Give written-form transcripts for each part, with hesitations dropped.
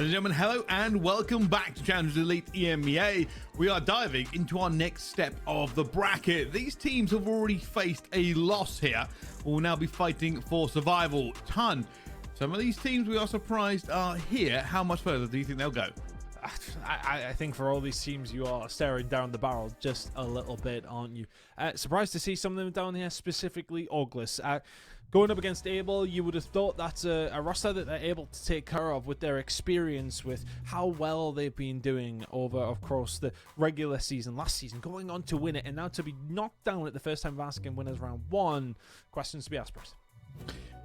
Ladies and gentlemen, hello and welcome back to Challengers Elite EMEA. We are diving into our next step of the bracket. These teams have already faced a loss here. Will now be fighting for survival. Some of these teams we are surprised are here. How much further do you think they'll go? I think for all these teams, you are staring down the barrel just a little bit, aren't you? Surprised to see some of them down here, specifically Oglis. Going up against Able, you would have thought that's a roster that they're able to take care of with their experience, with how well they've been doing over, of course, the regular season, last season, going on to win it, and now to be knocked down at the first time of asking winners round one. Questions to be asked, Bruce.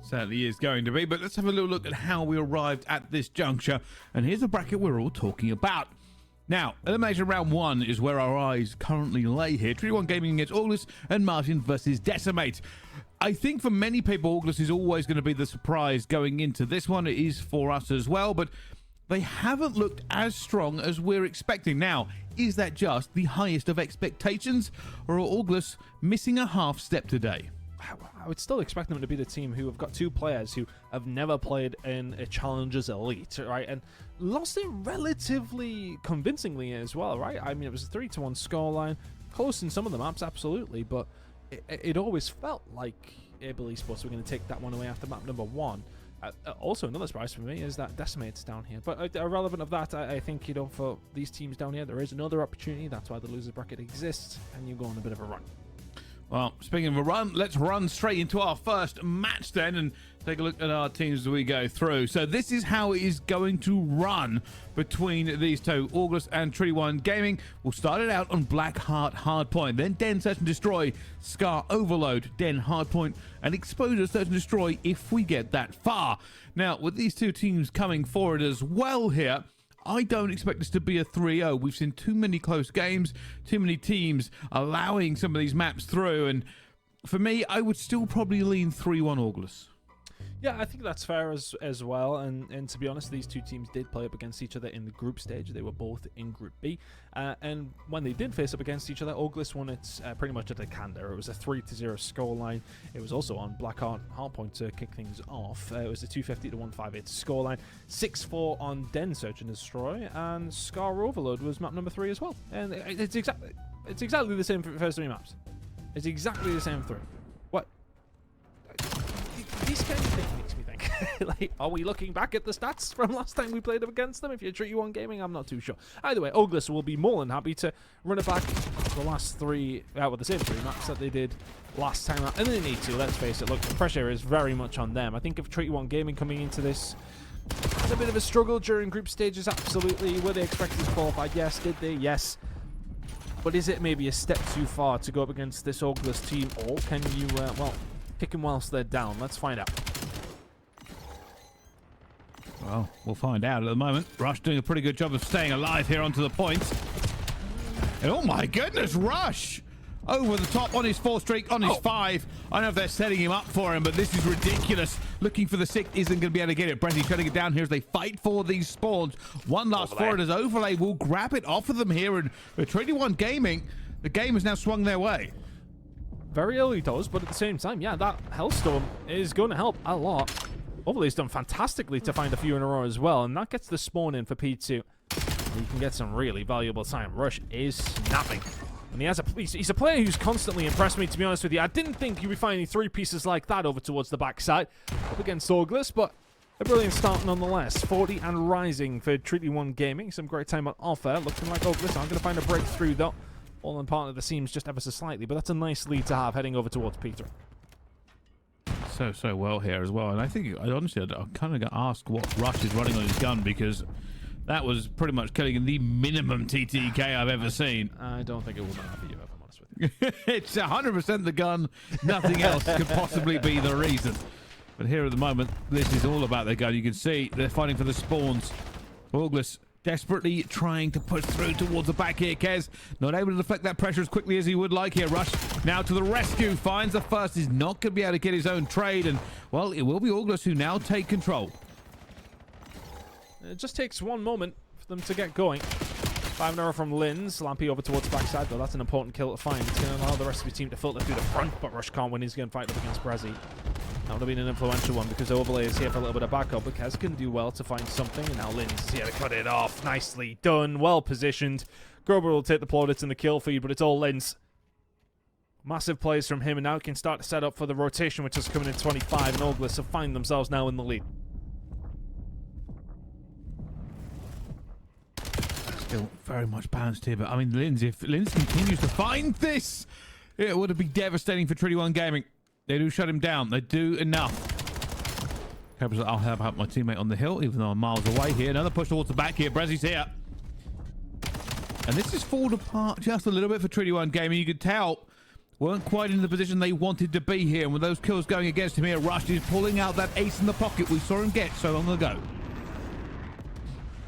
Certainly is going to be, but let's have a little look at how we arrived at this juncture. And here's the bracket we're all talking about. Now, elimination round one is where our eyes currently lay here. 3-1 Gaming against Oglis and Martin versus Decimate. I think for many people, Oglis is always going to be the surprise going into this one. It is for us as well, but they haven't looked as strong as we're expecting. Now, is that just the highest of expectations, or are Oglis missing a half step today? I would still expect them to be the team who have got two players who have never played in a Challengers Elite, right? And lost it relatively convincingly as well, right? I mean, it was a 3-1 scoreline, close in some of the maps, absolutely, but it always felt like Able Esports were going to take that one away after map number one. Also, another surprise for me is that Decimate's down here. But irrelevant of that, I think, you know, for these teams down here, there is another opportunity. That's why the loser's bracket exists, and you go on a bit of a run. Well, speaking of a run, let's run straight into our first match then and take a look at our teams as we go through. So this is how it is going to run between these two, Oglis and 3-1 Gaming. We'll start it out on Blackheart Hardpoint, then Den Search and Destroy, Scar Overload, Den Hardpoint, and Exposure Search and Destroy if we get that far. Now, with these two teams coming forward as well here, I don't expect this to be a 3-0. We've seen too many close games, too many teams allowing some of these maps through, and for me, I would still probably lean 3-1 Oglis. Yeah, I think that's fair as well, and to be honest, these two teams did play up against each other in the group stage. They were both in Group B, and when they did face up against each other, Oglis won it pretty much at a canter. It was a 3-0 scoreline. It was also on Blackheart Hardpoint to kick things off. It was a 250 to 158 scoreline, 6-4 on Den Search and Destroy, and Scar Overload was map number 3 as well. And it's exactly the same for the first three maps. It's exactly the same three. What? These kind of things makes me think, like, are we looking back at the stats from last time we played up against them? If you're 3-1 Gaming, I'm not too sure. Either way, Oglis will be more than happy to run it back the last three, with the same three maps that they did last time out. And they need to, let's face it, look, the pressure is very much on them. I think if 3-1 Gaming coming into this had a bit of a struggle during group stages, absolutely. Were they expected to qualify? Yes. Did they? Yes. But is it maybe a step too far to go up against this Oglis team, or can you, well, kick them whilst they're down? Let's find out. Well, we'll find out at the moment. Rush doing a pretty good job of staying alive here onto the point. And oh my goodness, Rush! Over the top on his 4 streak, on his 5. I don't know if they're setting him up for him, but this is ridiculous. Looking for the 6, isn't going to be able to get it. Brezzy trying to get down here as they fight for these spawns. One last forward as Overlay will grab it off of them here. And with 3-1 Gaming, the game has now swung their way. Very early does, but at the same time, yeah, that Hellstorm is going to help a lot. Overlay's done fantastically to find a few in a row as well, and that gets the spawn in for P2. You can get some really valuable time. Rush is snapping. And he's a player who's constantly impressed me, to be honest with you. I didn't think you'd be finding 3 pieces like that over towards the backside up against Oglis, but a brilliant start nonetheless. 40 and rising for 3-1 Gaming. Some great time on offer. Looking like Oglis aren't going to find a breakthrough, though. All in part of the seams just ever so slightly, but that's a nice lead to have heading over towards P3. So well here as well, and I think, honestly, I'm kind of going to ask what Rush is running on his gun, because that was pretty much killing the minimum TTK I've ever seen. I don't think it will matter for you, if I'm honest with you. It's 100% the gun. Nothing else could possibly be the reason. But here at the moment, this is all about their gun. You can see they're fighting for the spawns. Oglis desperately trying to push through towards the back here. Kez not able to deflect that pressure as quickly as he would like here. Rush now to the rescue. Finds the first. Is not going to be able to get his own trade. And, well, it will be Oglis who now take control. It just takes one moment for them to get going. 5-0 from Linz. Lampy over towards the backside, though. That's an important kill to find. It's going to allow the rest of his team to filter through the front, but Rush can't win. He's going to fight up against Brezzy. That would have been an influential one because Overlay is here for a little bit of backup, but Kez can do well to find something, and now Linz is here to cut it off. Nicely done, well positioned. Grover will take the plaudits and the kill feed, but it's all Linz. Massive plays from him, and now he can start to set up for the rotation, which is coming in 25, and Oglis have find themselves now in the lead. Still very much balanced here, but I mean, Linz, if Linz continues to find this, it would be devastating for Treaty 1 Gaming. They do shut him down. They do enough. Cobra's like, I'll help out my teammate on the hill, even though I'm miles away here. Another push towards the back here. Brezzy's here. And this has fallen apart just a little bit for Treaty 1 Gaming. You could tell weren't quite in the position they wanted to be here. And with those kills going against him here, Rush is pulling out that ace in the pocket we saw him get so long ago.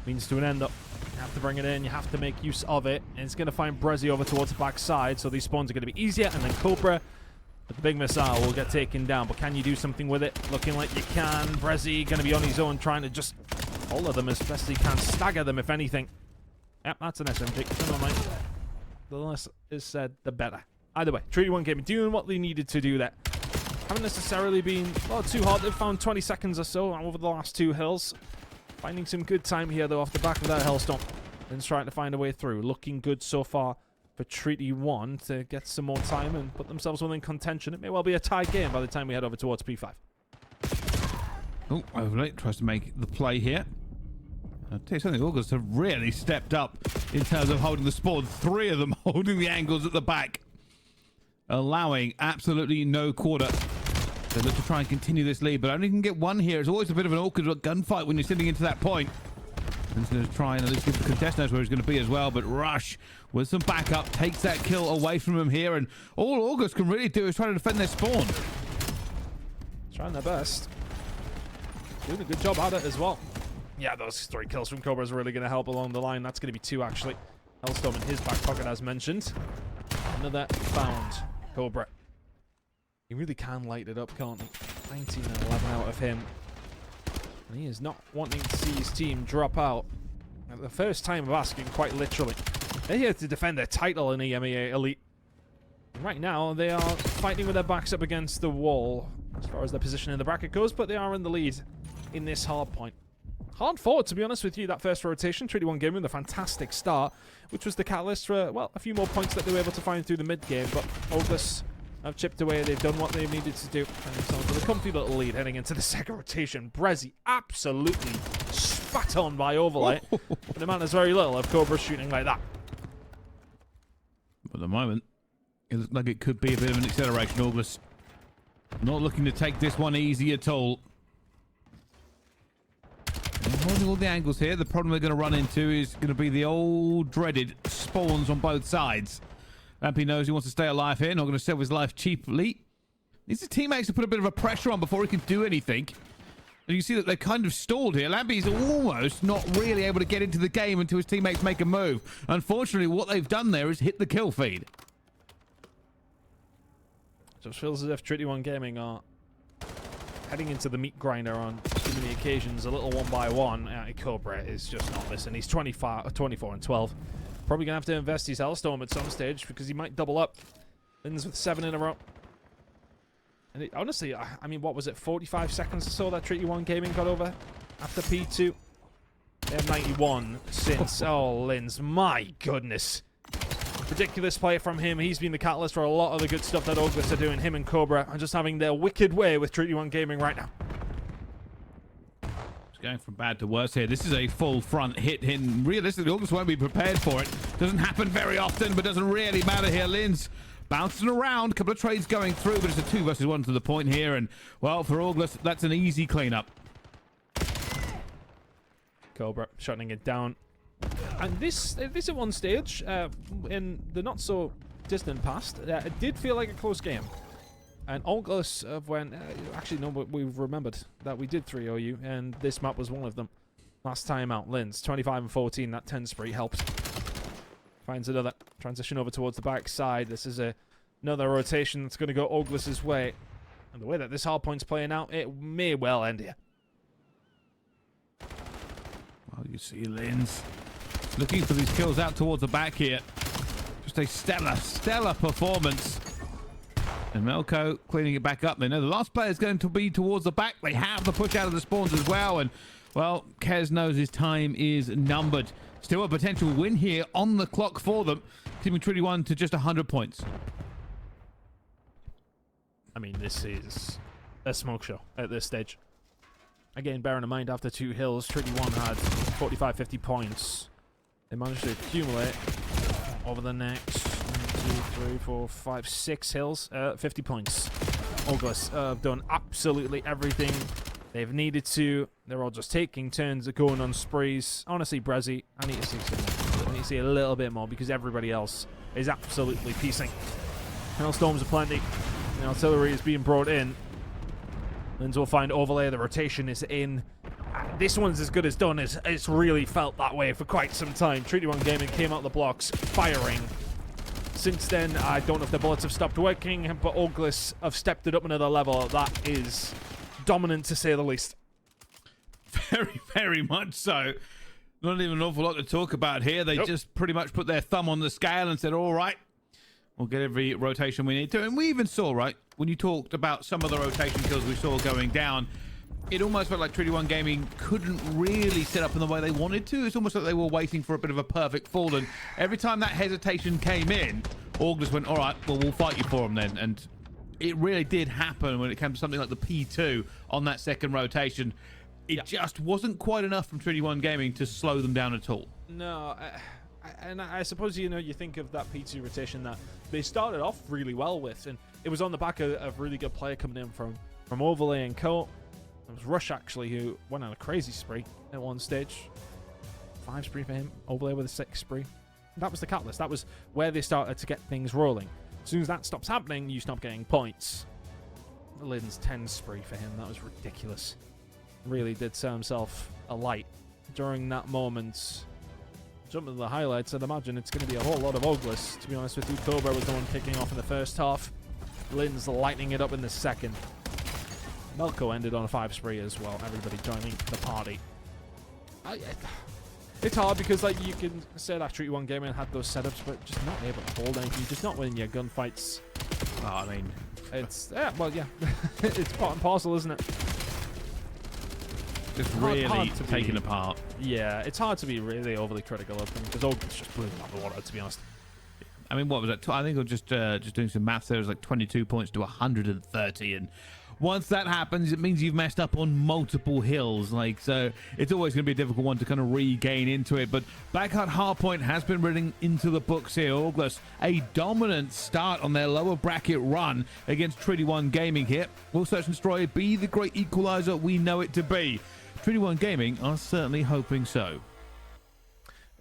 Means to an end up. You have to bring it in. You have to make use of it. And it's going to find Brezzy over towards the back side. So these spawns are going to be easier. And then Cobra with the big missile will get taken down. But can you do something with it? Looking like you can. Brezzy going to be on his own, trying to just follow them as best he can. Stagger them, if anything. Yep, that's an SMG. Never mind. The less is said, the better. Either way, Treaty 1 Gaming doing what they needed to do there. Haven't necessarily been, well, too hard. They've found 20 seconds or so over the last two hills. Finding some good time here, though, off the back of that Hellstorm. Then trying to find a way through. Looking good so far for Treaty 1 to get some more time and put themselves within contention. It may well be a tied game by the time we head over towards P5. Oh, Overlay tries to make the play here. I'll tell you something, August have really stepped up in terms of holding the spawn. 3 of them holding the angles at the back, allowing absolutely no quarter. They look to try and continue this lead, but only can get one here. It's always a bit of an awkward gunfight when you're sitting into that point. And going to try and at least give the contest knows where he's going to be as well, but Rush with some backup takes that kill away from him here, and all August can really do is try to defend their spawn. Trying their best. Doing a good job at it as well. Yeah, those 3 kills from Cobra is really going to help along the line. That's going to be 2, actually. Hellstorm in his back pocket, as mentioned. Another found Cobra. He really can light it up, can't he? 19 and 11 out of him. And he is not wanting to see his team drop out. At the first time of asking, quite literally. They're here to defend their title in EMEA Elite. And right now, they are fighting with their backs up against the wall as far as their position in the bracket goes, but they are in the lead in this hard point. Hard fought, to be honest with you, that first rotation. Treaty 1 Gaming with a fantastic start, which was the catalyst for, well, a few more points that they were able to find through the mid-game, but Oglis have chipped away. They've done what they needed to do. And themselves with a comfy little lead heading into the second rotation. Brezzy absolutely spat on by Overlay. But it matters very little of Cobra shooting like that. At the moment, it looks like it could be a bit of an acceleration. Oglis not looking to take this one easy at all. They're holding all the angles here. The problem they're going to run into is going to be the old dreaded spawns on both sides. Lampy knows he wants to stay alive here, not going to sell his life cheaply. Needs his teammates to put a bit of a pressure on before he can do anything. And you see that they're kind of stalled here. Lampy's almost not really able to get into the game until his teammates make a move. Unfortunately, what they've done there is hit the kill feed. Just feels as if Treaty 1 Gaming are heading into the meat grinder on too many occasions. A little 1-by-1. Cobra is just not missing. He's 24 and 12. Probably going to have to invest his Hellstorm at some stage because he might double up. Linz with 7 in a row. And it, honestly, I mean, what was it, 45 seconds or so that Treaty 1 Gaming got over after P2? They have 91 since. Oh, Linz, my goodness. Ridiculous play from him. He's been the catalyst for a lot of the good stuff that Oglis are doing. Him and Cobra are just having their wicked way with Treaty 1 Gaming right now. Going from bad to worse here. This is a full front hit, and realistically, August won't be prepared for it. Doesn't happen very often, but doesn't really matter here. Linz bouncing around, couple of trades going through, but it's a 2 versus 1 to the point here, and well, for August, that's an easy cleanup. Cobra shutting it down. And this at one stage, in the not so distant past, it did feel like a close game. And Oglis of when actually no, we've remembered that we did 3-0 you, and this map was one of them. Last time out, Linz 25 and 14. That 10 spree helped. Finds another transition over towards the back side. This is another rotation that's going to go Oglis's way, and the way that this hard point's playing out, it may well end here. Well, you see Linz looking for these kills out towards the back here. Just a stellar performance. And Melko cleaning it back up. They know the last player is going to be towards the back. They have the push out of the spawns as well. And, well, Kez knows his time is numbered. Still a potential win here on the clock for them. Team Trinity 1 to just 100 points. I mean, this is a smoke show at this stage. Again, bearing in mind, after 2 hills, Trinity 1 had 45, 50 points. They managed to accumulate over the next 1, 2, 3, 4, 5, 6 hills, 50 points. August have done absolutely everything they've needed to. They're all just taking turns at going on sprees. Honestly, Brezzy, I need to see some more. I need to see a little bit more because everybody else is absolutely piecing. Hailstorms are plenty. The artillery is being brought in. Lins will find overlay. The rotation is in. This one's as good as done. It's really felt that way for quite some time. Trinity 1 Gaming came out the blocks firing. Since then, I don't know if the bullets have stopped working, but Auglis have stepped it up another level. That is dominant, to say the least. Very, very much so. Not even an awful lot to talk about here. They just pretty much put their thumb on the scale and said, all right, we'll get every rotation we need to. And we even saw, right, when you talked about some of the rotation kills we saw going down, it almost felt like Trinity 1 Gaming couldn't really set up in the way they wanted to. It's almost like they were waiting for a bit of a perfect fall. And every time that hesitation came in, August went, all right, well, we'll fight you for them then. And it really did happen when it came to something like the P2 on that second rotation. It just wasn't quite enough from Trinity 1 Gaming to slow them down at all. No, and I suppose, you know, you think of that P2 rotation that they started off really well with, and it was on the back of really good player coming in from Overlay and Co. It was Rush, actually, who went on a crazy spree at one stage. 5 spree for him, Overlay with a 6 spree. That was the catalyst. That was where they started to get things rolling. As soon as that stops happening, you stop getting points. Lin's 10 spree for him. That was ridiculous. Really did set himself alight during that moment. Jumping to the highlights, I'd imagine it's going to be a whole lot of Oglis. To be honest with you, Cobra was the one kicking off in the first half. Lin's lighting it up in the second. Melko ended on a 5 spree as well. Everybody joining the party. It's hard because, like, you can say that Trinity 1 Gaming had those setups, but just not able to hold anything. Just not winning your gunfights. Oh, I mean, it's it's part and parcel, isn't it? Just really taken apart. Yeah, it's hard to be really overly critical of them because Ogres just blew them out of the water, to be honest. I mean, what was that? I think I was just doing some maths. There was like 22 points to 130, and once that happens, it means you've messed up on multiple hills. Like, so it's always going to be a difficult one to kind of regain into it. But Blackheart Hardpoint has been written into the books here. August, a dominant start on their lower bracket run against Trinity 1 Gaming here. Will Search and Destroy be the great equalizer we know it to be? Trinity 1 Gaming are certainly hoping so.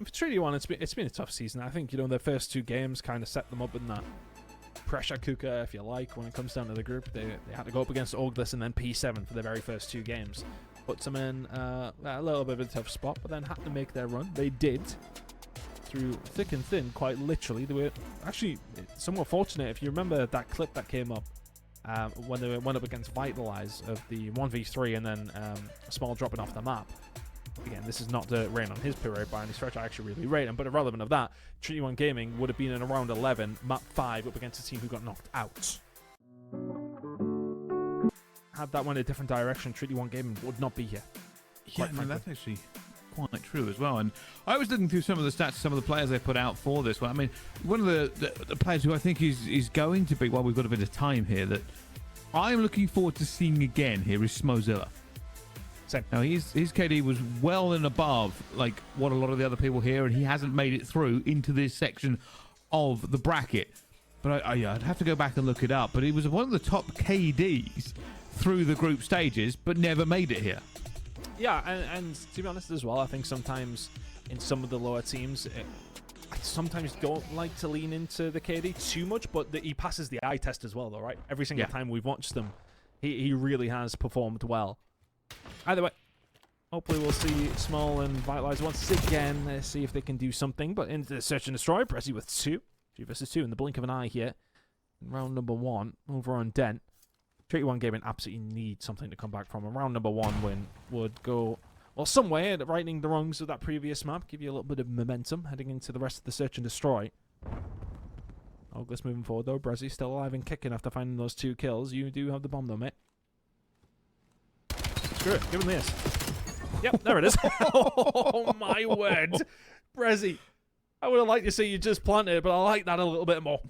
For Trinity 1, it's been a tough season. I think, you know, their first 2 games kind of set them up in that pressure cooker, if you like, when it comes down to the group. They had to go up against Oglis and then P7 for their very first 2 games. Puts them in a little bit of a tough spot, but then had to make their run. They did, through thick and thin, quite literally. They were actually somewhat fortunate. If you remember that clip that came up when they went up against Vitalize of the 1v3 and then a small dropping off the map. Again, this is not to rain on his parade by any stretch. I actually really rate him, but irrelevant of that, Trinity 1 Gaming would have been in around 11, map 5, up against a team who got knocked out. Had that went a different direction, Trinity 1 Gaming would not be here. Yeah, no, that's actually quite true as well. And I was looking through some of the stats, some of the players they put out for this one. I mean, one of the players who I think is going to be, well, we've got a bit of time here, that I'm looking forward to seeing again here is Smozilla. Same. Now, his KD was well and above like what a lot of the other people here, and he hasn't made it through into this section of the bracket. But I'd have to go back and look it up. But he was one of the top KDs through the group stages, but never made it here. Yeah, and to be honest as well, I think sometimes in some of the lower teams, I sometimes don't like to lean into the KD too much, but he passes the eye test as well, though, right? Every single time we've watched them, he really has performed well. Either way, hopefully we'll see Small and Vitalize once again, see if they can do something. But into the Search and Destroy, Prezi with 2 versus 2 in the blink of an eye here. In round number 1, over on Dent. Trinity 1 Gaming absolutely need something to come back from. A round number 1 win would go, well, some way at righting the wrongs of that previous map. Give you a little bit of momentum heading into the rest of the Search and Destroy. Oglis moving forward, though. Brezzy still alive and kicking after finding those 2 kills. You do have the bomb, though, mate. Screw it. Give him this. Yep, there it is. Oh, my word. Brezzy. I would have liked to see you just plant it, but I like that a little bit more.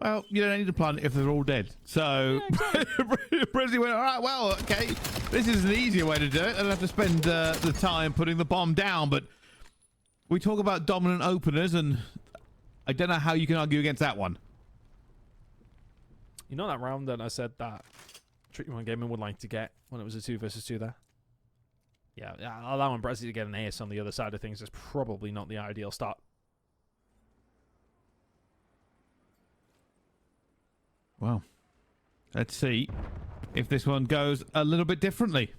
Well, you don't need to plant it if they're all dead. So, yeah, exactly. Brezzy went, all right, well, okay, this is an easier way to do it. I don't have to spend the time putting the bomb down, but we talk about dominant openers, and I don't know how you can argue against that one. You know that round that I said that Tricky One Gaming would like to get when it was a 2 versus 2 there? Yeah, allowing Brezzy to get an ace on the other side of things is probably not the ideal start. Well, let's see if this one goes a little bit differently.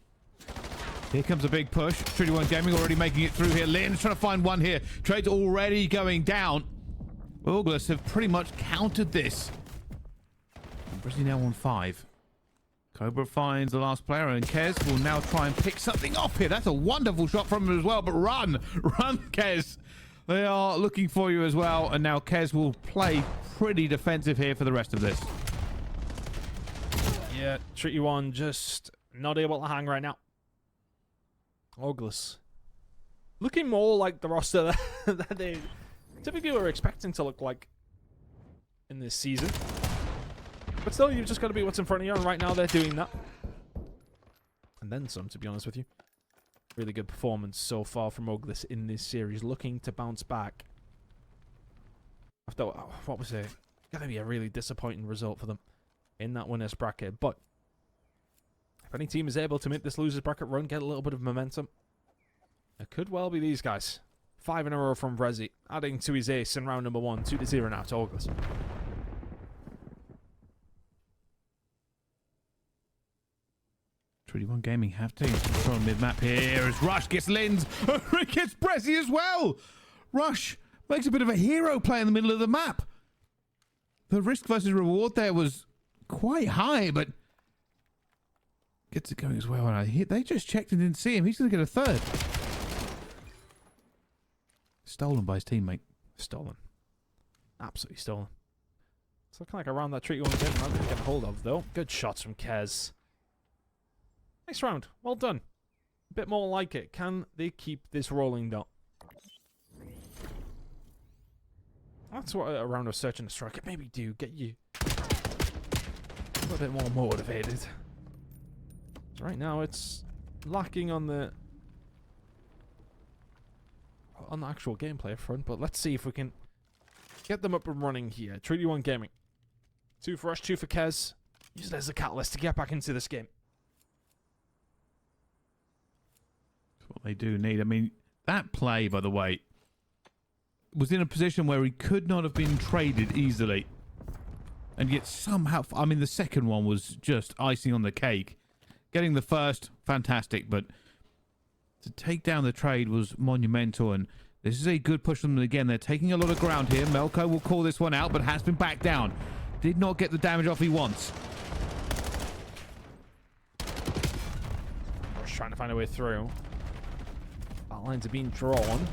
Here comes a big push. Tricky One Gaming already making it through here. Lynn's trying to find one here. Trade's already going down. Oglis have pretty much countered this. Brezzy now on 5. Cobra finds the last player, and Kez will now try and pick something off here. That's a wonderful shot from him as well, but run, Kez. They are looking for you as well, and now Kez will play pretty defensive here for the rest of this. Yeah, Tricky One just not able to hang right now. Oglis. Looking more like the roster that they typically were expecting to look like in this season. But still, you've just got to be what's in front of you, and right now they're doing that. And then some, to be honest with you. Really good performance so far from Oglis in this series, looking to bounce back. After, what was it? Going to be a really disappointing result for them in that winner's bracket. But if any team is able to make this loser's bracket run, get a little bit of momentum, it could well be these guys. 5 in a row from Brezzy, adding to his ace in round number 1. 2-0 now to Oglis. Tricky One Gaming have to control mid-map here as Rush gets Linz. Gets Brezzy as well. Rush makes a bit of a hero play in the middle of the map. The risk versus reward there was quite high, but gets it going as well. And they just checked and didn't see him. He's going to get a 3rd. Stolen by his teammate. Stolen. Absolutely stolen. It's looking like around that Tricky One Gaming not going to get hold of, though. Good shots from Kez. Nice round. Well done. A bit more like it. Can they keep this rolling, though? That's what a round of search and destroy could maybe do. Get you a little bit more motivated. So right now it's lacking on the actual gameplay front, but let's see if we can get them up and running here. Tricky One Gaming. 2 for Rush, 2 for Kez. Use it as a catalyst to get back into this game. What they do need. I mean, that play, by the way, was in a position where he could not have been traded easily. And yet somehow, I mean, the second one was just icing on the cake. Getting the first, fantastic, but to take down the trade was monumental, and this is a good push from them again. They're taking a lot of ground here. Melko will call this one out, but has been backed down. Did not get the damage off he wants. Just trying to find a way through. Lines are being drawn.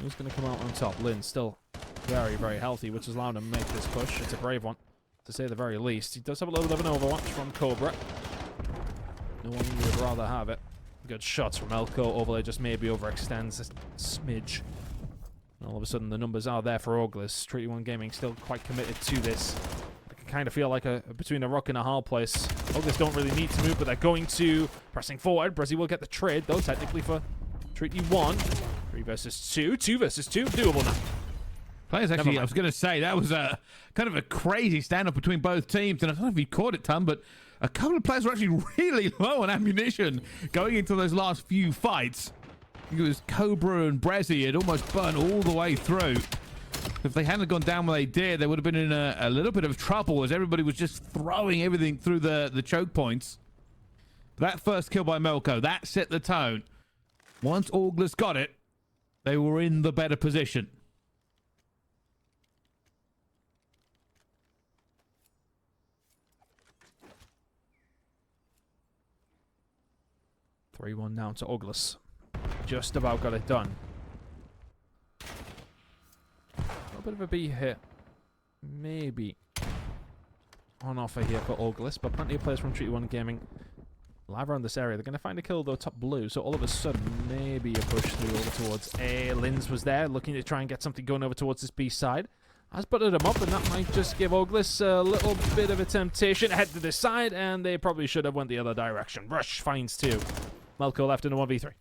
Who's going to come out on top? Lynn still very, very healthy, which has allowed him to make this push. It's a brave one, to say the very least. He does have a little bit of an overwatch from Cobra. No one would rather have it. Good shots from Elko. Overlay just maybe overextends a smidge. And all of a sudden, the numbers are there for Oglis. Tricky One Gaming still quite committed to this. I can kind of feel like between a rock and a hard place. Oglis don't really need to move, but they're going to. Pressing forward. Brezzy will get the trade, though, technically for Tricky One. 3 versus 2. 2 versus 2. Doable now. Players actually, I was going to say, that was a kind of a crazy standoff between both teams. And I don't know if you caught it, Tom, but a couple of players were actually really low on ammunition going into those last few fights. I think it was Cobra and Brezzy had almost burned all the way through. If they hadn't gone down where they did, they would have been in a little bit of trouble as everybody was just throwing everything through the choke points. That first kill by Melko, that set the tone. Once Oglis got it, they were in the better position. (3-1) down to Oglis. Just about got it done. A little bit of a B hit maybe on offer here for August, but plenty of players from Treaty 1 Gaming live around this area. They're going to find a kill, though, top blue, so all of a sudden, maybe a push through over towards A. Linz was there, looking to try and get something going over towards this B side. Has buttered him up, and that might just give August a little bit of a temptation. Head to this side, and they probably should have went the other direction. Rush finds 2. Melko left in a 1v3.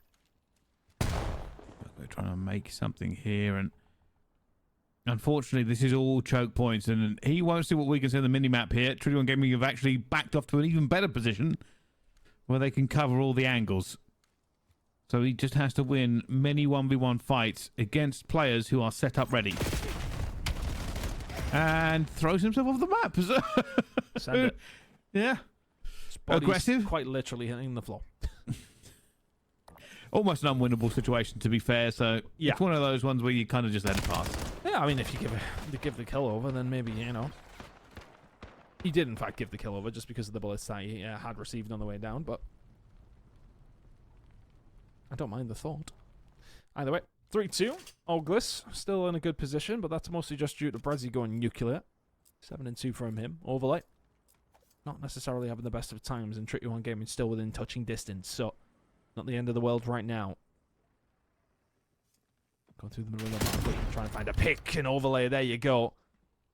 We're trying to make something here, and unfortunately, this is all choke points, and he won't see what we can see on the mini-map here. Treaty 1 Gaming have actually backed off to an even better position where they can cover all the angles. So he just has to win many 1v1 fights against players who are set up ready. And throws himself off the map. Send it. Yeah. Aggressive. Quite literally hitting the floor. Almost an unwinnable situation, to be fair. So yeah, it's one of those ones where you kind of just let it pass. Yeah, I mean, if you give the kill over, then maybe, you know. He did, in fact, give the kill over just because of the bullets that he had received on the way down, but I don't mind the thought. Either way, 3-2. Oglis still in a good position, but that's mostly just due to Brezzy going nuclear. 7-2 from him. Overlay. Not necessarily having the best of times, and Treaty 1 Gaming still within touching distance, so not the end of the world right now. Going through the middle of the map, trying to find a pick and overlay. There you go.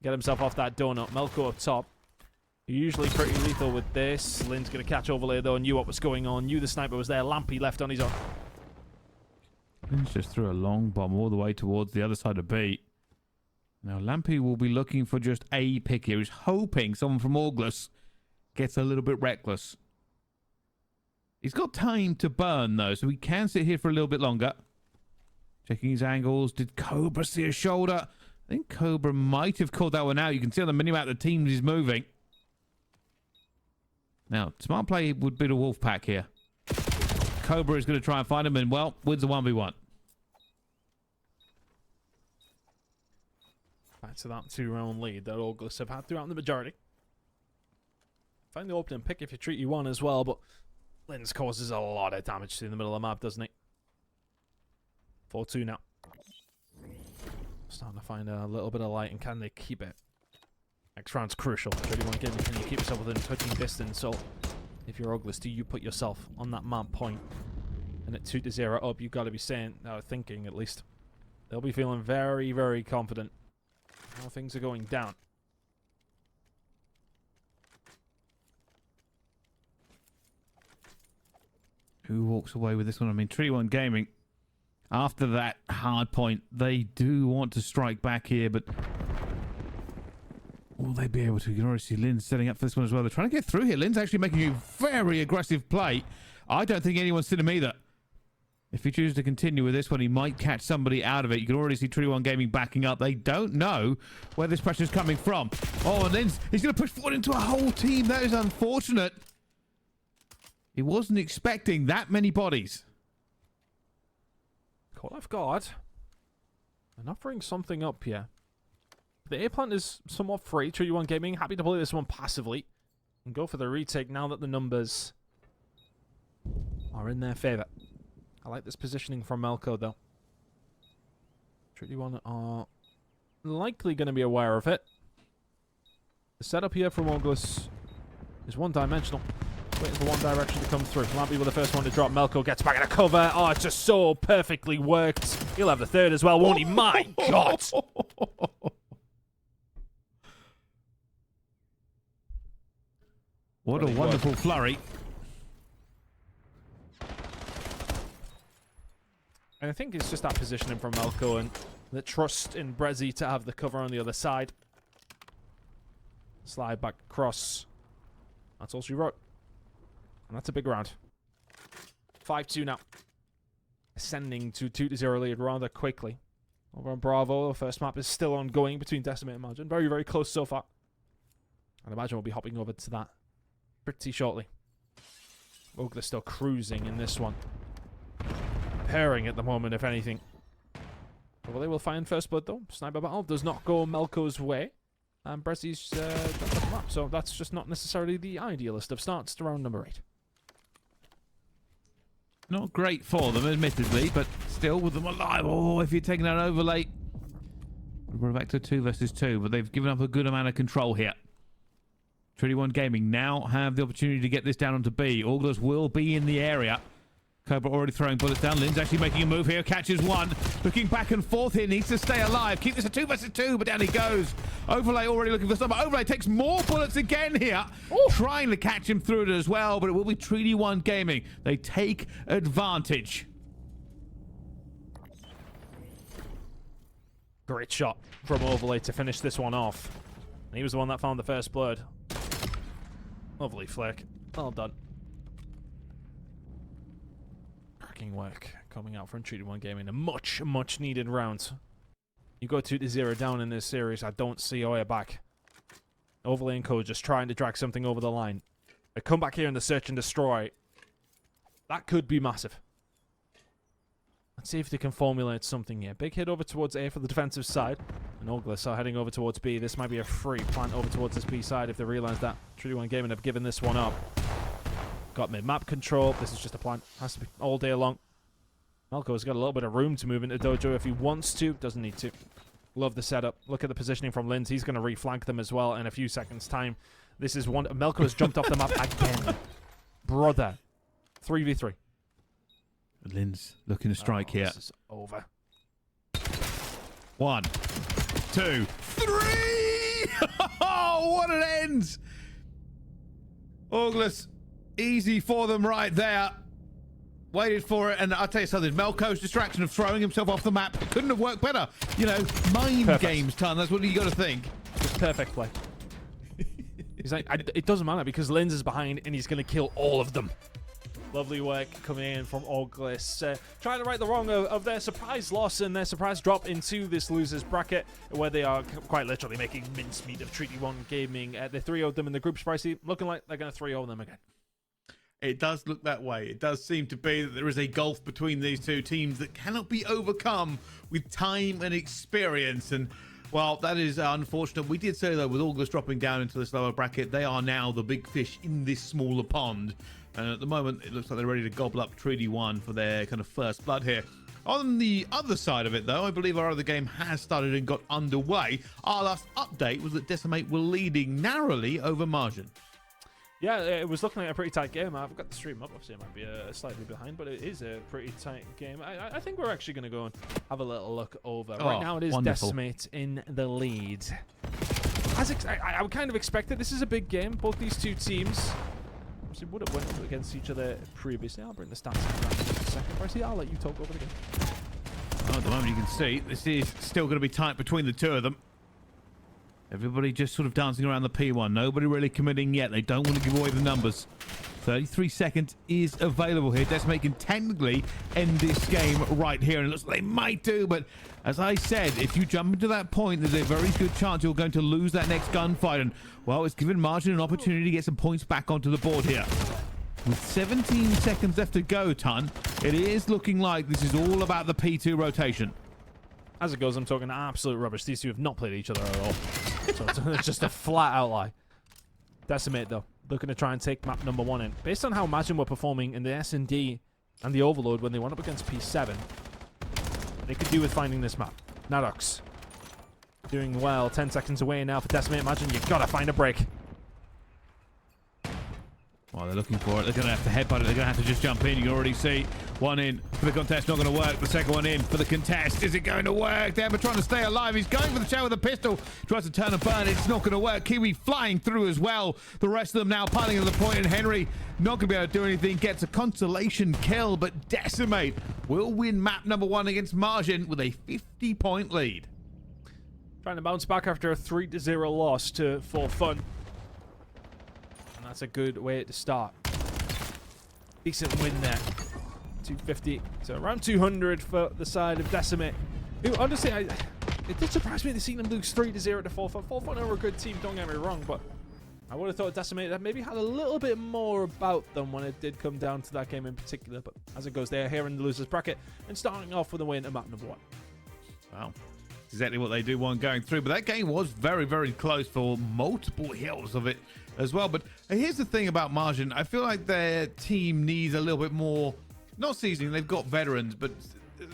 Get himself off that donut. Melko up top. Usually pretty lethal with this. Lynn's going to catch overlay, though. Knew what was going on. Knew the sniper was there. Lampy left on his own. Lynn's just threw a long bomb all the way towards the other side of B. Now, Lampy will be looking for just a pick here. He's hoping someone from Auglis gets a little bit reckless. He's got time to burn, though, so he can sit here for a little bit longer. Checking his angles. Did Cobra see a shoulder? I think Cobra might have called that one out. You can see on the minimap the team is moving. Now, smart play would be the Wolfpack here. Cobra is going to try and find him and, well, wins the 1v1. Back to that 2-round lead that Auglis have had throughout the majority. Find the opening pick if you treat you one as well, but Linz causes a lot of damage to the middle of the map, doesn't he? 4-2 now. Starting to find a little bit of light, and can they keep it? Next round's crucial. 31 game, can you keep yourself within touching distance? So, if you're Auglis, do you put yourself on that map point? And at 2-0 up, you've got to be saying, thinking at least, they'll be feeling very, very confident how things are going down. Who walks away with this one? I mean, Treaty 1 Gaming, after that hard point, they do want to strike back here, but will they be able to? You can already see Lynn's setting up for this one as well. They're trying to get through here. Lynn's actually making a very aggressive play. I don't think anyone's seen him either. If he chooses to continue with this one, he might catch somebody out of it. You can already see Treaty 1 Gaming backing up. They don't know where this pressure is coming from. Oh, and Lynn's, he's going to push forward into a whole team. That is unfortunate. He wasn't expecting that many bodies. Caught off guard. And offering something up here. The A plant is somewhat free. Treaty 1 Gaming happy to play this one passively and go for the retake now that the numbers are in their favor. I like this positioning from Melko, though. Treaty 1 are likely going to be aware of it. The setup here from Auglis is one-dimensional. Waiting for one direction to come through. Lampy with the first one to drop. Melko gets back in a cover. Oh, it's just so perfectly worked. He'll have the third as well, won't he? My God! What a wonderful flurry. And I think it's just that positioning from Melko and the trust in Brezzy to have the cover on the other side. Slide back across. That's all she wrote. And that's a big round. 5-2 now. Ascending to 2-0 lead rather quickly. Over on Bravo, the first map is still ongoing between Decimate and Margin. Very, very close so far. I'd imagine we'll be hopping over to that pretty shortly. Ogler's still cruising in this one. Pairing at the moment, if anything. Well, they will find first blood, though. Sniper battle does not go Melko's way. And Brezzy's got the map, so that's just not necessarily the idealist of starts to round number 8. Not great for them, admittedly, but still with them alive. Oh, if you're taking an overlay, We're back to 2 versus 2, but they've given up a good amount of control here. Trinity One Gaming now have the opportunity to get this down onto B. August will be in the area. Cobra already throwing bullets down. Lynn's actually making a move here. Catches one. Looking back and forth here. Needs to stay alive. Keep this a 2 versus 2, but down he goes. Overlay already looking for some. Overlay takes more bullets again here. Ooh. Trying to catch him through it as well, but it will be Trinity One Gaming. They take advantage. Great shot from Overlay to finish this one off. He was the one that found the first blood. Lovely flick. Well done. Cracking work coming out from Trinity One Gaming. A much needed round. You go 2-0 down in this series. I don't see Oya back. Overlay and Co just trying to drag something over the line. They come back here in the search and destroy. That could be massive. Let's see if they can formulate something here. Big hit over towards A for the defensive side. And Oglis are heading over towards B. This might be a free plant over towards this B side if they realize that Trinity One Gaming have given this one up. Got mid-map control. This is just a plant. Has to be all day long. Malco's got a little bit of room to move into Dojo if he wants to. Doesn't need to. Love the setup. Look at the positioning from Linz. He's going to reflank them as well in a few seconds' time. This is one. Melko has jumped off the map again. Brother. 3v3. Linz looking to strike here. This is over. 1, 2, 3! Oh, what an end! Auglis, easy for them right there. Waited for it, and I'll tell you something. Melko's distraction of throwing himself off the map couldn't have worked better. You know, mind games, Ton. That's what you got to think. Just perfect play. He's like, it doesn't matter because Linz is behind, and he's going to kill all of them. Lovely work coming in from Auglis. Trying to right the wrong of their surprise loss and their surprise drop into this losers bracket, where they are quite literally making mincemeat of Trinity One Gaming. They 3-0'd them in the group, Pricey. Looking like they're going to 3-0 them again. It does look that way. It does seem to be that there is a gulf between these two teams that cannot be overcome with time and experience. And, well, that is unfortunate. We did say, though, with August dropping down into this lower bracket, they are now the big fish in this smaller pond. And at the moment, it looks like they're ready to gobble up Trinity One for their kind of first blood here. On the other side of it, though, I believe our other game has started and got underway. Our last update was that Decimate were leading narrowly over Margin. Yeah, it was looking like a pretty tight game. I've got the stream up. Obviously, it might be slightly behind, but it is a pretty tight game. I think we're actually going to go and have a little look over. Right now, it is wonderful. Decimate in the lead. As I would kind of expect it. This is a big game. Both these two teams obviously would have went against each other previously. I'll bring the stats in a second. Percy, I'll let you talk over the game. Oh, at the moment, you can see this is still going to be tight between the two of them. Everybody just sort of dancing around the P1. Nobody really committing yet. They don't want to give away the numbers. 33 seconds is available here. Decimate can technically end this game right here. And it looks like they might do. But as I said, if you jump into that point, there's a very good chance you're going to lose that next gunfight. And, well, it's given Margin an opportunity to get some points back onto the board here. With 17 seconds left to go, Ton, it is looking like this is all about the P2 rotation. As it goes, I'm talking absolute rubbish. These two have not played each other at all. So it's just a flat out lie. Decimate, though, looking to try and take map number 1 in. Based on how Imagine were performing in the S&D and the Overload when they went up against P7, they could do with finding this map. Nadox doing well. 10 seconds away now for Decimate. Imagine you've got to find a break. Well, they're looking for it. They're going to have to headbutt it. They're going to have to just jump in. You can already see one in for the contest. Not going to work. The second one in for the contest. Is it going to work? They're trying to stay alive. He's going for the shell with a pistol. Tries to turn and burn. It's not going to work. Kiwi flying through as well. The rest of them now piling to the point. And Henry not going to be able to do anything. Gets a consolation kill. But Decimate will win map number 1 against Margin with a 50-point lead. Trying to bounce back after a 3-0 loss to For Fun. That's a good way to start. Decent win there. 250. So around 200 for the side of Decimate. Who, honestly, it did surprise me to see them lose 3-0 to 4-4. 4-4 are a good team, don't get me wrong, but I would have thought Decimate that maybe had a little bit more about them when it did come down to that game in particular. But as it goes, they're here in the losers bracket and starting off with a win at map number 1. Wow. Exactly what they do want going through. But that game was very, very close for multiple hills of it as well. But here's the thing about Margin. I feel like their team needs a little bit more, not seasoning. They've got veterans, but,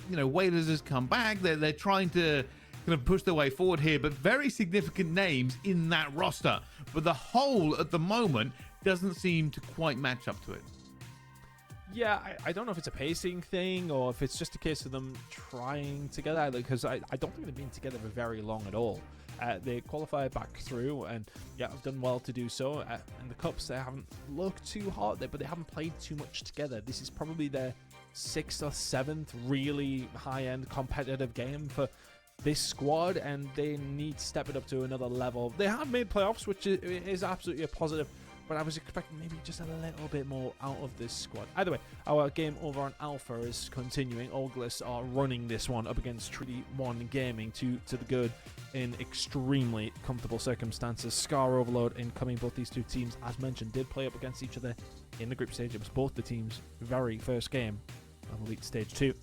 you know, Wailers has come back. They're trying to going to push their way forward here, but very significant names in that roster. But the whole at the moment doesn't seem to quite match up to it. Yeah, I don't know if it's a pacing thing or if it's just a case of them trying together, because I don't think they've been together for very long at all. They qualify back through, and yeah, have done well to do so. In the Cups, they haven't looked too hot there, but they haven't played too much together. This is probably their 6th or 7th really high-end competitive game for this squad, and they need to step it up to another level. They have made playoffs, which is absolutely a positive, but I was expecting maybe just a little bit more out of this squad. Either way, our game over on Alpha is continuing. Oglis are running this one up against Treaty 1 Gaming to the good in extremely comfortable circumstances. Scar Overload incoming. Both these two teams, as mentioned, did play up against each other in the group stage. It was both the teams' very first game of Elite Stage 2.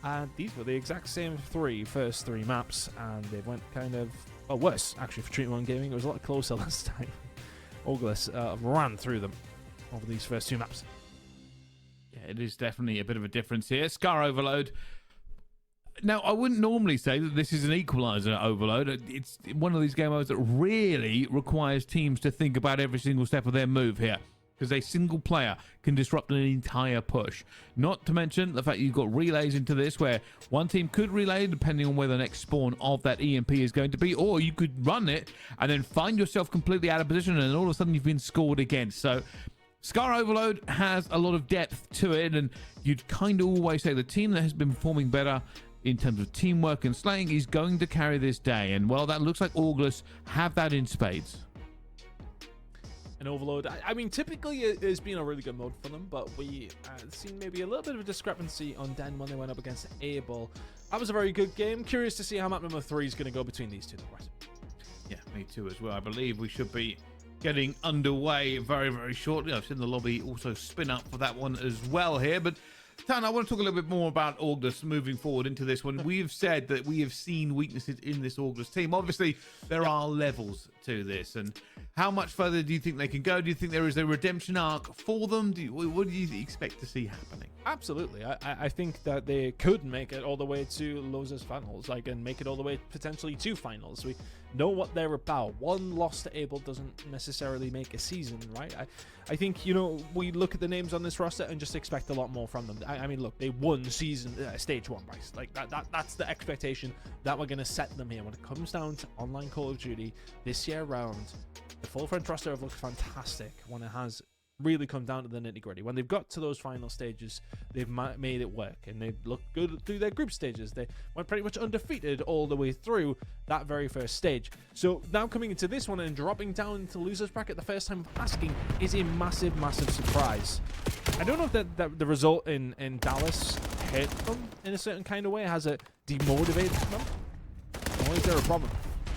And these were the exact same first three maps, and they went kind of, well, worse, actually, for Treaty 1 Gaming. It was a lot closer this time. Oglis ran through them over these first 2 maps. Yeah, it is definitely a bit of a difference here. Scar Overload. Now, I wouldn't normally say that this is an equalizer overload. It's one of these game modes that really requires teams to think about every single step of their move here, because a single player can disrupt an entire push. Not to mention the fact you've got relays into this, where one team could relay depending on where the next spawn of that EMP is going to be, or you could run it and then find yourself completely out of position, and all of a sudden you've been scored against. So Scar Overload has a lot of depth to it, and you'd kind of always say the team that has been performing better in terms of teamwork and slaying is going to carry this day. And well, that looks like Oglis have that in spades. An Overload, I mean, typically it has been a really good mode for them, but we seen maybe a little bit of a discrepancy on Den when they went up against Able. That was a very good game. Curious to see how map number 3 is going to go between these two. Yeah, me too as well. I believe we should be getting underway very, very shortly. I've seen the lobby also spin up for that one as well here, but Tan, I want to talk a little bit more about Oglis moving forward into this one. We have said that we have seen weaknesses in this Oglis team. Obviously, there are levels to this. And how much further do you think they can go? Do you think there is a redemption arc for them? What do you expect to see happening? Absolutely. I think that they could make it all the way to losers finals, and make it all the way potentially to finals. We know what they're about. One loss to Able doesn't necessarily make a season, right? I think, we look at the names on this roster and just expect a lot more from them. I mean, look, they won stage 1, right? That's the expectation that we're going to set them here. When it comes down to online Call of Duty this year round, the full French roster have looked fantastic when it has really come down to the nitty-gritty. When they've got to those final stages, they've made it work, and they've looked good through their group stages. They went pretty much undefeated all the way through that very first stage. So now coming into this one and dropping down into losers bracket the first time of asking is a massive, massive surprise. I don't know if that the result in Dallas hit them in a certain kind of way. Has it demotivated them? Or is there a problem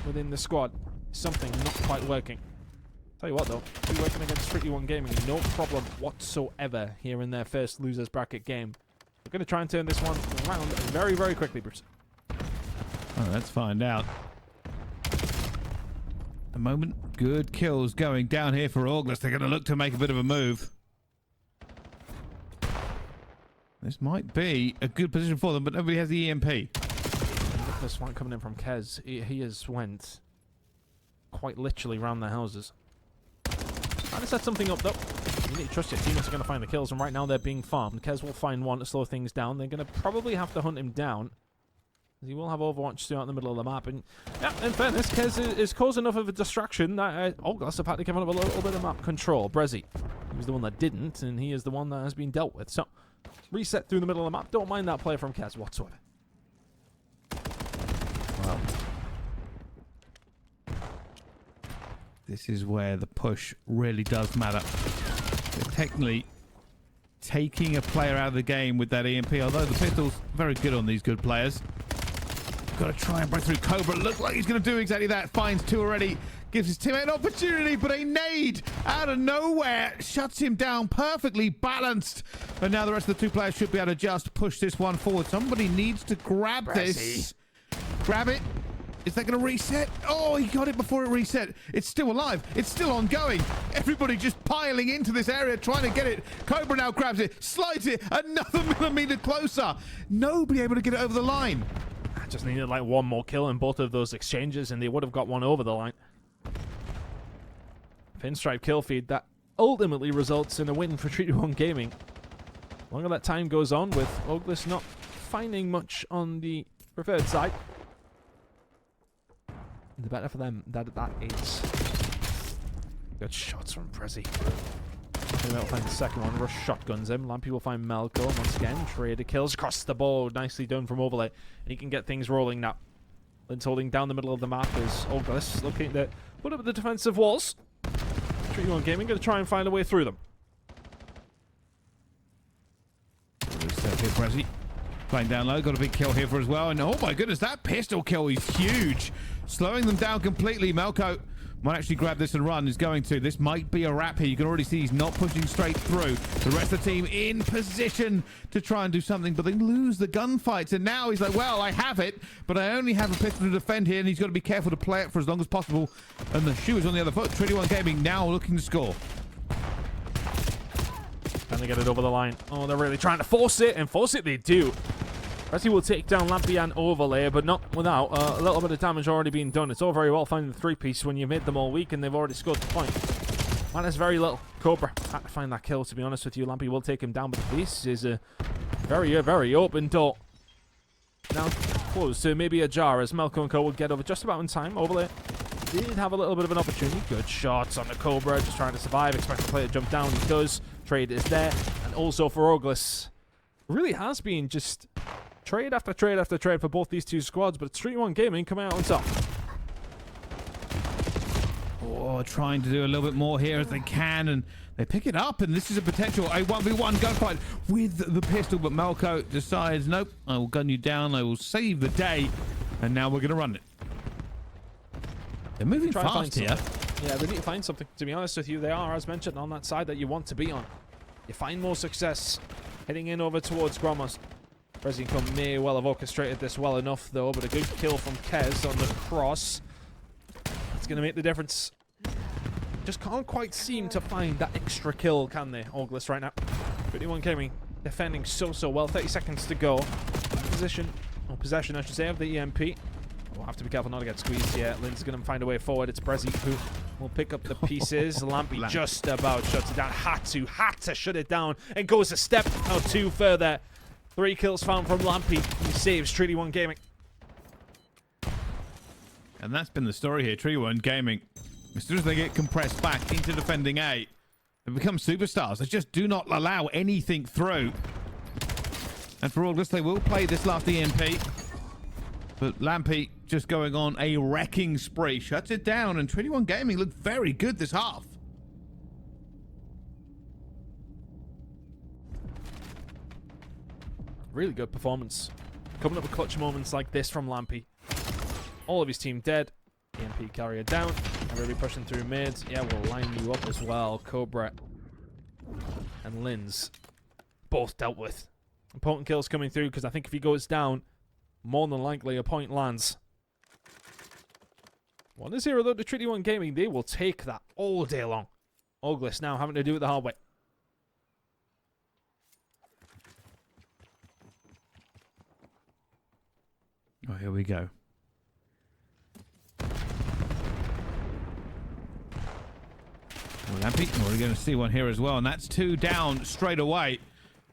within the squad? Something not quite working. Tell you what though, we're working against Treaty 1 Gaming, no problem whatsoever here in their first losers bracket game. We're going to try and turn this one around very, very quickly, Bruce. Oh, let's find out. A moment, good kills going down here for Oglis. They're going to look to make a bit of a move. This might be a good position for them, but nobody has the EMP. Look at this one coming in from Kez. He has went quite literally around their houses. Trying to set something up though. You need to trust your teammates are going to find the kills, and right now they're being farmed. Kez will find one to slow things down. They're going to probably have to hunt him down. He will have Overwatch 2 out in the middle of the map. And yeah, in fairness, Kez is caused enough of a distraction that Oglis have had to give him a little bit of map control. Brezzy, he was the one that didn't, and he is the one that has been dealt with. So, reset through the middle of the map. Don't mind that play from Kez whatsoever. Wow. This is where the push really does matter. They're technically taking a player out of the game with that EMP, although the pistol's very good on these good players. Got to try and break through Cobra. Looks like he's going to do exactly that. Finds 2 already. Gives his teammate an opportunity, but a nade out of nowhere shuts him down. Perfectly balanced. And now the rest of the 2 players should be able to just push this one forward. Somebody needs to grab this. Grab it. Is that going to reset? Oh, he got it before it reset. It's still alive. It's still ongoing. Everybody just piling into this area, trying to get it. Cobra now grabs it, slides it another millimeter closer. Nobody able to get it over the line. Just needed like one more kill in both of those exchanges, and they would have got one over the line. Pinstripe kill feed that ultimately results in a win for Treaty 1 Gaming. The longer that time goes on, with Oglis not finding much on the preferred side, the better for them that is. Good shots from Prezi. They will find the second one. Rush shotguns him. Lampy will find Melko once again. Trader kills across the board. Nicely done from Overlay. And he can get things rolling now. Lynn's holding down the middle of the map as Oglis looking to put up the defensive walls. Treaty 1 Gaming going to try and find a way through them. Prezi playing down low. Got a big kill here for as well. And oh my goodness, that pistol kill is huge. Slowing them down completely. Melko might actually grab this and run. He's going to. This might be a wrap here. You can already see he's not pushing straight through. The rest of the team in position to try and do something, but they lose the gunfights. And now he's like, well, I have it, but I only have a pistol to defend here, and he's got to be careful to play it for as long as possible. And the shoe is on the other foot. Treaty 1 Gaming now looking to score. Can they get it over the line? Oh, they're really trying to force it, and force it they do. Prezi will take down Lampy and Overlay, but not without a little bit of damage already being done. It's all very well finding the three-piece when you've made them all weak and they've already scored the point. Man, there's very little. Cobra had to find that kill, to be honest with you. Lampy will take him down, but this is a very open door. Now close to maybe ajar as Melko and Co will get over just about in time. Overlay did have a little bit of an opportunity. Good shots on the Cobra, just trying to survive. Expect the player to jump down. He does. Trade is there. And also for Oglis. Really has been just trade after trade after trade for both these two squads, but it's Treaty 1 Gaming coming out on top. Oh, trying to do a little bit more here as they can, and they pick it up, and this is a potential a 1v1 gunfight with the pistol, but Melko decides, nope, I will gun you down, I will save the day, and now we're going to run it. They're moving fast here. Yeah, they need to find something. To be honest with you, they are, as mentioned, on that side that you want to be on. You find more success heading in over towards Gromos. Prezi may well have orchestrated this well enough, though, but a good kill from Kez on the cross. That's going to make the difference. Just can't quite seem to find that extra kill, can they, Oglis, right now? Treaty 1 Gaming defending so well. 30 seconds to go. Possession, I should say, of the EMP. We'll have to be careful not to get squeezed here. Lynn's going to find a way forward. It's Prezi who will pick up the pieces. Lampy just about shuts it down. Had to shut it down. And goes a step or two further. 3 kills found from Lampy. He saves Treaty 1 Gaming. And that's been the story here. Treaty 1 Gaming, as soon as they get compressed back into defending A, they become superstars. They just do not allow anything through. And for August, they will play this last EMP. But Lampy just going on a wrecking spree. Shuts it down, and Treaty 1 Gaming looked very good this half. Really good performance. Coming up with clutch moments like this from Lampy. All of his team dead. EMP carrier down. Really pushing through mid. Yeah, we'll line you up as well. Cobra and Lynn's both dealt with. Important kills coming through, because I think if he goes down, more than likely a point lands. 1-0 though to Treaty 1 Gaming. They will take that all day long. Oglis now having to do it the hard way. Oh, here we go. Lampy, we're going to see one here as well, and that's 2 down straight away.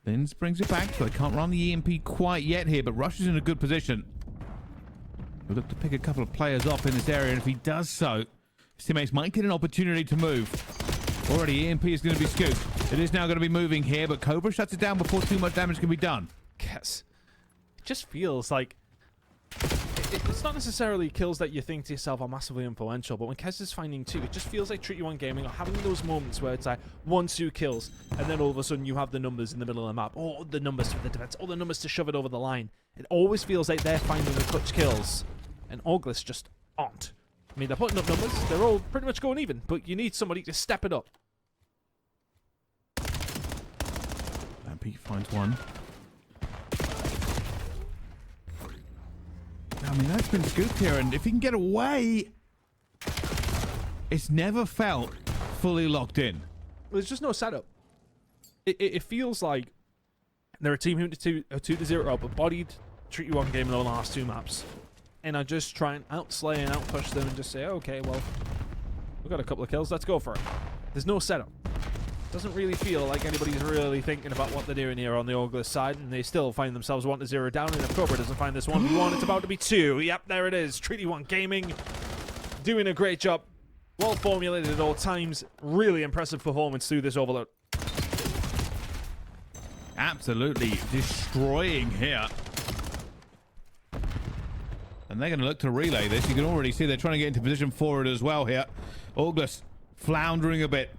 Lynn's brings it back, so they can't run the EMP quite yet here, but Rush is in a good position. We'll look to pick a couple of players off in this area, and if he does so, his teammates might get an opportunity to move. Already, EMP is going to be scooped. It is now going to be moving here, but Cobra shuts it down before too much damage can be done. Yes. It just feels like it's not necessarily kills that you think to yourself are massively influential, but when Kez is finding 2, it just feels like Treaty 1 Gaming are having those moments where it's like 1-2 kills, and then all of a sudden you have the numbers in the middle of the map, or the numbers for the defense, or the numbers to shove it over the line. It always feels like they're finding the clutch kills, and Oglis just aren't. I mean, they're putting up numbers, they're all pretty much going even, but you need somebody to step it up. Lampy finds one. I mean, that's been scooped here, and if he can get away, it's never felt fully locked in. There's just no setup. It feels like they're a team who are 2-0 up, but bodied Treaty 1 game in the last 2 maps. And I just try and outslay and outpush them and just say, okay, well, we've got a couple of kills, let's go for it. There's no setup. Doesn't really feel like anybody's really thinking about what they're doing here on the August side, and they still find themselves 1-0 down, and if Cobra doesn't find this 1v1, it's about to be 2. Yep, there it is. Treaty 1 Gaming doing a great job. Well formulated at all times. Really impressive performance through this overload. Absolutely destroying here. And they're going to look to relay this. You can already see they're trying to get into position for it as well here. August floundering a bit.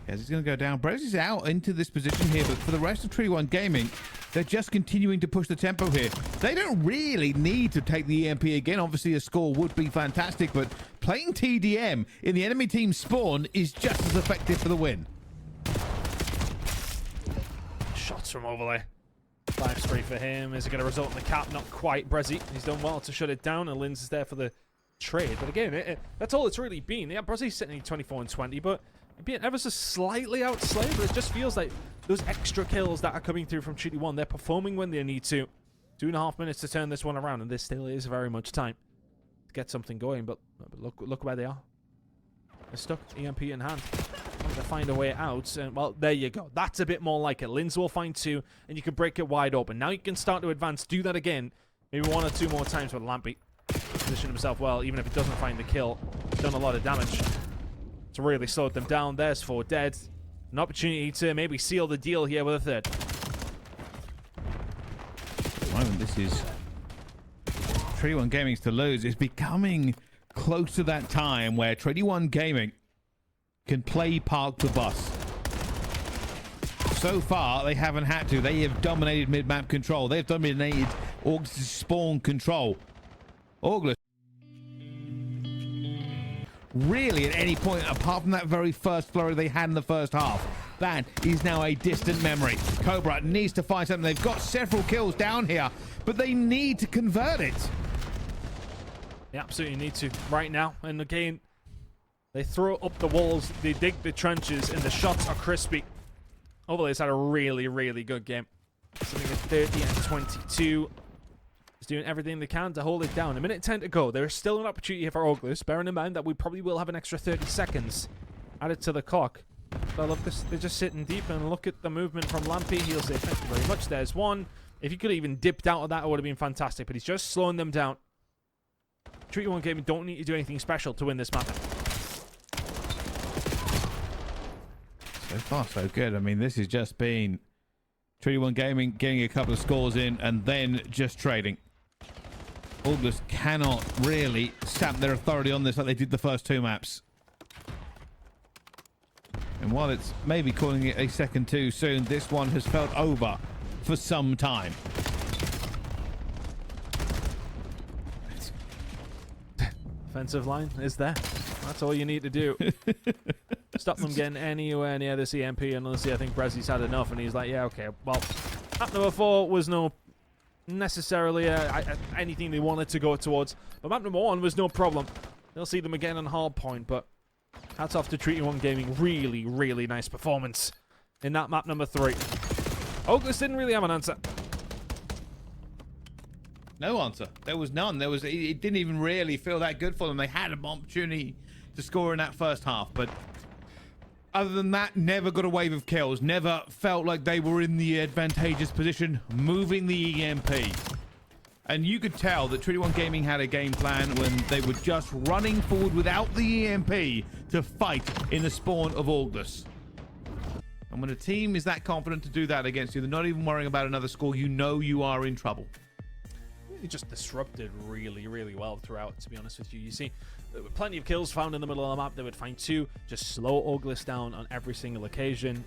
Yes, he's going to go down. Brezi's out into this position here, but for the rest of Treaty 1 Gaming, they're just continuing to push the tempo here. They don't really need to take the EMP again. Obviously, a score would be fantastic, but playing TDM in the enemy team spawn is just as effective for the win. Shots from Overlay. 5 straight for him. Is it going to result in the cap? Not quite. Brezzy, he's done well to shut it down, and Linz is there for the trade. But again, that's all it's really been. Yeah, Brezzy's sitting at 24 and 20, but being ever so slightly outslayed, but it just feels like those extra kills that are coming through from Treaty 1, they're performing when they need to. 2.5 minutes to turn this one around, and there still is very much time to get something going, but look where they are. They're stuck, EMP in hand. To find a way out, and well, there you go. That's a bit more like it. Linz will find 2, and you can break it wide open. Now you can start to advance. Do that again. Maybe 1 or 2 more times with Lampy. Position himself well, even if he doesn't find the kill. Done a lot of damage. It's really slowed them down. There's 4 dead. An opportunity to maybe seal the deal here with a 3rd. At the moment, this is Treaty 1 Gaming's to lose. It's becoming close to that time where Treaty 1 Gaming can play park the bus. So far, they haven't had to. They have dominated mid-map control. They've dominated August's spawn control. August, really at any point, apart from that very first flurry they had in the first half, that is now a distant memory. Cobra needs to find something. They've got several kills down here, but they need to convert it. They absolutely need to right now. And again, they throw up the walls, they dig the trenches, and the shots are crispy. Overlay's had a really, really good game. Something at 30 and 22. He's doing everything they can to hold it down. 1:10 to go. There is still an opportunity here for Oglus, bearing in mind that we probably will have an extra 30 seconds added to the clock. So I love this. They're just sitting deep, and look at the movement from Lampy. He'll say, thank you very much. There's 1. If he could have even dipped out of that, it would have been fantastic, but he's just slowing them down. Treaty 1 Gaming don't need to do anything special to win this map. So far, so good. I mean, this has just been Treaty 1 Gaming getting a couple of scores in and then just trading. August cannot really stamp their authority on this like they did the first 2 maps. And while it's maybe calling it a second too soon, this one has felt over for some time. Offensive line is there. That's all you need to do. Stop them getting anywhere near this EMP, and honestly, I think Brezzy's had enough, and he's like, yeah, okay, well, map number 4 was no necessarily anything they wanted to go towards, but map number 1 was no problem. They'll see them again on hardpoint, but hats off to Treaty 1 Gaming. Really, really nice performance in that map number 3. Oglus didn't really have an answer. No answer. There was none. It didn't even really feel that good for them. They had an opportunity to score in that first half, but other than that, never got a wave of kills. Never felt like they were in the advantageous position moving the EMP. And you could tell that Treaty 1 Gaming had a game plan when they were just running forward without the EMP to fight in the spawn of August. And when a team is that confident to do that against you, they're not even worrying about another score, you know you are in trouble. He just disrupted really, really well throughout, to be honest with you. You see, there were plenty of kills found in the middle of the map. They would find 2, just slow August down on every single occasion.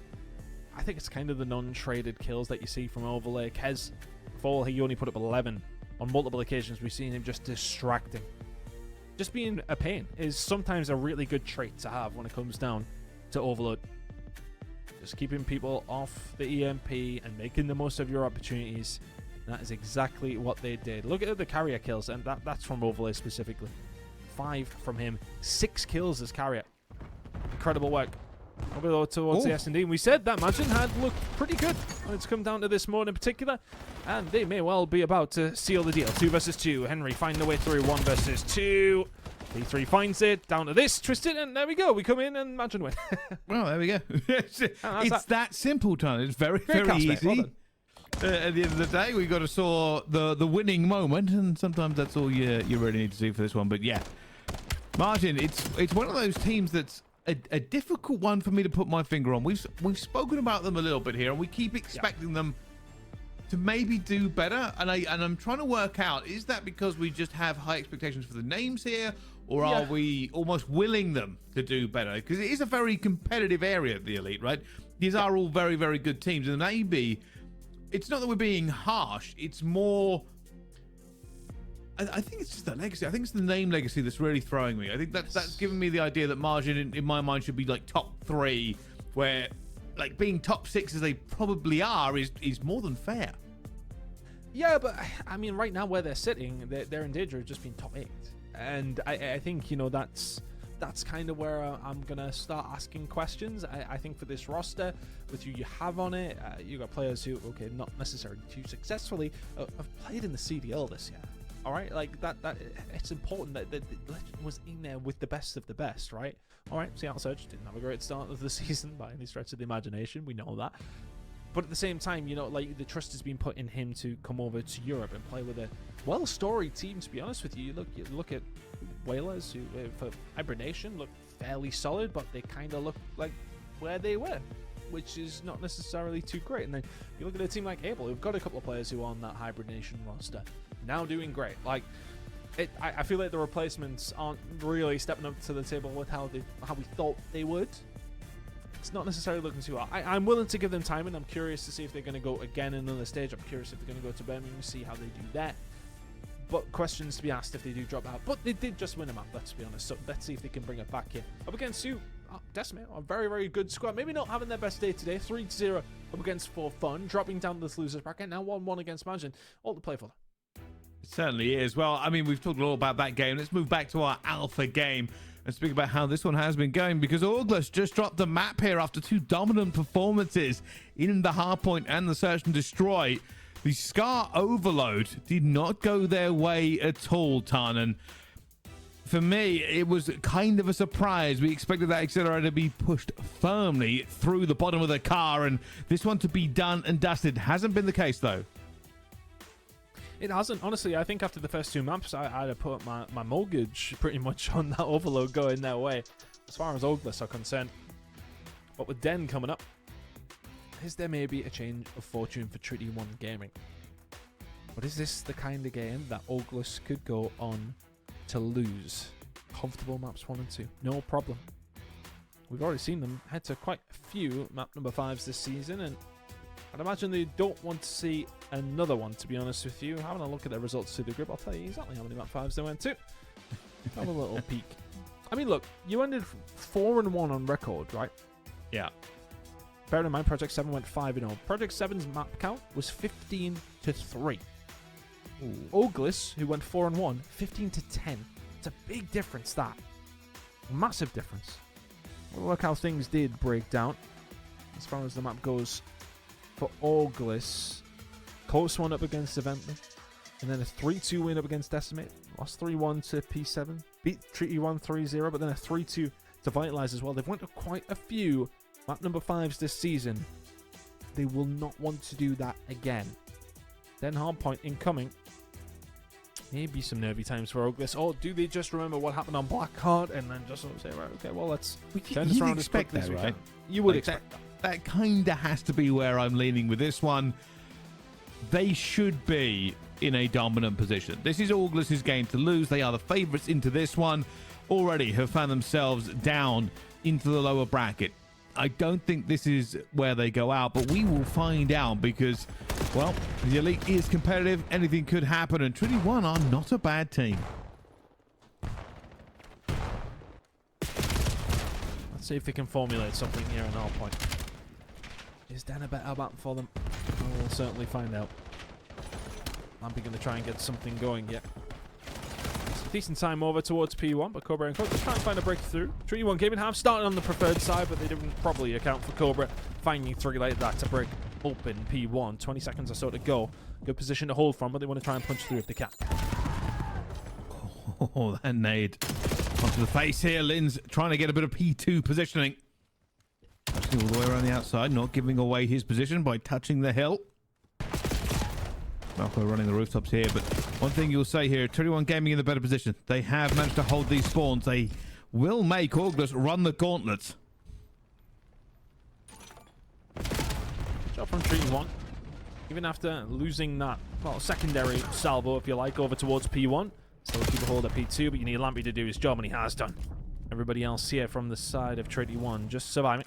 I think it's kind of the non-traded kills that you see from Overlay. Kez, before he only put up 11. On multiple occasions, we've seen him just distracting. Just being a pain is sometimes a really good trait to have when it comes down to Overload. Just keeping people off the EMP and making the most of your opportunities. That is exactly what they did. Look at the carrier kills, and that's from Overlay specifically. 5 from him, 6 kills as carrier. Incredible work. over towards the Ooh. S&D. And we said that Magin had looked pretty good when it's come down to this mode in particular. And they may well be about to seal the deal. 2 versus 2. Henry finding the way through. 1 versus 2. P3 finds it. Down to this. Twisted. And there we go. We come in and Magin win. Well, there we go. It's that simple, Ton. It's very, very easy. Well At the end of the day, we got to saw the winning moment, and sometimes that's all you really need to see for this one. But yeah, Martin, it's one of those teams that's a difficult one for me to put my finger on. We've spoken about them a little bit here, and we keep expecting them to maybe do better. And I'm trying to work out, is that because we just have high expectations for the names here, or are we almost willing them to do better? Because it is a very competitive area, the Elite, right? These are all very, very good teams, and maybe it's not that we're being harsh. It's more, I think it's just the legacy. I think it's the name legacy that's really throwing me. I think that's given me the idea that Margin, in my mind, should be like top 3, where like being top 6 as they probably are is more than fair. Yeah, but I mean, right now where they're sitting, they're in danger of just being top 8. And I think, you know, that's kind of where I'm going to start asking questions. I think for this roster, with who you have on it, you got players who, okay, not necessarily too successfully, have played in the CDL this year. All right, like that it's important that the Legend was in there with the best of the best, right? All right, Seattle Surge didn't have a great start of the season by any stretch of the imagination. We know that. But at the same time, you know, like the trust has been put in him to come over to Europe and play with a well-storied team, to be honest with you. You look at Whalers, who for hibernation look fairly solid, but they kind of look like where they were, which is not necessarily too great. And then you look at a team like Able, who've got a couple of players who are on that hibernation roster, now doing great. Like, I feel like the replacements aren't really stepping up to the table with how we thought they would. It's not necessarily looking too well. I'm willing to give them time, and I'm curious to see if they're going to go again in another stage. I'm curious if they're going to go to Birmingham, see how they do that. But questions to be asked if they do drop out. But they did just win a map, let's be honest. So let's see if they can bring it back here. Up against you, Decimate, a very, very good squad. Maybe not having their best day today. 3-0 up against For Fun, dropping down to this losers bracket. Now 1-1 against Magin. All to play for them. It certainly is. Well, I mean, we've talked a lot about that game. Let's move back to our alpha game and speak about how this one has been going, because August just dropped the map here after 2 dominant performances in the Hardpoint and the Search and Destroy. The Scar Overload did not go their way at all, Tan. And for me, it was kind of a surprise. We expected that accelerator to be pushed firmly through the bottom of the car, and this one to be done and dusted. Hasn't been the case, though. It hasn't. Honestly, I think after the first 2 maps, I'd have put my mortgage pretty much on that Overload going their way, as far as Ogless are concerned. But with Den coming up, is there maybe a change of fortune for Treaty 1 Gaming? But is this the kind of game that Ogless could go on to lose? Comfortable maps 1 and 2, no problem. We've already seen them head to quite a few map number 5s this season, and I'd imagine they don't want to see another one, to be honest with you. Having a look at their results through the group, I'll tell you exactly how many map 5s they went to. Have a little peek. I mean, look, you ended 4-1 on record, right? Yeah. Bear in mind, Project 7 went 5-0. Project 7's map count was 15-3. Oglis, who went 4-1, 15-10. It's a big difference, that. Massive difference. Look how things did break down as far as the map goes for Oglis. Close one up against Evently, and then a 3-2 win up against Decimate. Lost 3-1 to P7. Beat Treaty 1 3-0, but then a 3-2 to Vitalize as well. They've went to quite a few map number 5s this season. They will not want to do that again. Then Hardpoint incoming. Maybe some nervy times for Oglis. Or do they just remember what happened on Blackheart and then just sort of say, right, okay, well, let's turn this around as quickly as we can. You would expect that. That kind of has to be where I'm leaning with this one. They should be in a dominant position. This is Augus's game to lose. They are the favorites into this one. Already have found themselves down into the lower bracket. I don't think this is where they go out, but we will find out because, well, the Elite is competitive. Anything could happen, and Trinity 1 are not a bad team. Let's see if they can formulate something here on our point. Is Dan a better map for them? We'll certainly find out. I'm going to try and get something going yet. decent time over towards P1, but Cobra and Code just trying to find a breakthrough. Treaty 1 Gaming have started on the preferred side, but they didn't probably account for Cobra finding 3 like that to break open P1. 20 seconds or so to go. Good position to hold from, but they want to try and punch through if they can. Oh, that nade onto the face here. Lin's trying to get a bit of P2 positioning. Touching all the way around the outside, not giving away his position by touching the hill. Malco running the rooftops here, but one thing you'll say here, 21 Gaming in the better position. They have managed to hold these spawns. They will make August run the gauntlet. Good job from Treaty 1. Even after losing that, well, secondary salvo, if you like, over towards P1. Still keep a hold of P2, but you need Lampy to do his job, and he has done. Everybody else here from the side of Treaty 1 just surviving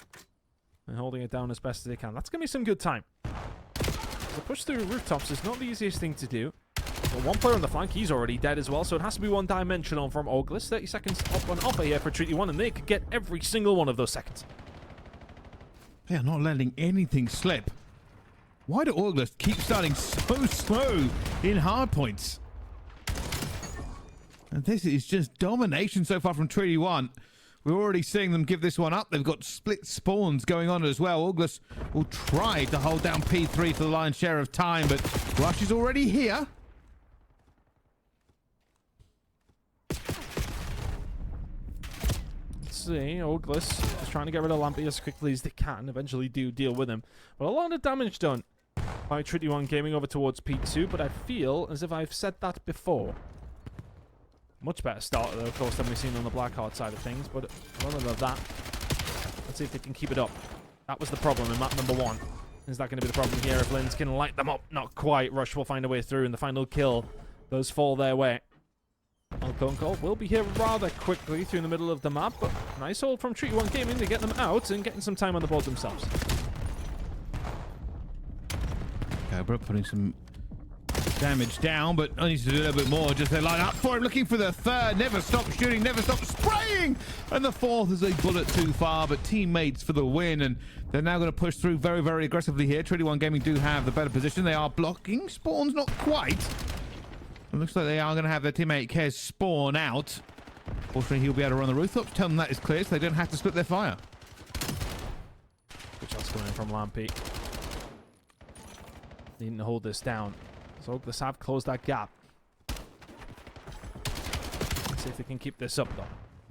and holding it down as best as they can. That's going to be some good time. The push through rooftops is not the easiest thing to do. But one player on the flank, he's already dead as well, so it has to be one-dimensional from August. 30 seconds up on offer here for Treaty 1, and they could get every single one of those seconds. They are not letting anything slip. Why do August keep starting so slow in hard points? And this is just domination so far from Treaty 1. We're already seeing them give this one up. They've got split spawns going on as well. August will try to hold down P3 for the lion's share of time, but Rush is already here. Let's see, August just trying to get rid of Lampy as quickly as they can. Eventually do deal with him. But a lot of damage done by Treaty 1 Gaming over towards P2, but I feel as if I've said that before. Much better starter, though, of course, than we've seen on the Blackheart side of things, but none of that. Let's see if they can keep it up. That was the problem in map number 1. Is that going to be the problem here if Lins can light them up? Not quite. Rush will find a way through, and the final kill does fall their way. Alconco will be here rather quickly through the middle of the map, but nice hold from Treaty 1 Gaming to get them out and getting some time on the board themselves. Cobra putting some damage down, but I need to do a little bit more. Just they line up for him, looking for the third. Never stop shooting, never stop spraying. And the fourth is a bullet too far, but teammates for the win. And they're now going to push through very, very aggressively here. Treaty 1 Gaming do have the better position. They are blocking spawns, not quite. It looks like they are going to have their teammate Kez spawn out. Fortunately, he'll be able to run the rooftops. Tell them that is clear, so they don't have to split their fire. Good shots coming in from Lampy. Needing to hold this down. So August have closed that gap. Let's see if they can keep this up, though.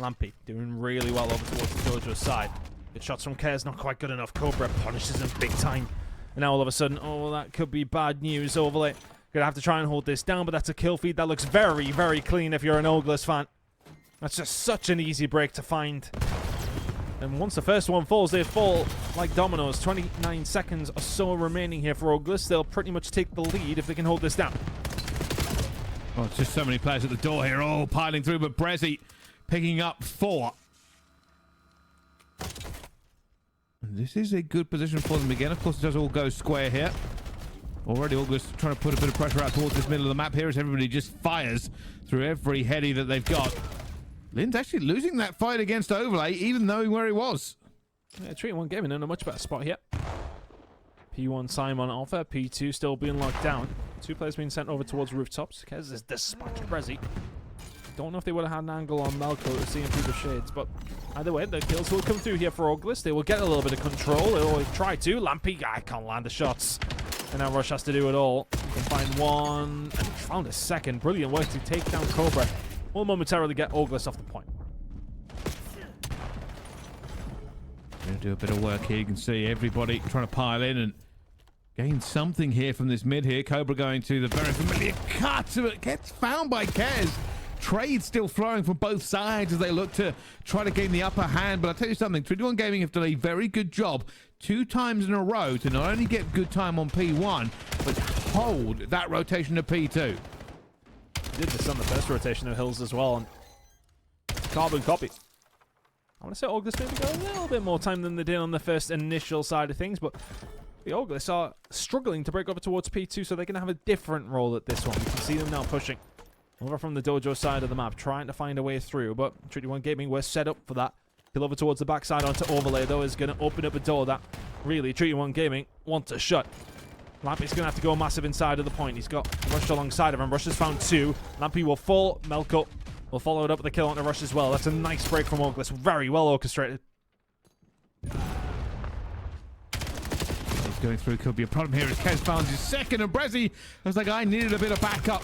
Lampy doing really well over towards the Dojo's side. Good shots from Kez, not quite good enough. Cobra punishes him big time. And now all of a sudden, oh, that could be bad news. Overlay gonna have to try and hold this down, but that's a kill feed that looks very, very clean if you're an Ogless fan. That's just such an easy break to find. And once the first one falls, they fall like dominoes. 29 seconds or so remaining here for Ogless. They'll pretty much take the lead if they can hold this down. Oh, it's just so many players at the door here, all piling through, but Brezzy picking up 4. And this is a good position for them again. Of course, it does all go square here. Already August trying to put a bit of pressure out towards this middle of the map here as everybody just fires through every heady that they've got. Lin's actually losing that fight against Overlay, even knowing where he was. Yeah, Treaty 1 Gaming in a much better spot here. P1 Simon offer, P2 still being locked down. 2 players being sent over towards rooftops. Kez is dispatched Brezzy. Don't know if they would have had an angle on Malco to see him through the shades, but either way, the kills will come through here for August. They will get a little bit of control. They'll always try to. Lampy, I can't land the shots. And now Rush has to do it all. You can find one. And he found a second. Brilliant work to take down Cobra. Will momentarily get August off the point. Going to do a bit of work here. You can see everybody trying to pile in and gain something here from this mid here. Cobra going to the very familiar cut, but gets found by Kez. Trade still flowing from both sides as they look to try to gain the upper hand. But I'll tell you something, 21 Gaming have done a very good job 2 times in a row to not only get good time on P1, but hold that rotation to P2. Did this on the first rotation of Hills as well, and carbon copy. I want to say August maybe got a little bit more time than they did on the first initial side of things, but the August are struggling to break over towards P2, so they're going to have a different role at this one. You can see them now pushing over from the Dojo side of the map, trying to find a way through, but Treaty 1 Gaming were set up for that. Kill over towards the backside onto Overlay, though, is going to open up a door that really Treaty 1 Gaming want to shut. Lampy's going to have to go massive inside of the point. He's got Rush alongside of him. Rush has found 2. Lampy will fall. Melko We'll follow it up with a kill onto Rush as well. That's a nice break from August. Very well orchestrated. He's going through. Could be a problem here as Kez finds his second, and Brezzy was like, I needed a bit of backup.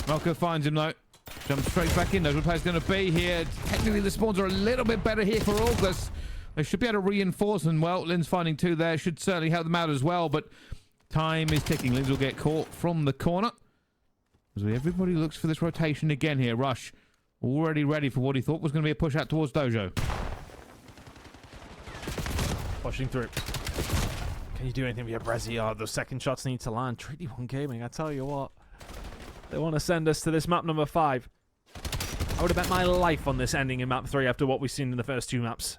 Melko finds him though. Jumps straight back in. Knows what player's going to be here. Technically, the spawns are a little bit better here for August. They should be able to reinforce, and well, Lin's finding 2 there. Should certainly help them out as well, but time is ticking. Linz will get caught from the corner. As everybody looks for this rotation again here. Rush already ready for what he thought was going to be a push out towards Dojo. Pushing through. Can you do anything with your Brezzy? Oh, those second shots need to land. Treaty 1 Gaming, I tell you what. They want to send us to this map number 5. I would have bet my life on this ending in map 3 after what we've seen in the first 2 maps.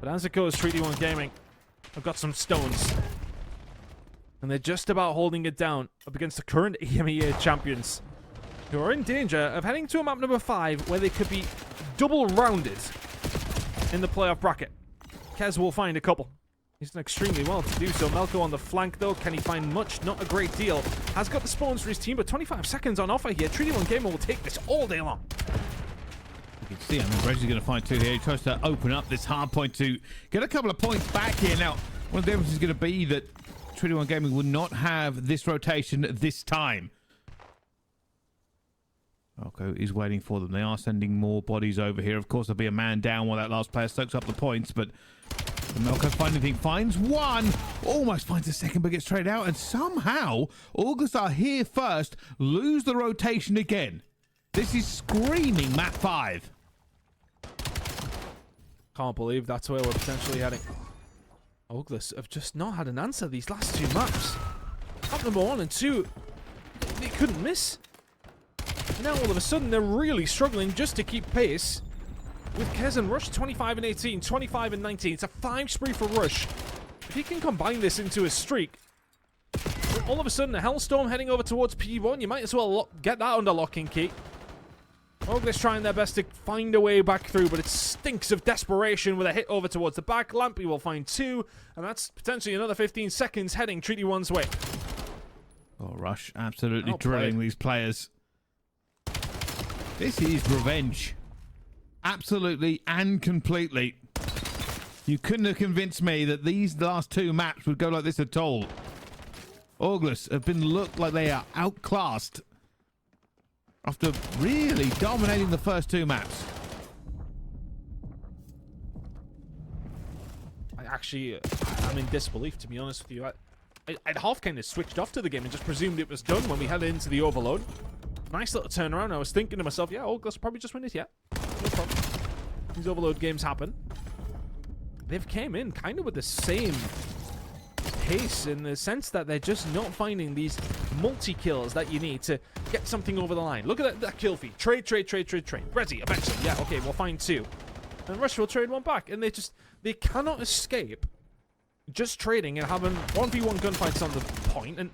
But as it goes, Treaty 1 Gaming have got some stones. And they're just about holding it down up against the current EMEA champions, who are in danger of heading to a map number 5 where they could be double-rounded in the playoff bracket. Kez will find a couple. He's done extremely well to do so. Melko on the flank, though. Can he find much? Not a great deal. Has got the spawns for his team, but 25 seconds on offer here. Treaty 1 Gamer will take this all day long. You can see, I mean, Bredzy's going to find 2 here. He tries to open up this hard point to get a couple of points back here. Now, one of the differences is going to be that Treaty 1 Gaming will not have this rotation this time. Melko is waiting for them. They are sending more bodies over here. Of course, there'll be a man down while that last player soaks up the points, but Melko finds anything, finds 1, almost finds a second, but gets traded out, and somehow August are here first, lose the rotation again. This is screaming map 5. Can't believe that's where we're potentially heading. August have just not had an answer these last 2 maps. Map number 1 and 2, they couldn't miss. Now all of a sudden they're really struggling just to keep pace with Kez and Rush 25 and 18, 25 and 19. It's a 5 spree for Rush. If he can combine this into a streak, all of a sudden a Hellstorm heading over towards P1, you might as well get that under lock and key. August trying their best to find a way back through, but it stinks of desperation with a hit over towards the back. Lampy will find 2, and that's potentially another 15 seconds heading Treaty 1's way. Oh, Rush absolutely drilling these players. This is revenge. Absolutely and completely. You couldn't have convinced me that these last 2 maps would go like this at all. August have been looked like they are outclassed after really dominating the first 2 maps. I'm in disbelief, to be honest with you. I'd half kind of switched off to the game and just presumed it was done when we headed into the overload. Nice little turnaround. I was thinking to myself, yeah, August will probably just win it, yeah. No problem. These overload games happen. They've came in kind of with the same pace in the sense that they're just not finding these multi-kills that you need to get something over the line. Look at that kill feed. Trade. Brezzy, eventually. Yeah, okay, we'll find 2. And Rush will trade 1 back. And they cannot escape just trading and having 1v1 gunfights on the point. And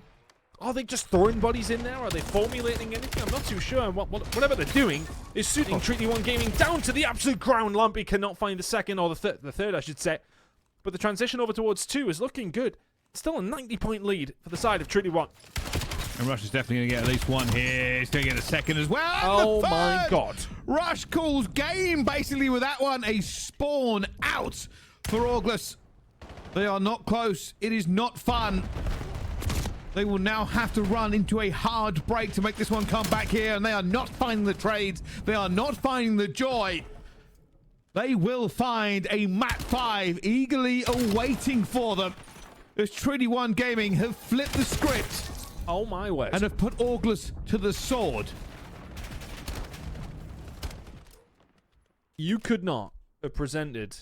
are they just throwing bodies in there? Are they formulating anything? I'm not too sure. And whatever they're doing is suiting Treaty 1 Gaming down to the absolute ground. Lampy cannot find the second, or the third, I should say. But the transition over towards 2 is looking good. Still a 90-point lead for the side of Treaty 1. And Rush is definitely going to get at least 1 here. He's going to get a second as well. Oh my god. Rush calls game basically with that one. A spawn out for August. They are not close. It is not fun. They will now have to run into a hard break to make this one come back here. And they are not finding the trades. They are not finding the joy. They will find a map 5 eagerly awaiting for them. As Treaty 1 Gaming have flipped the script. Oh my word. And have put August to the sword. You could not have presented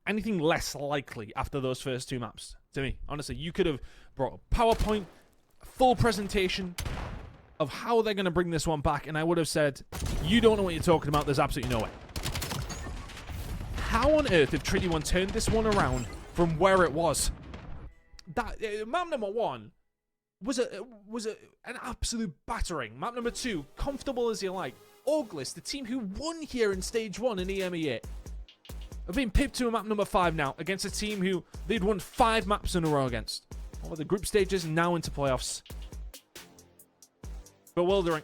anything less likely after those first 2 maps to me. Honestly, you could have brought a PowerPoint, a full presentation of how they're going to bring this one back, and I would have said, you don't know what you're talking about. There's absolutely no way. How on earth have Treaty 1 turned this one around from where it was? That map number 1 was an absolute battering. Map number 2, comfortable as you like. August, the team who won here in stage 1 in EMEA, have been pipped to a map number 5 now against a team who they'd won 5 maps in a row against. Over the group stages, now into playoffs. Bewildering.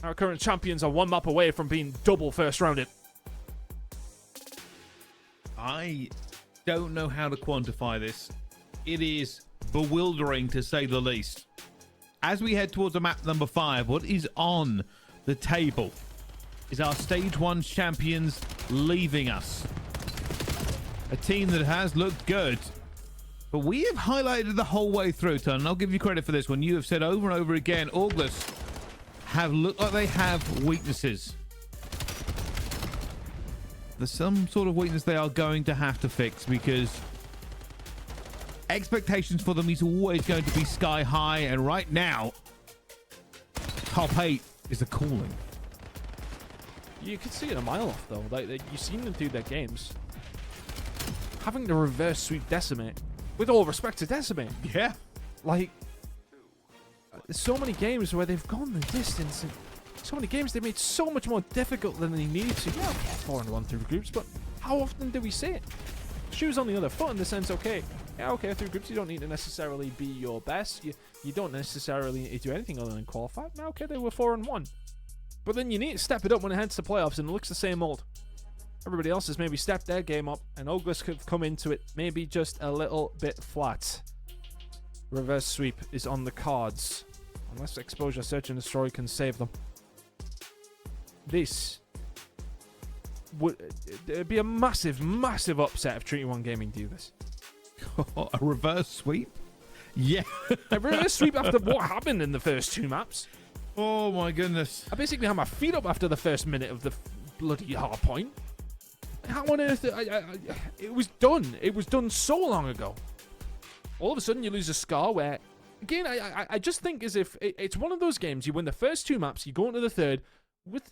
Our current champions are one map away from being double first rounded. I don't know how to quantify this. It is bewildering, to say the least. As we head towards the map number 5, what is on the table is our Stage 1 champions leaving us. A team that has looked good. But we have highlighted the whole way through, Ton, and I'll give you credit for this one. You have said over and over again, August have looked like they have weaknesses. There's some sort of weakness they are going to have to fix, because expectations for them is always going to be sky high, and right now top 8 is a calling. You can see it a mile off though. Like, you've seen them through their games. Having to reverse sweep Decimate, with all respect to Decimate. Yeah. Like, there's so many games where they've gone the distance, and so many games they made so much more difficult than they needed to. Yeah, okay, 4-1 through groups, but how often do we see it? Shoes on the other foot in the sense, okay, yeah, okay, through groups you don't need to necessarily be your best. You don't necessarily need to do anything other than qualify. Now, okay, they were 4-1. But then you need to step it up when it heads to playoffs, and it looks the same old. Everybody else has maybe stepped their game up, and Oglis could come into it maybe just a little bit flat. Reverse sweep is on the cards. Unless Exposure, Search and Destroy can save them. This would it'd be a massive, massive upset if Treaty 1 Gaming do this. A reverse sweep? Yeah. A reverse sweep after what happened in the first 2 maps. Oh my goodness. I basically had my feet up after the first minute of the bloody hard point. How on earth? It was done. It was done so long ago. All of a sudden, you lose a scar where, again, I just think as if it's one of those games. You win the first 2 maps, you go into the third with.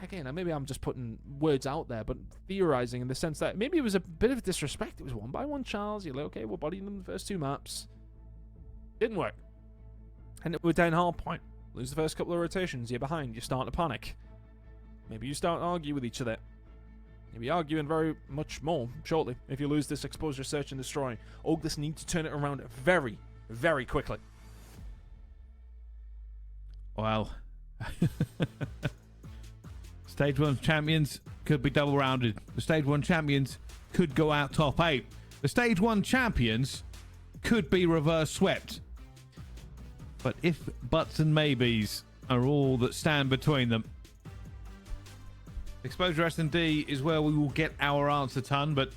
Again, maybe I'm just putting words out there, but theorizing in the sense that maybe it was a bit of disrespect. It was 1-by-1 Charles. You're like, okay, we're bodying them the first 2 maps. Didn't work. And we're down hard point. Lose the first couple of rotations. You're behind. You start to panic. Maybe you start to argue with each other. You'll be arguing very much more shortly if you lose this Exposure, Search and Destroy. Oglis need to turn it around very, very quickly. Well, Stage 1 champions could be double rounded. The Stage 1 champions could go out top 8. The Stage 1 champions could be reverse swept. But if buts and maybes are all that stand between them, Exposure S&D is where we will get our answer, Ton, but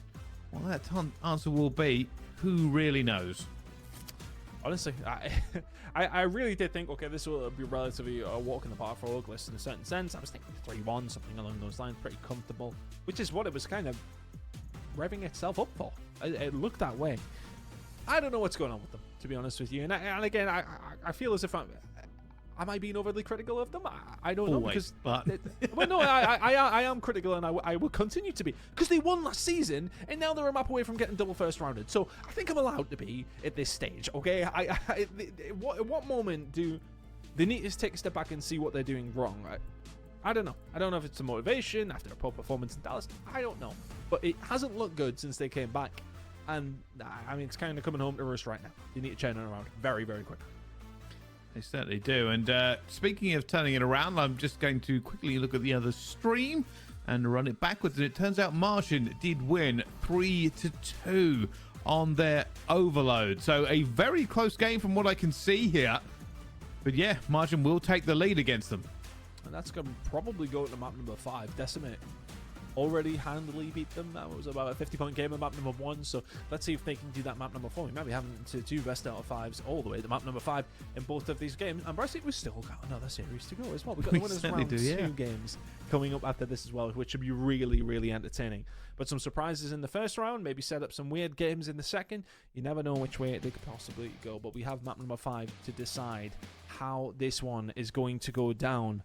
what that answer will be, who really knows? Honestly, I really did think, okay, this will be relatively a walk in the park for Oglis in a certain sense. I was thinking 3-1, something along those lines, pretty comfortable, which is what it was kind of revving itself up for. It looked that way. I don't know what's going on with them, to be honest with you. And again, I feel as if am I being overly critical of them? I don't know. Always, Because, but well, no, I am critical, and I will continue to be. Because they won last season, and now they're a map away from getting double first rounded. So I think I'm allowed to be at this stage, okay? At what moment do they need to take a step back and see what they're doing wrong, right? I don't know. I don't know if it's a motivation after a poor performance in Dallas. I don't know. But it hasn't looked good since they came back. And, I mean, it's kind of coming home to roost right now. You need to turn it around very, very quickly. They certainly do. And speaking of turning it around, I'm just going to quickly look at the other stream and run it backwards. And it turns out Martian did win 3-2 on their overload. So a very close game from what I can see here. But yeah, Martian will take the lead against them. And that's going to probably go to map number 5, Decimate. Already handily beat them. That was about a 50-point game at map number 1. So let's see if they can do that map number 4. We might be having to do best out of 5s all the way to map number 5 in both of these games. And Bryce, we've still got another series to go as well. We've got the winners round 2 games coming up after this as well, which should be really, really entertaining. But some surprises in the first round, maybe set up some weird games in the second. You never know which way they could possibly go. But we have map number 5 to decide how this one is going to go down.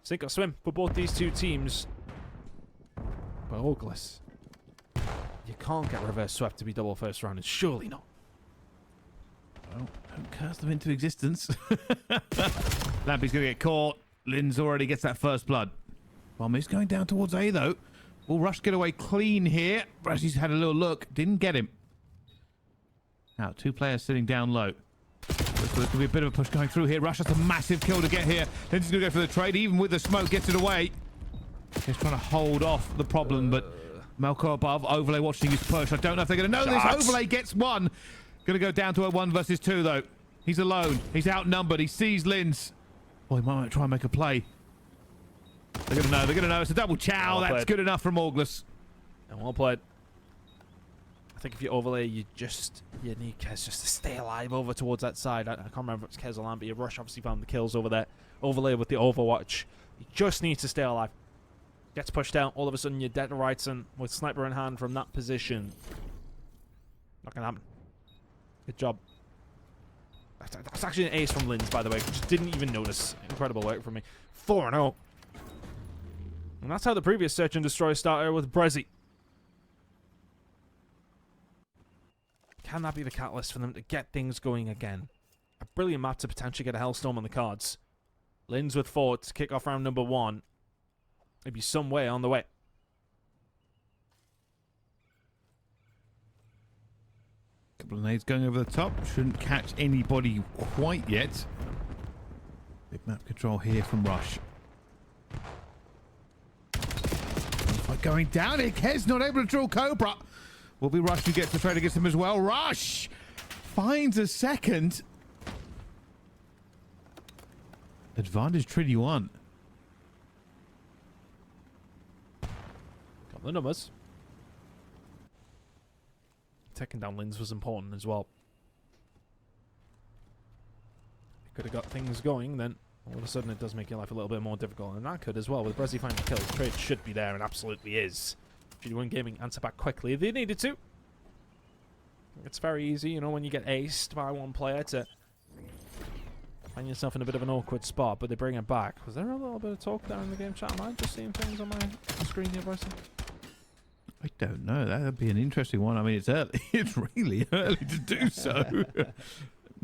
Sink or swim for both these 2 teams. But Oglis, you can't get reverse swept to be double first rounded. Surely not. Well, don't curse them into existence. Lampy's going to get caught. Linz already gets that first blood. Bomb is going down towards A, though. Will Rush get away clean here? Brassy's had a little look. Didn't get him. Now, 2 players sitting down low. There's going to be a bit of a push going through here. Rush has a massive kill to get here. Then he's going to go for the trade. Even with the smoke, gets it away. He's trying to hold off the problem, but Melko above. Overlay watching his push. I don't know if they're going to know this. Overlay gets one. Going to go down to a 1 versus 2, though. He's alone. He's outnumbered. He sees Linz. Oh, he might try and make a play. They're going to know. They're going to know. It's a double chow. That's good enough from Auglis. And well played. I think if you overlay, you need Kez just to stay alive over towards that side. I can't remember if it's Kez or Lamb, but Rush obviously found the kills over there. Overlay with the Overwatch. You just need to stay alive. Gets pushed out. All of a sudden, you're dead to rights, and with sniper in hand from that position. Not going to happen. Good job. That's actually an ace from Linz, by the way. Just didn't even notice. Incredible work from me. 4-0. And that's how the previous Search and Destroy started with Brezzy. Can that be the catalyst for them to get things going again? A brilliant map to potentially get a Hellstorm on the cards. Linz with 4 to kick off round number 1. Maybe some way on the way. Couple of nades going over the top. Shouldn't catch anybody quite yet. Big map control here from Rush. Going down here. Kez not able to draw Cobra. Will be Rush who gets the trade against him as well. Rush finds a second. Advantage Trinity 1. Got the numbers. Taking down Linz was important as well. If you could have got things going, then all of a sudden it does make your life a little bit more difficult. And that could as well. With Brezzy finding kills, the trade should be there and absolutely is. GD1 Gaming answer back quickly if they needed to. It's very easy, you know, when you get aced by one player to find yourself in a bit of an awkward spot, but they bring it back. Was there a little bit of talk there in the game chat? Am I just seeing things on my screen here, Bryson? I don't know. That would be an interesting one. I mean, it's early. It's really early to do so.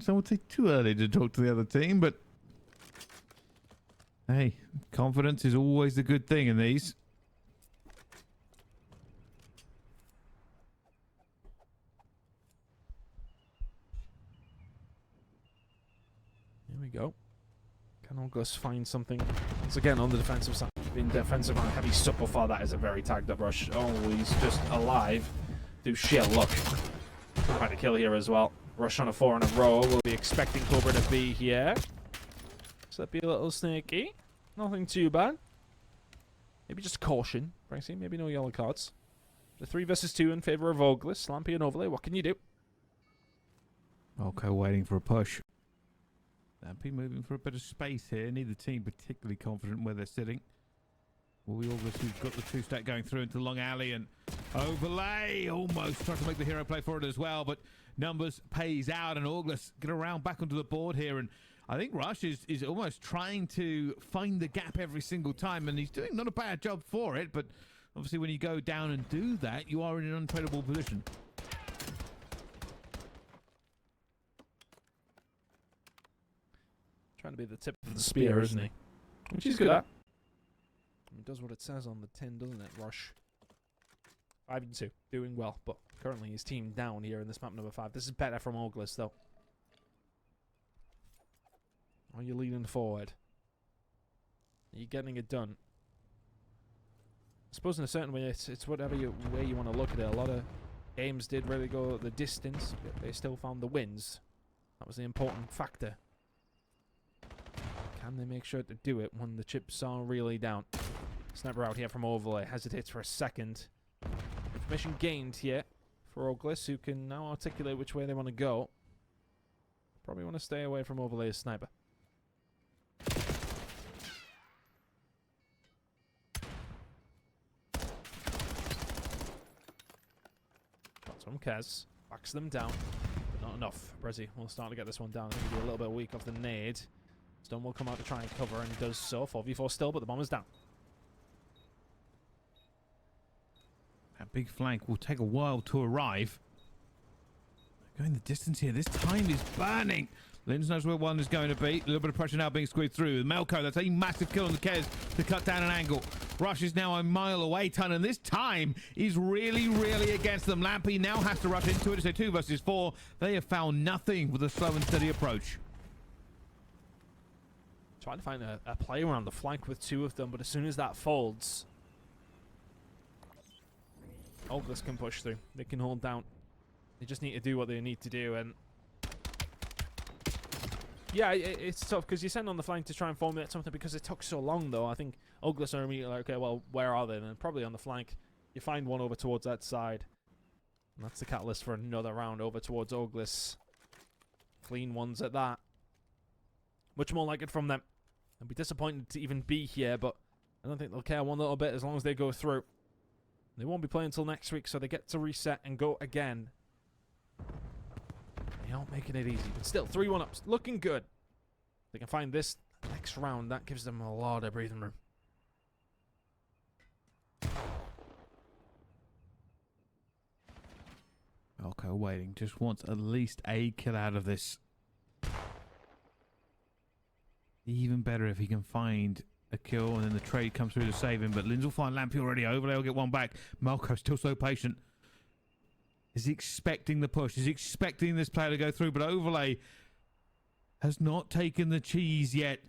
Some would say too early to talk to the other team, but hey, confidence is always a good thing in these. Here we go. Can August find something? Once again, on the defensive side. Being defensive on heavy so far, that is a very tagged up Rush. Oh, he's just alive. Do sheer luck. Find a kill here as well. Rush on a 4 in a row. We'll be expecting Cobra to be here. So that'd be a little sneaky. Nothing too bad. Maybe just caution, Francie. Maybe no yellow cards. The 3 versus 2 in favor of Oglis. Slampy and Overlay. What can you do? Okay, waiting for a push. Slampy moving for a bit of space here. Neither team particularly confident where they're sitting. Will we Auglis who's got the 2-stack going through into the long alley, and Overlay almost trying to make the hero play for it as well, but numbers pays out, and Auglis get around back onto the board here, and I think Rush is almost trying to find the gap every single time, and he's doing not a bad job for it, but obviously when you go down and do that, you are in an untradeable position. Trying to be the tip of the spear, isn't he? Which he's good at. It does what it says on the tin, doesn't it, Rush? 5-2, doing well, but currently his team down here in this map number 5. This is better from Auglis, though. Are you leaning forward? Are you getting it done? I suppose in a certain way, it's whatever way you want to look at it. A lot of games did really go the distance, but they still found the wins. That was the important factor. Can they make sure to do it when the chips are really down? Sniper out here from Overlay. Hesitates for a second. Information gained here for Auglis, who can now articulate which way they want to go. Probably want to stay away from Overlay's sniper. Shots from Kez. Backs them down. But not enough. Brezzy will start to get this one down. I think he'll be a little bit weak off the nade. Stone will come out to try and cover, and he does so. 4v4 still, but the bomb is down. That big flank will take a while to arrive. Going the distance here. This time is burning. Linz knows where one is going to be. A little bit of pressure now being squeezed through. Melko, that's a massive kill on the Kez to cut down an angle. Rush is now a mile away, Ton, and this time is really, really against them. Lampy now has to rush into it. It's a 2 versus 4. They have found nothing with a slow and steady approach. Trying to find a play around the flank with 2 of them, but as soon as that folds, Oglis can push through. They can hold down. They just need to do what they need to do, and yeah, it's tough because you send on the flank to try and formulate something because it took so long, though. I think Oglis are immediately like, okay, well, where are they? And probably on the flank. You find one over towards that side. And that's the catalyst for another round over towards Oglis. Clean ones at that. Much more like it from them. I'd be disappointed to even be here, but I don't think they'll care one little bit as long as they go through. They won't be playing until next week, so they get to reset and go again. They aren't making it easy, but still, 3-1 ups. Looking good. They can find this next round. That gives them a lot of breathing room. Okay, waiting. Just wants at least a kill out of this. Even better if he can find a kill and then the trade comes through to save him. But Linz will find Lampy already. Overlay will get one back. Malco's still so patient. Is he expecting the push? Is he expecting this player to go through? But Overlay has not taken the cheese yet.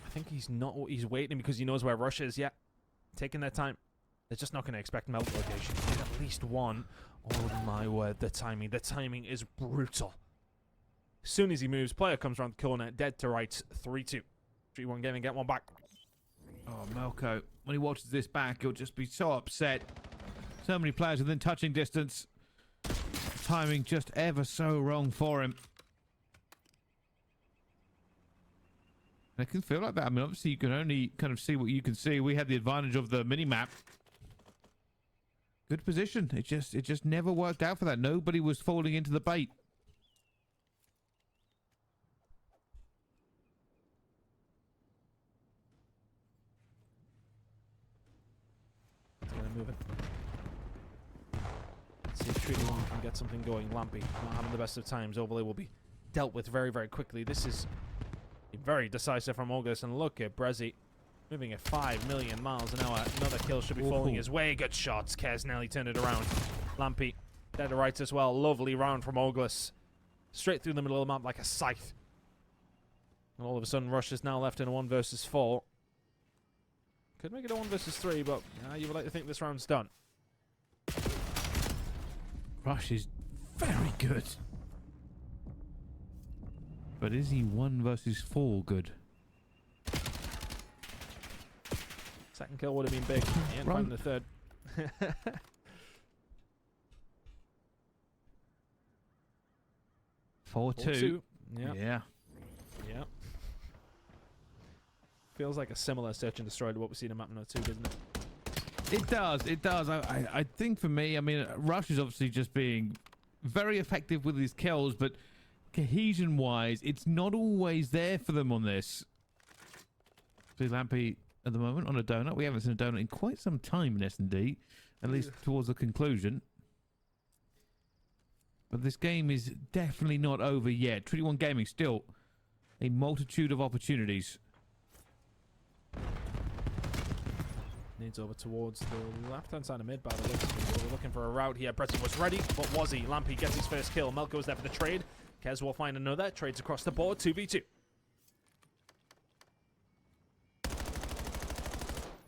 I think he's not. He's waiting because he knows where Rush is yet. Taking their time. They're just not going to expect melt location. Get at least one. Oh my word, the timing. The timing is brutal. As soon as he moves, player comes around the corner, dead to rights, 3-2. 3-1 gaming, get one back. Oh, Malco, when he watches this back, he'll just be so upset. So many players within touching distance. Timing just ever so wrong for him. And it can feel like that. I mean, obviously, you can only kind of see what you can see. We had the advantage of the mini-map. Good position. It just never worked out for that. Nobody was falling into the bait. Moving. Let's see if Treaty 1 can get something going. Lampy not having the best of times. Overlay will be dealt with very, very quickly. This is very decisive from August. And look at Brezzy moving at 5 million miles an hour. Another kill should be falling his way. Good shots. Kez nearly turned it around. Lampy dead to rights as well. Lovely round from August. Straight through the middle of the map like a scythe. And all of a sudden, Rush is now left in a 1 versus 4. Could make it a 1 versus 3, but you would like to think this round's done. Rush is very good. But is he 1 versus 4 good? Second kill would have been big. He ain't finding the third. 4-2. Yeah. Yeah. Yeah. Feels like a similar search and destroy to what we see in map number 2, doesn't it? It does. It does. I think for me, I mean, Rush is obviously just being very effective with his kills, but cohesion-wise, it's not always there for them on this. See Lampy at the moment on a donut. We haven't seen a donut in quite some time in S&D, at least towards the conclusion. But this game is definitely not over yet. 21 Gaming still a multitude of opportunities. Needs over towards the left-hand side of mid by the looks of it. We're looking for a route here. Brezzy was ready, but was he? Lampy gets his first kill. Melko is there for the trade. Kez will find another. Trades across the board. 2v2.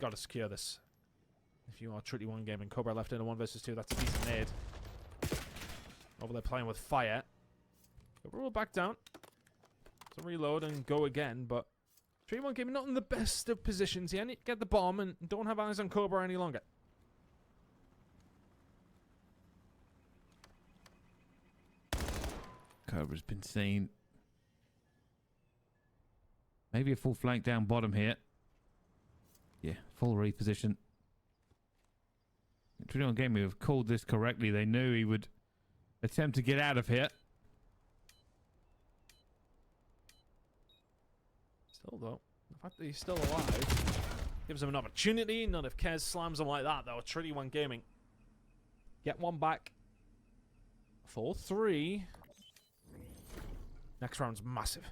Got to secure this. If you are Treaty 1 Gaming, Cobra left in a 1 versus 2. That's a decent nade. Over there playing with fire. Cobra will back down to reload and go again, but Treaty 1 Gaming not in the best of positions here. Need to get the bomb and don't have eyes on Cobra any longer. Cobra's been seen. Maybe a full flank down bottom here. Yeah, full reposition. Treaty 1 Gaming have called this correctly. They knew he would attempt to get out of here. Still, though, the fact that he's still alive gives him an opportunity. Not if Kez slams him like that, though. Treaty 1 Gaming get one back. 4-3. Next round's massive.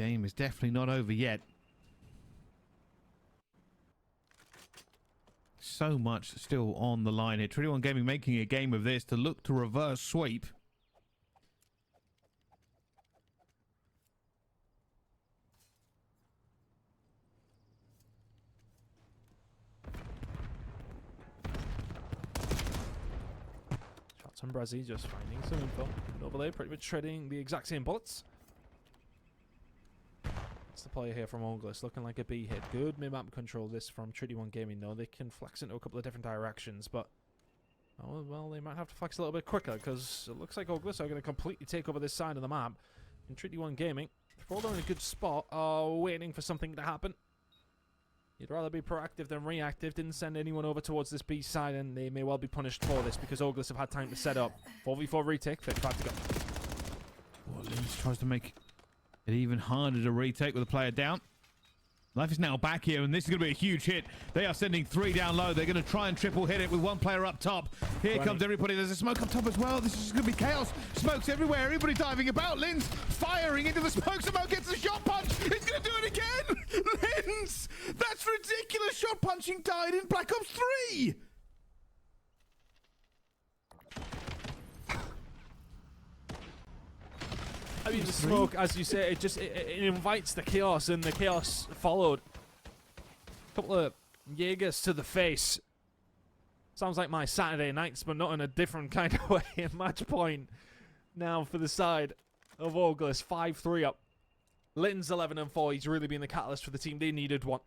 game is definitely not over yet. So much still on the line here. 21 Gaming making a game of this to look to reverse sweep. Shots on Brezzy, just finding some info. Overlay, pretty much trading the exact same bullets. It's the player here from Oglis, looking like a B hit. Good mid-map control this from 21 Gaming, though. They can flex into a couple of different directions, but... oh, well, they might have to flex a little bit quicker, because it looks like Oglis are going to completely take over this side of the map. And 21 Gaming, they're all in a good spot, are waiting for something to happen. You'd rather be proactive than reactive. Didn't send anyone over towards this B side, and they may well be punished for this, because Oglis have had time to set up. 4v4 retake, 55 to go. Well, Linz tries to make it even harder to retake with a player down. Life is now back here, and this is going to be a huge hit. They are sending 3 down low. They're going to try and triple hit it with 1 player up top. Here comes everybody. There's a smoke up top as well. This is going to be chaos. Smokes everywhere. Everybody diving about. Linz firing into the smoke. Smoke gets a shot punch. He's going to do it again. Linz! That's ridiculous. Shot punching died in Black Ops 3. I mean, the smoke, as you say, it invites the chaos, and the chaos followed. A couple of Jaegers to the face. Sounds like my Saturday nights, but not in a different kind of way. Match point now for the side of Oglis. 5-3 up. Litton's 11-4. He's really been the catalyst for the team. They needed one.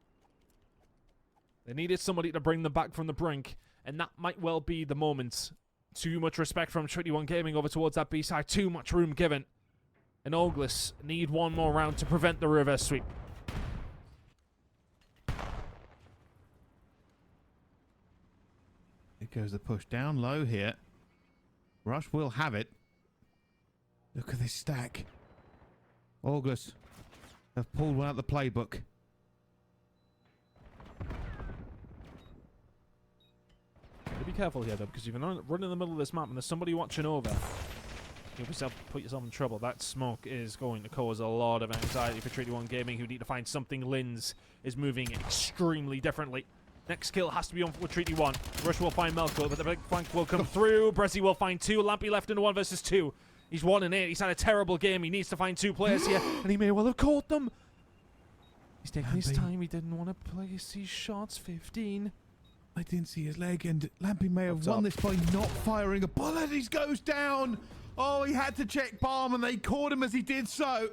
They needed somebody to bring them back from the brink, and that might well be the moment. Too much respect from 21 Gaming over towards that B side. Too much room given. And Oglis need one more round to prevent the reverse sweep. Here goes the push down low here. Rush will have it. Look at this stack. Oglis have pulled one out the playbook. Be careful here, though, because if you're not running in the middle of this map and there's somebody watching over, you'll put yourself in trouble. That smoke is going to cause a lot of anxiety for 21 Gaming, who need to find something. Linz is moving extremely differently. Next kill has to be on for Treaty 1. Rush will find Melko, but the big flank will come through. Brezzy will find 2. Lampy left in 1 versus 2. He's 1-8. He's had a terrible game. He needs to find 2 players here, and he may well have caught them. He's taking his time. He didn't want to place these shots. 15. I didn't see his leg, and Lampy may have won this by not firing a bullet. He goes down. Oh, he had to check bomb, and they caught him as he did so.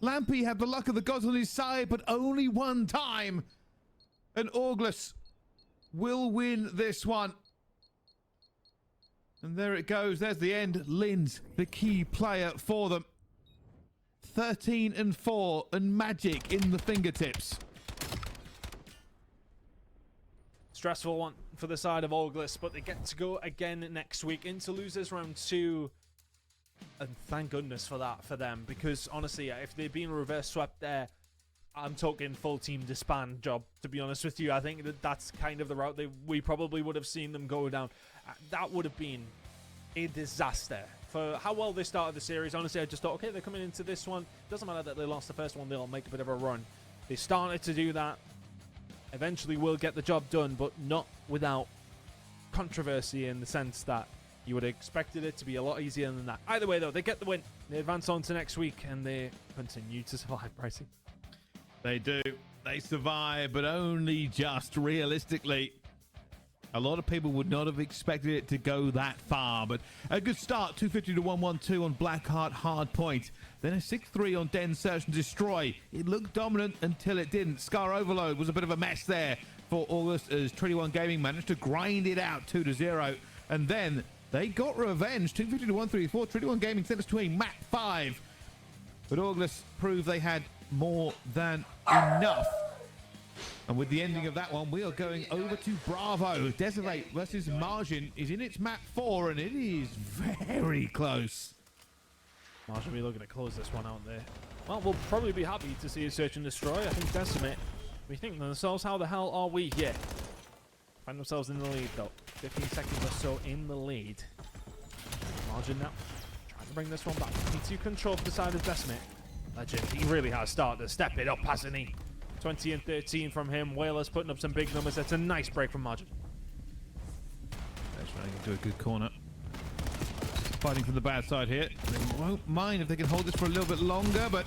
Lampy had the luck of the gods on his side, but only one time. And Oglis will win this one. And there it goes. There's the end. Linz, the key player for them. 13-4, and magic in the fingertips. Stressful one for the side of Oglis, but they get to go again next week into losers round 2. And thank goodness for that for them, because honestly, if they'd been reverse swept there, I'm talking full team disband job, to be honest with you. I think that's kind of the route we probably would have seen them go down. That would have been a disaster for how well they started the series. Honestly, I just thought, okay, they're coming into this one. Doesn't matter that they lost the first one, they'll make a bit of a run. They started to do that. Eventually will get the job done, but not without controversy, in the sense that you would have expected it to be a lot easier than that. Either way, though, they get the win. They advance on to next week, and they continue to survive, pricing. They do. They survive, but only just realistically. A lot of people would not have expected it to go that far, but a good start. 250 to 112 on Blackheart Hardpoint. Then a 6-3 on Den Search and Destroy. It looked dominant until it didn't. Scar Overload was a bit of a mess there for August, as 21 Gaming managed to grind it out 2-0. And then they got revenge. 250 to 134. 21 Gaming sent us to a map 5. But August proved they had more than enough. And with the ending of that one, we are going over to Bravo. Desiree versus Margin is in its map 4, and it is very close. Margin will be looking to close this one out there. Well, we'll probably be happy to see a Search and Destroy. I think Decimate, we think to themselves, how the hell are we here? Find themselves in the lead, though. 15 seconds or so in the lead. Margin now trying to bring this one back. P2 control for the side of Decimate. Legend, he really has started to step it up, hasn't he? 20 and 13 from him. Whalers putting up some big numbers. That's a nice break from Margin. That's right, do a good corner. Fighting from the bad side here. They won't mind if they can hold this for a little bit longer, but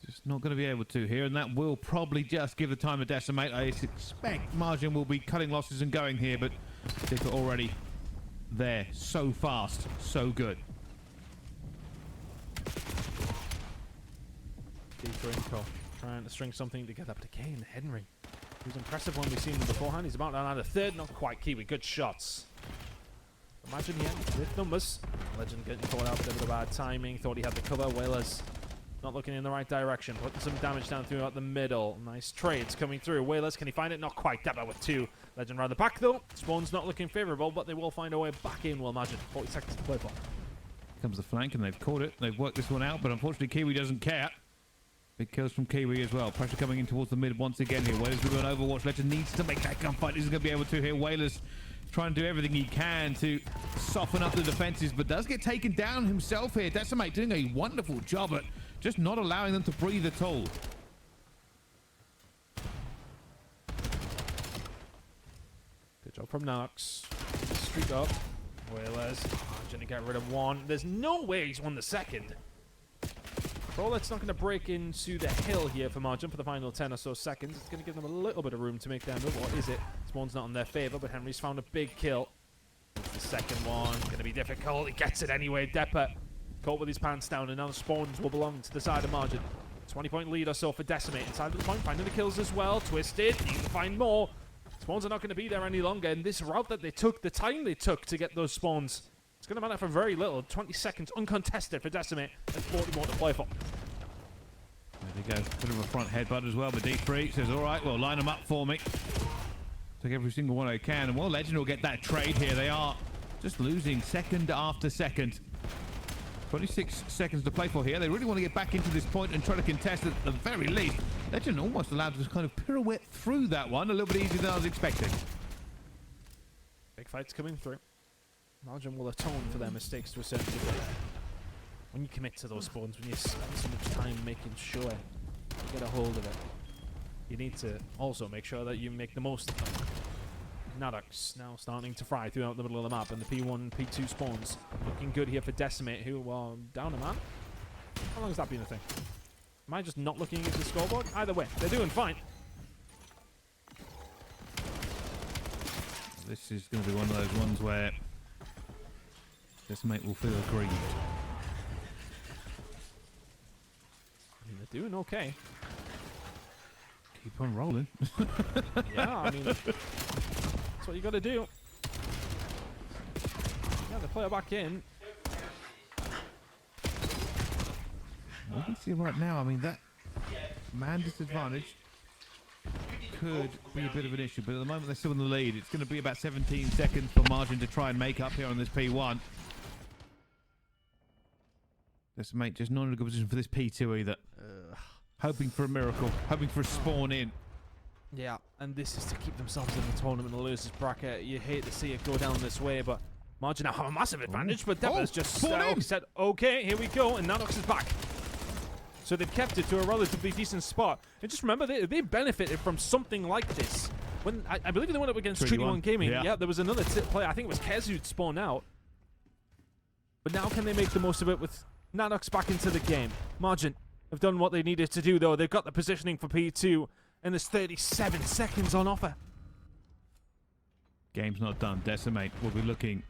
just not going to be able to here, and that will probably just give the time to decimate. I expect Margin will be cutting losses and going here, but they're already there. So fast, so good. Trying to string something together, but again, Henry, who's impressive when we've seen him beforehand. He's about to land a third, not quite Kiwi. Good shots. Imagine here with numbers. Legend getting caught out, a bit of bad timing. Thought he had the cover. Whalers not looking in the right direction. Putting some damage down throughout the middle. Nice trades coming through. Whalers, can he find it? Not quite. Depper with 2. Legend round the back though. Spawn's not looking favourable, but they will find a way back in, we'll imagine. 40 seconds to play for. Comes the flank, and they've caught it. They've worked this one out, but unfortunately Kiwi doesn't care. Big kills from Kiwi as well. Pressure coming in towards the mid once again here. Whalers will go on Overwatch. Legend needs to make that gunfight. He's going to be able to here. Whalers trying to do everything he can to soften up the defenses, but does get taken down himself here. Decimate doing a wonderful job at just not allowing them to breathe at all. Good job from Nox. Streak up. Whalers. Trying to get rid of 1. There's no way he's won the second. Rollet's not going to break into the hill here for Margin for the final 10 or so seconds. It's going to give them a little bit of room to make their move. What is it? Spawn's not in their favour, but Henry's found a big kill. The second one going to be difficult. He gets it anyway. Depper caught with his pants down, and now the Spawns will belong to the side of Margin. 20-point lead or so for Decimate. Inside of the point, finding the kills as well. Twisted, need to find more. Spawns are not going to be there any longer, and this route that they took, the time they took to get those Spawns, it's going to matter for very little. 20 seconds uncontested for Decimate and 40 more to play for. There they go. Bit of a front headbutt as well, but D3 says, all right, well, line them up for me. Take every single one I can. And well, Legend will get that trade here. They are just losing second after second. 26 seconds to play for here. They really want to get back into this point and try to contest at the very least. Legend almost allowed to kind of pirouette through that one. A little bit easier than I was expecting. Big fights coming through. Margin will atone for their mistakes to a certain degree. When you commit to those spawns, when you spend so much time making sure you get a hold of it, you need to also make sure that you make the most of them. Nadux now starting to fry throughout the middle of the map, and the P1, P2 spawns looking good here for Decimate, who are down a man. How long has that been a thing? Am I just not looking at the scoreboard? Either way, they're doing fine. This is going to be one of those ones where Decimate will feel aggrieved. I mean, they're doing okay. Keep on rolling. Yeah, I mean, that's what you got to do. Yeah, the player back in. We can see right now, I mean, that man disadvantage could be a bit of an issue, but at the moment they're still in the lead. It's going to be about 17 seconds for Margin to try and make up here on this P1. Decimate just not in a good position for this P2 either. Hoping for a miracle, hoping for a spawn in. Yeah, and this is to keep themselves in the tournament and the losers bracket. You hate to see it go down this way, but Margin now have a massive advantage, but Depper's just said, okay, here we go, and Nanox is back. So they've kept it to a relatively decent spot. And just remember, they benefited from something like this. When I believe they went up against Treaty 1 Gaming. Yeah, there was another player, I think it was Kez who'd spawned out. But now can they make the most of it with Nanox back into the game? Margin have done what they needed to do, though. They've got the positioning for P2, and there's 37 seconds on offer. Game's not done. Decimate will be looking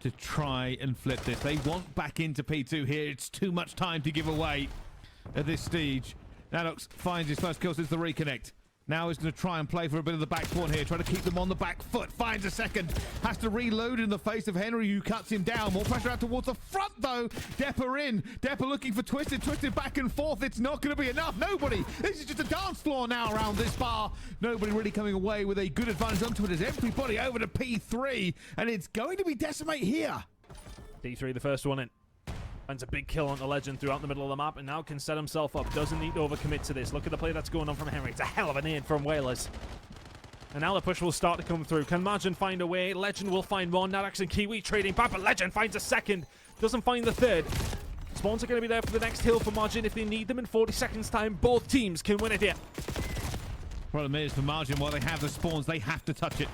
to try and flip this. They want back into P2 here. It's too much time to give away at this stage. Nanox finds his first kill since the reconnect. Now he's going to try and play for a bit of the back spawn here, try to keep them on the back foot. Finds a second, has to reload in the face of Henry, who cuts him down. More pressure out towards the front, though. Depper in. Depper looking for Twisted. Twisted back and forth. It's not going to be enough. Nobody. This is just a dance floor now around this bar. Nobody really coming away with a good advantage onto it as everybody over to P3. And it's going to be Decimate here. D3, the first one in. Finds a big kill on the Legend throughout the middle of the map, and now can set himself up. Doesn't need to overcommit to this. Look at the play that's going on from Henry. It's a hell of a nade from Whalers. And now the push will start to come through. Can Margin find a way? Legend will find more. Nadax and Kiwi trading back, but Legend finds a second. Doesn't find the third. spawns are going to be there for the next hill for Margin. If they need them in 40 seconds time, both teams can win it here. Problem is, for Margin, while they have the spawns, they have to touch it.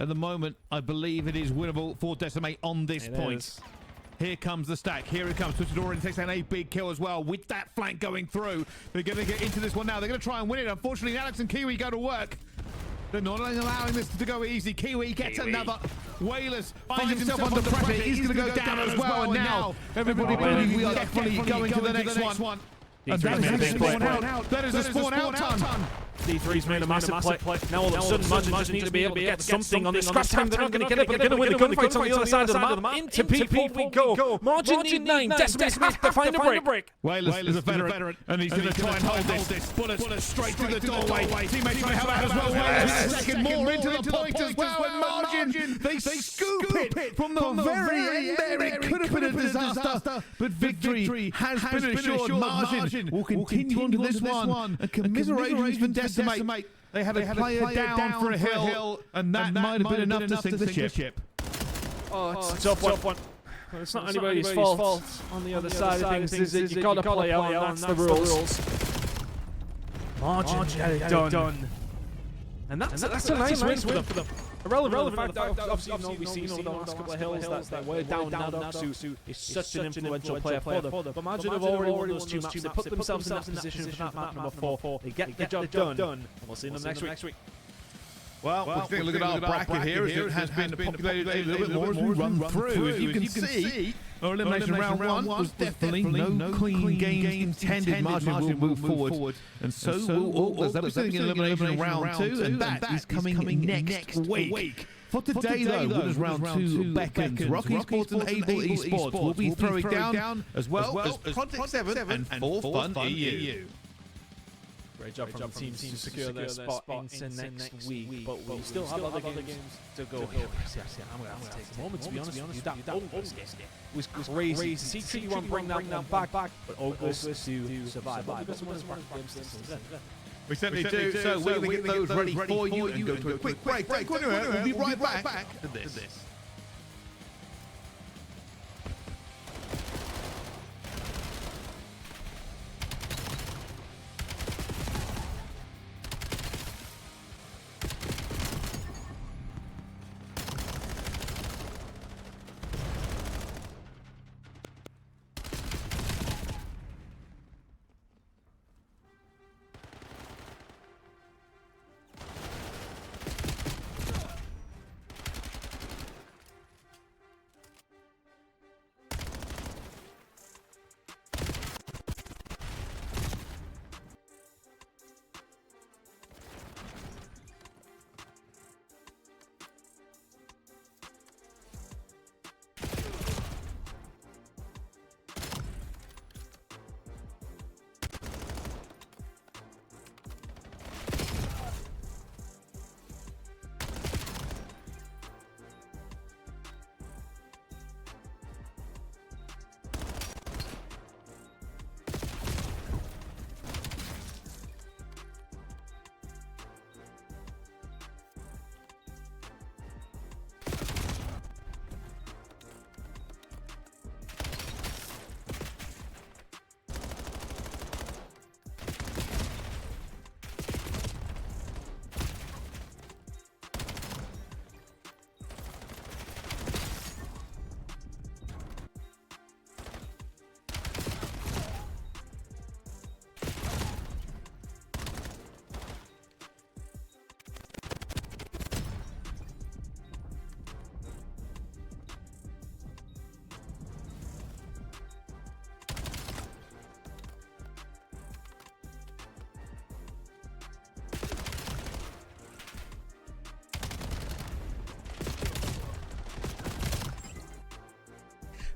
At the moment, I believe it is winnable for Decimate on this point. Here comes the stack. Here it comes. Twitchador takes down a big kill as well. With that flank going through, they're going to get into this one now. They're going to try and win it. Unfortunately, Alex and Kiwi go to work. They're not allowing this to go easy. Kiwi gets another. Wailers finds himself under pressure. He's going to go down as well. And now, everybody believes we are definitely going to the next one. And that is a spawn out. That is a spawn out ton. D3's made a massive play. Now all of a sudden, Margin just need to be able to get something on this scrap time. They're not going to get it, but they're going to win the gunfights on the other side of the map. Into P4 we go. Margin need 9. Decimate has to find a break. Wailers is a veteran, and he's going to try and hold this. Bullet straight through the doorway. Teammate trying to help out as well. Wailers is a second more into the point as well. When Margin, they scoop it from the very end there. It could have been a disaster, but victory has been assured. Margin will continue onto this one. And commiserations for Decimate. They had a player down for a hill, and that might have been enough to sink the ship. Oh, it's a tough one. It's not anybody's fault. On the other side of things, is it? You gotta play out, and that's the rules. Margin get it done. And that's a nice win for them. Irrelevant fact, obviously, we've seen over the last couple of hills that we're down now. Naxu is such an influential player for them. But Margin have already won those 2 maps. They put themselves in that position for that map number 4. They get the job done. And we'll see them next week. Well, we'll take a look at our bracket here. It has been populated a little bit more as we run through. As you can see, our elimination round 1 was definitely no clean games intended. Margin will move forward, and so will Auglers. They'll be sitting in elimination round 2, and that is coming next week. For today, though, Winners round 2 beckons. Rock Esports and Able Esports will be throwing down, as well as Project 7 and For Fun EU. Great job from the teams to secure their spot into next week, but we still have other games to go. Yes, I'm going to have to take a moment to be honest with you. That Auglers game was crazy. C1 bring that one back, but Auglers to survive. We certainly do. So we're going to get those ready for you and go to a quick break. We'll be right back to this.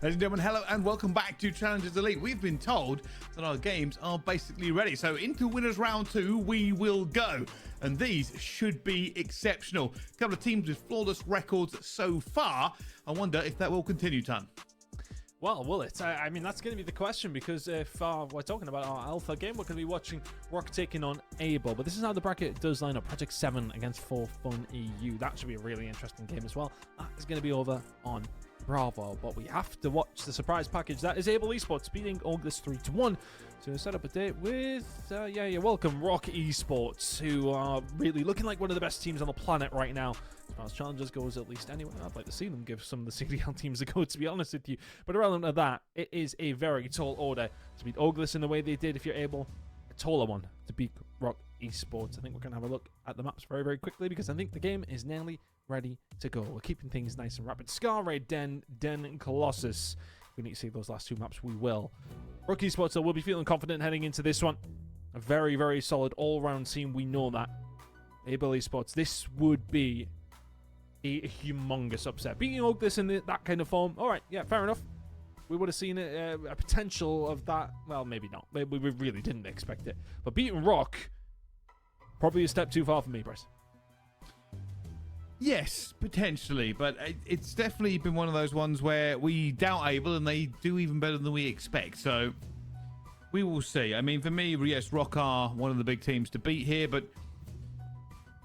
Ladies and gentlemen, hello and welcome back to Challengers Elite. We've been told that our games are basically ready. So into Winners Round 2 we will go. And these should be exceptional. A couple of teams with flawless records so far. I wonder if that will continue, Tan. Well, will it? I mean, that's going to be the question, because if we're talking about our alpha game, we're going to be watching Rock taking on Able. But this is how the bracket does line up. Project 7 against For Fun EU. That should be a really interesting game as well. That is going to be over on Bravo. But we have to watch the surprise package. That is Able Esports beating August 3-1. To set up a date with, you're welcome, Rock Esports, who are really looking like one of the best teams on the planet right now. As far as challenges goes, at least anyway. I'd like to see them give some of the CDL teams a go, to be honest with you. But irrelevant of that, it is a very tall order to beat August in the way they did, if you're able. A taller one to beat Rock Esports. I think we're going to have a look at the maps very, very quickly, because I think the game is nearly ready to go. We're keeping things nice and rapid. Scar Raid, Den, and Colossus. If we need to see those last two maps, we will. Rock Esports, though, will be feeling confident heading into this one. A very, very solid all-round team. We know that. Able Esports, this would be a humongous upset. Beating August in that kind of form, all right, yeah, fair enough. We would have seen a potential of that. Well, maybe not. We really didn't expect it. But beating Rock, probably a step too far for me, Bryce. Yes, potentially, but it's definitely been one of those ones where we doubt Able and they do even better than we expect. So we will see. I mean, for me, yes, Rock are one of the big teams to beat here, but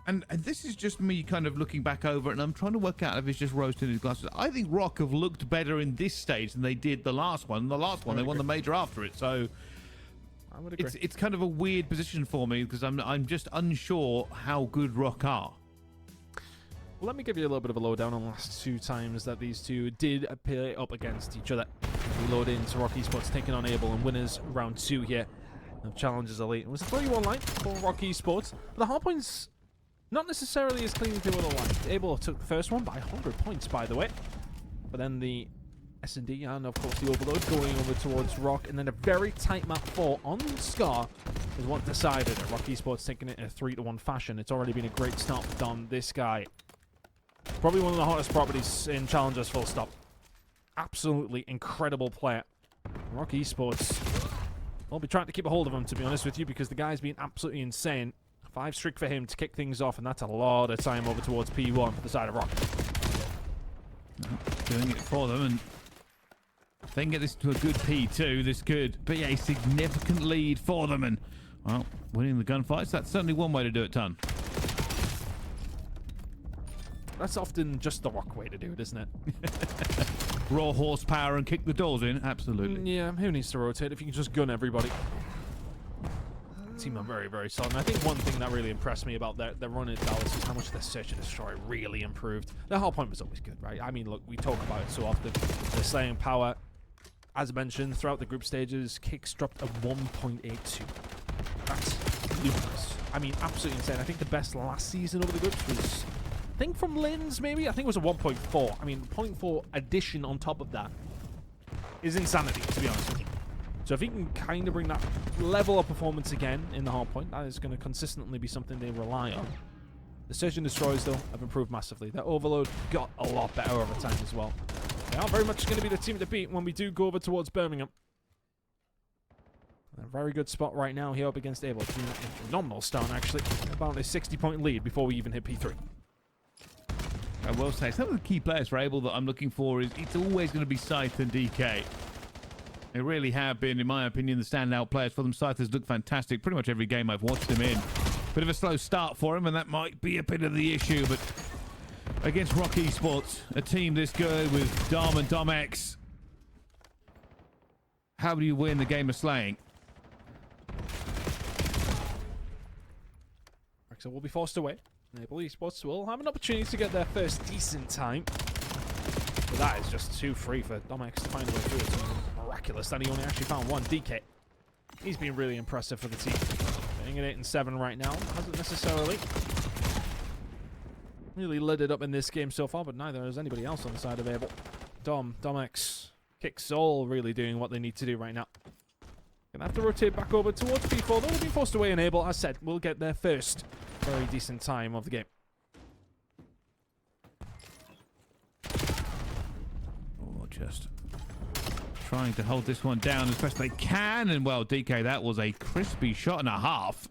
and this is just me kind of looking back over it, and I'm trying to work out if it's just rose tinted glasses. I think Rock have looked better in this stage than they did the last one. The last one, they won the major after it, so I would agree. It's kind of a weird position for me because I'm just unsure how good Rock are. Well, let me give you a little bit of a lowdown on the last two times that these two did appear up against each other. We load into Rock Esports taking on Able, and winners round 2 here of Challenges Elite. It was a 3-1 line for Rock Esports, but the hard points not necessarily as clean as they would have liked. Able took the first one by 100 points, by the way. But then the S&D and, of course, the Overload going over towards Rock, and then a very tight map 4 on Scar is what decided it. Rock Esports taking it in a 3-1 fashion. It's already been a great start for Dom, this guy. Probably one of the hottest properties in Challengers, full stop. Absolutely incredible player. Rock Esports, I'll be trying to keep a hold of him, to be honest with you, because the guy's been absolutely insane. 5 streak for him to kick things off, and that's a lot of time over towards P1 for the side of Rock. Doing it for them, and if they can get this to a good P2, this could be a significant lead for them, and, well, winning the gunfights, that's certainly one way to do it, Ton. That's often just the Rock way to do it, isn't it? Raw horsepower and kick the doors in, absolutely. Yeah, who needs to rotate if you can just gun everybody? Team are very, very solid. And I think one thing that really impressed me about their run at Dallas is how much their search and destroy really improved. Their hard point was always good, right? I mean, look, we talk about it so often. Their slaying power, as mentioned, throughout the group stages, kicks dropped a 1.82. That's ludicrous. I mean, absolutely insane. I think the best last season over the groups was, I think from Linz, maybe? I think it was a 1.4. I mean, 0.4 addition on top of that is insanity, to be honest with you. So if he can kind of bring that level of performance again in the hard point, that is going to consistently be something they rely on. The Search and Destroys, though, have improved massively. Their Overload got a lot better over time as well. They are very much going to be the team to beat when we do go over towards Birmingham. A very good spot right now here up against Able. It's been a phenomenal start, actually. About a 60-point lead before we even hit P3. I will say, some of the key players for Able that I'm looking for is it's always going to be Scythe and DK. They really have been, in my opinion, the standout players for them. Scythe has looked fantastic pretty much every game I've watched him in. Bit of a slow start for him, and that might be a bit of the issue, but against Rock Esports, a team this good with Dom and Dom-X, how do you win the game of slaying? So we'll be forced away. Able Esports will have an opportunity to get their first decent time. But that is just too free for Dom-X to find a way through. It's miraculous that he only actually found one. DK, he's been really impressive for the team. Getting at 8 and 7 right now. Hasn't necessarily really lit it up in this game so far, but neither has anybody else on the side of Able. Dom-X, Kicks all really doing what they need to do right now. Gonna have to rotate back over towards P4. They'll be forced away, and Able, as said, will get their first very decent time of the game. Oh, just trying to hold this one down as best they can. And, well, DK, that was a crispy shot and a half.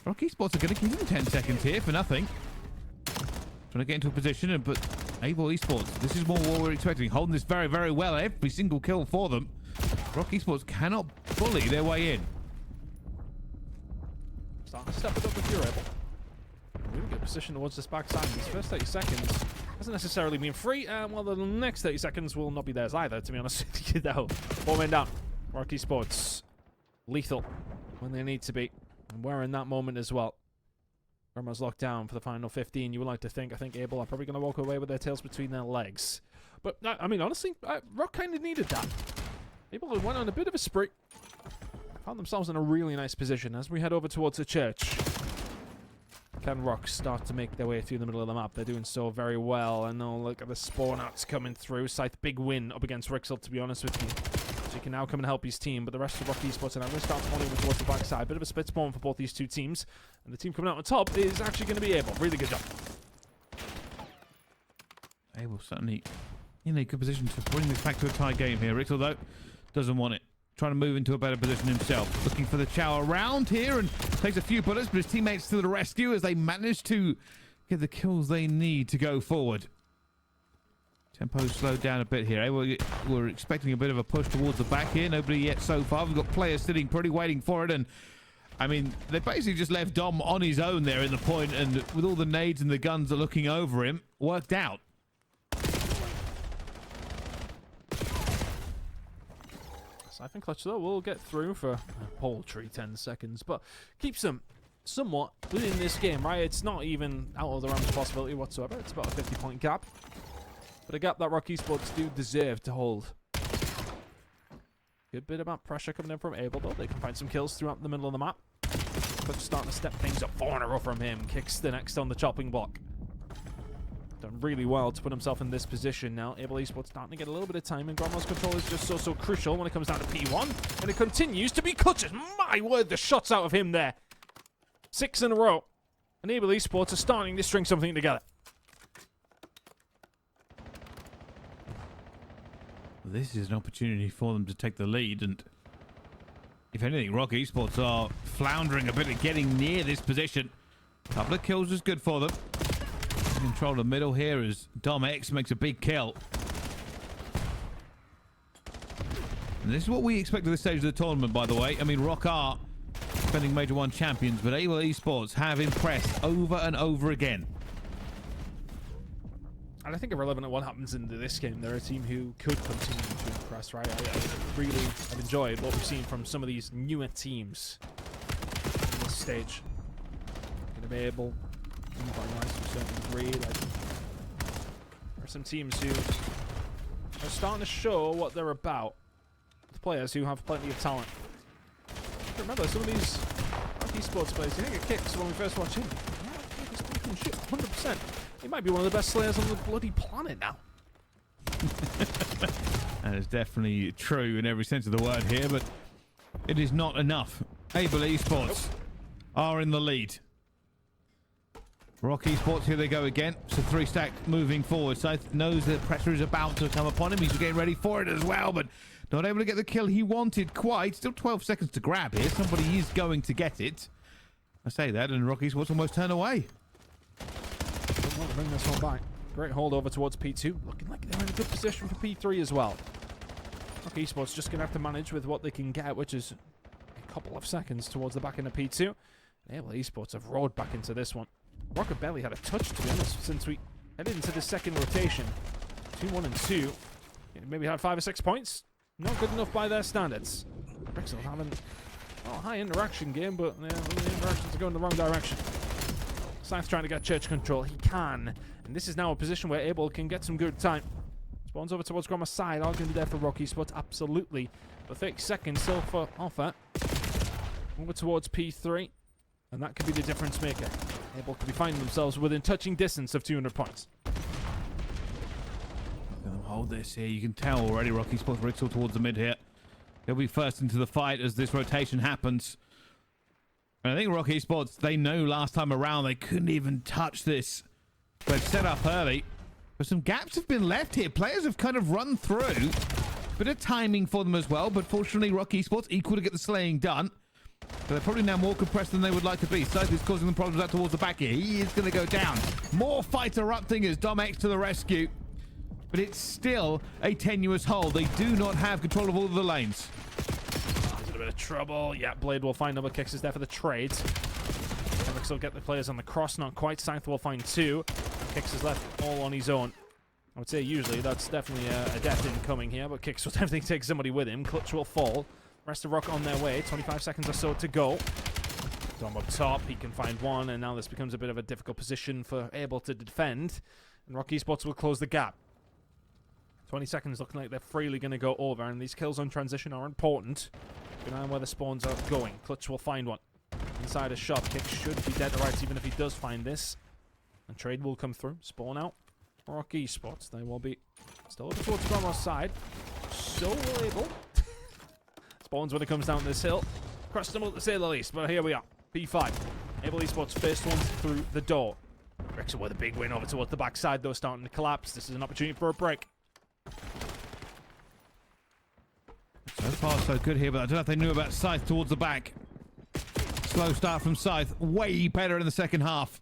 Rock Esports are going to give him 10 seconds here for nothing. Trying to get into a position, and but Able Esports, this is more what we're expecting. Holding this very, very well. Every single kill for them. Rock Esports cannot bully their way in. Starting to step it up if you're able. Really good position towards this backside. These first 30 seconds Hasn't necessarily been free, and well, the next 30 seconds will not be theirs either, to be honest with you, though. 4 men down. Rocky Sports. Lethal when they need to be. And we're in that moment as well. Grandma's locked down for the final 15. You would like to think. I think Able are probably going to walk away with their tails between their legs. But, I mean, honestly, Rock kind of needed that. Able went on a bit of a spree. Found themselves in a really nice position as we head over towards the church. Can Rock start to make their way through the middle of the map? They're doing so very well. And now look at the spawn outs coming through. Scythe, big win up against Rixel, to be honest with you. So he can now come and help his team. But the rest of Rock Esports are now going to start spawning over towards the backside. Bit of a split spawn for both these two teams. And the team coming out on top is actually going to be Able. Really good job. Able certainly in a good position to bring this back to a tie game here. Rixel, though, doesn't want it. Trying to move into a better position himself. Looking for the chow around here and takes a few bullets, but his teammates to the rescue as they manage to get the kills they need to go forward. Tempo slowed down a bit here. We're expecting a bit of a push towards the back here. Nobody yet so far. We've got players sitting pretty waiting for it. And I mean, they basically just left Dom on his own there in the point, and with all the nades and the guns are looking over him, worked out. I think Clutch, though, will get through for a paltry 10 seconds, but keeps them somewhat within this game, right? It's not even out of the realms of possibility whatsoever. It's about a 50-point gap, but a gap that Rock Esports do deserve to hold. Good bit about pressure coming in from Able, though. They can find some kills throughout the middle of the map. Clutch starting to step things up. 4 in a row from him. Kicks the next on the chopping block. Done really well to put himself in this position now. Able Esports starting to get a little bit of time, and Grandma's control is just so crucial when it comes down to P1. And it continues to be Clutches. My word, the shots out of him there. 6 in a row. And Able Esports are starting to string something together. This is an opportunity for them to take the lead, and if anything, Rock Esports are floundering a bit at getting near this position. A couple of kills is good for them. Control the middle here as Dom X makes a big kill. And this is what we expect at this stage of the tournament, by the way. I mean, Rock are defending Major 1 champions, but Able Esports have impressed over and over again. And I think irrelevant at what happens in this game, they're a team who could continue to impress, right? I really have enjoyed what we've seen from some of these newer teams on this stage. Going to be able... to a certain degree. Like, there are some teams who are starting to show what they're about. The players who have plenty of talent. Remember, some of these esports players, you think it kicks when we first watch him. Yeah, he's fucking shit, 100%. He might be one of the best slayers on the bloody planet now. That is definitely true in every sense of the word here, but it is not enough. Able Esports are in the lead. Rock Esports, here they go again. So 3-stack moving forward. Scythe knows that pressure is about to come upon him. He's getting ready for it as well, but not able to get the kill he wanted quite. Still 12 seconds to grab here. Somebody is going to get it. I say that, and Rock Esports almost turn away. Don't want to bring this one back. Great hold over towards P2. Looking like they're in a good position for P3 as well. Rock Esports just going to have to manage with what they can get, which is a couple of seconds towards the back end of P2. Able Esports have rolled back into this one. Rocket barely had a touch, to be honest, since we headed into the second rotation. 2-1 and 2. Maybe had 5 or 6 points. Not good enough by their standards. Rixel having a high interaction game, but the interactions are going the wrong direction. Scythe trying to get church control. He can. And this is now a position where Able can get some good time. Spawns over towards Grandma's side. Are going to be there for Rock Esports? Absolutely. But 30 seconds still for offer. Over towards P3. And that could be the difference maker. Able to be finding themselves within touching distance of 200 points. Look at them hold this here. You can tell already Rock Esports Rixel towards the mid here. They'll be first into the fight as this rotation happens. And I think Rock Esports, they know last time around they couldn't even touch this. They've set up early. But some gaps have been left here. Players have kind of run through. Bit of timing for them as well. But fortunately, Rock Esports equal to get the slaying done. But they're probably now more compressed than they would like to be. Scythe is causing them problems out towards the back here. He is going to go down. More fight erupting as Dom X to the rescue. But it's still a tenuous hold. They do not have control of all of the lanes. There's a bit of trouble. Yeah, Blade will find number kicks is there for the trades. Felix will get the players on the cross. Not quite. Scythe will find 2. Kicks is left all on his own. I would say usually that's definitely a death incoming here, but Kicks will definitely take somebody with him. Clutch will fall. Rest of Rock on their way. 25 seconds or so to go. Dom up top. He can find one, and now this becomes a bit of a difficult position for Able to defend. And Rock Esports will close the gap. 20 seconds looking like they're freely going to go over, and these kills on transition are important. Keep an eye on where the spawns are going. Clutch will find one. Inside a shot. Kick should be dead to rights even if he does find this. And trade will come through. Spawn out. Rock Esports. They will be still over towards Bromos side. So will Able. Spawns when it comes down this hill. Questionable to say the least, but here we are. P5. Able Esports first ones through the door. Rexel with a big win over towards the backside though, starting to collapse. This is an opportunity for a break. So far, so good here, but I don't know if they knew about Scythe towards the back. Slow start from Scythe. Way better in the second half.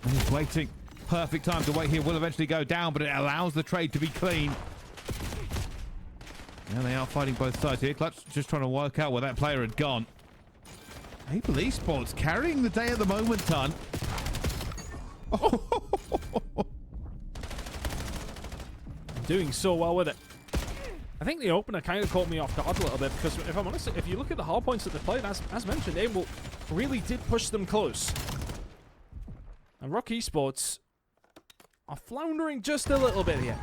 And he's waiting. Perfect time to wait here. Will eventually go down, but it allows the trade to be clean. Now they are fighting both sides here. Clutch just trying to work out where that player had gone. Able Esports carrying the day at the moment, Ton. Doing so well with it. I think the opener kind of caught me off guard a little bit because, if I'm honest, if you look at the hard points that they played, as mentioned, Able really did push them close. And Rock Esports are floundering just a little bit here.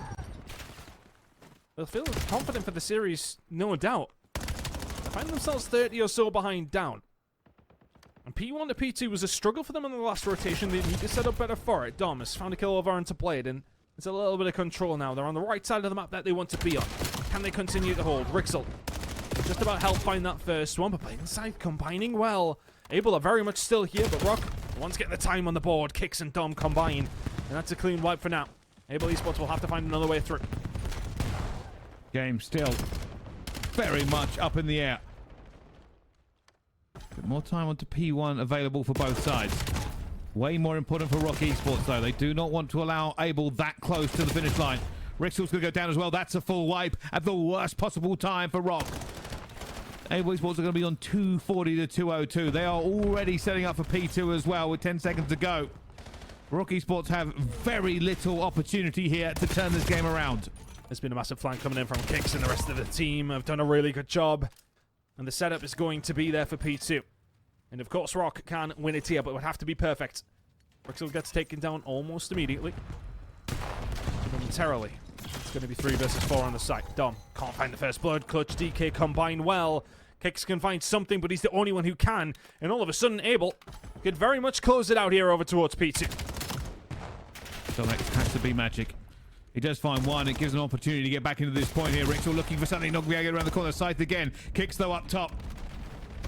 They'll feel confident for the series, no doubt. They find themselves 30 or so behind down. And P1 to P2 was a struggle for them in the last rotation. They need to set up better for it. Dom has found a kill over onto Blade, and it's a little bit of control now. They're on the right side of the map that they want to be on. Can they continue to hold? Rixel just about helped find that first one, but Blade inside combining well. Able are very much still here, but Rock wants to get the time on the board. Kicks and Dom combine, and that's a clean wipe for now. Able Esports will have to find another way through. Game still very much up in the air. Bit more time onto P1 available for both sides. Way more important for Rock Esports, though. They do not want to allow Able that close to the finish line. Rixel's going to go down as well. That's a full wipe at the worst possible time for Rock. Able Esports are going to be on 240 to 202. They are already setting up for P2 as well with 10 seconds to go. Rock Esports have very little opportunity here to turn this game around. There's been a massive flank coming in from Kicks, and the rest of the team have done a really good job. And the setup is going to be there for P2. And of course, Rock can win it here, but it would have to be perfect. Rixel gets taken down almost immediately. Momentarily. It's going to be 3 versus 4 on the site. Dom can't find the first blood. Clutch, DK combine well. Kicks can find something, but he's the only one who can. And all of a sudden, Able could very much close it out here over towards P2. So that has to be magic. He does find one. It gives an opportunity to get back into this point here. Rixel looking for something. Not going to be able to get around the corner. Scythe again. Kicks though up top.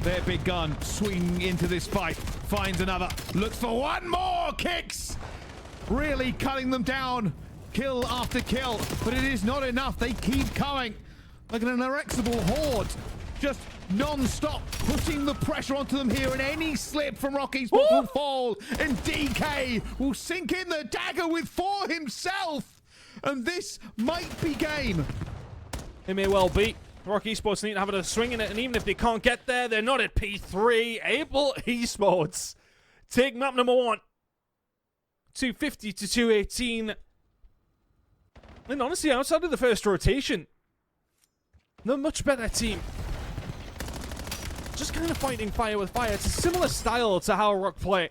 Their big gun swinging into this fight. Finds another. Looks for one more. Kicks. Really cutting them down. Kill after kill. But it is not enough. They keep coming. Like an irrexible horde. Just non-stop putting the pressure onto them here, and any slip from Rock Esports will fall, and DK will sink in the dagger with 4 himself, and this might be game. It may well be. Rock Esports need to have a swing in it, and even if they can't get there, they're not at P3. Able Esports take map number 1. 250 to 218. And honestly, outside of the first rotation, they're a much better team. Just kind of fighting fire with fire. It's a similar style to how Rock play.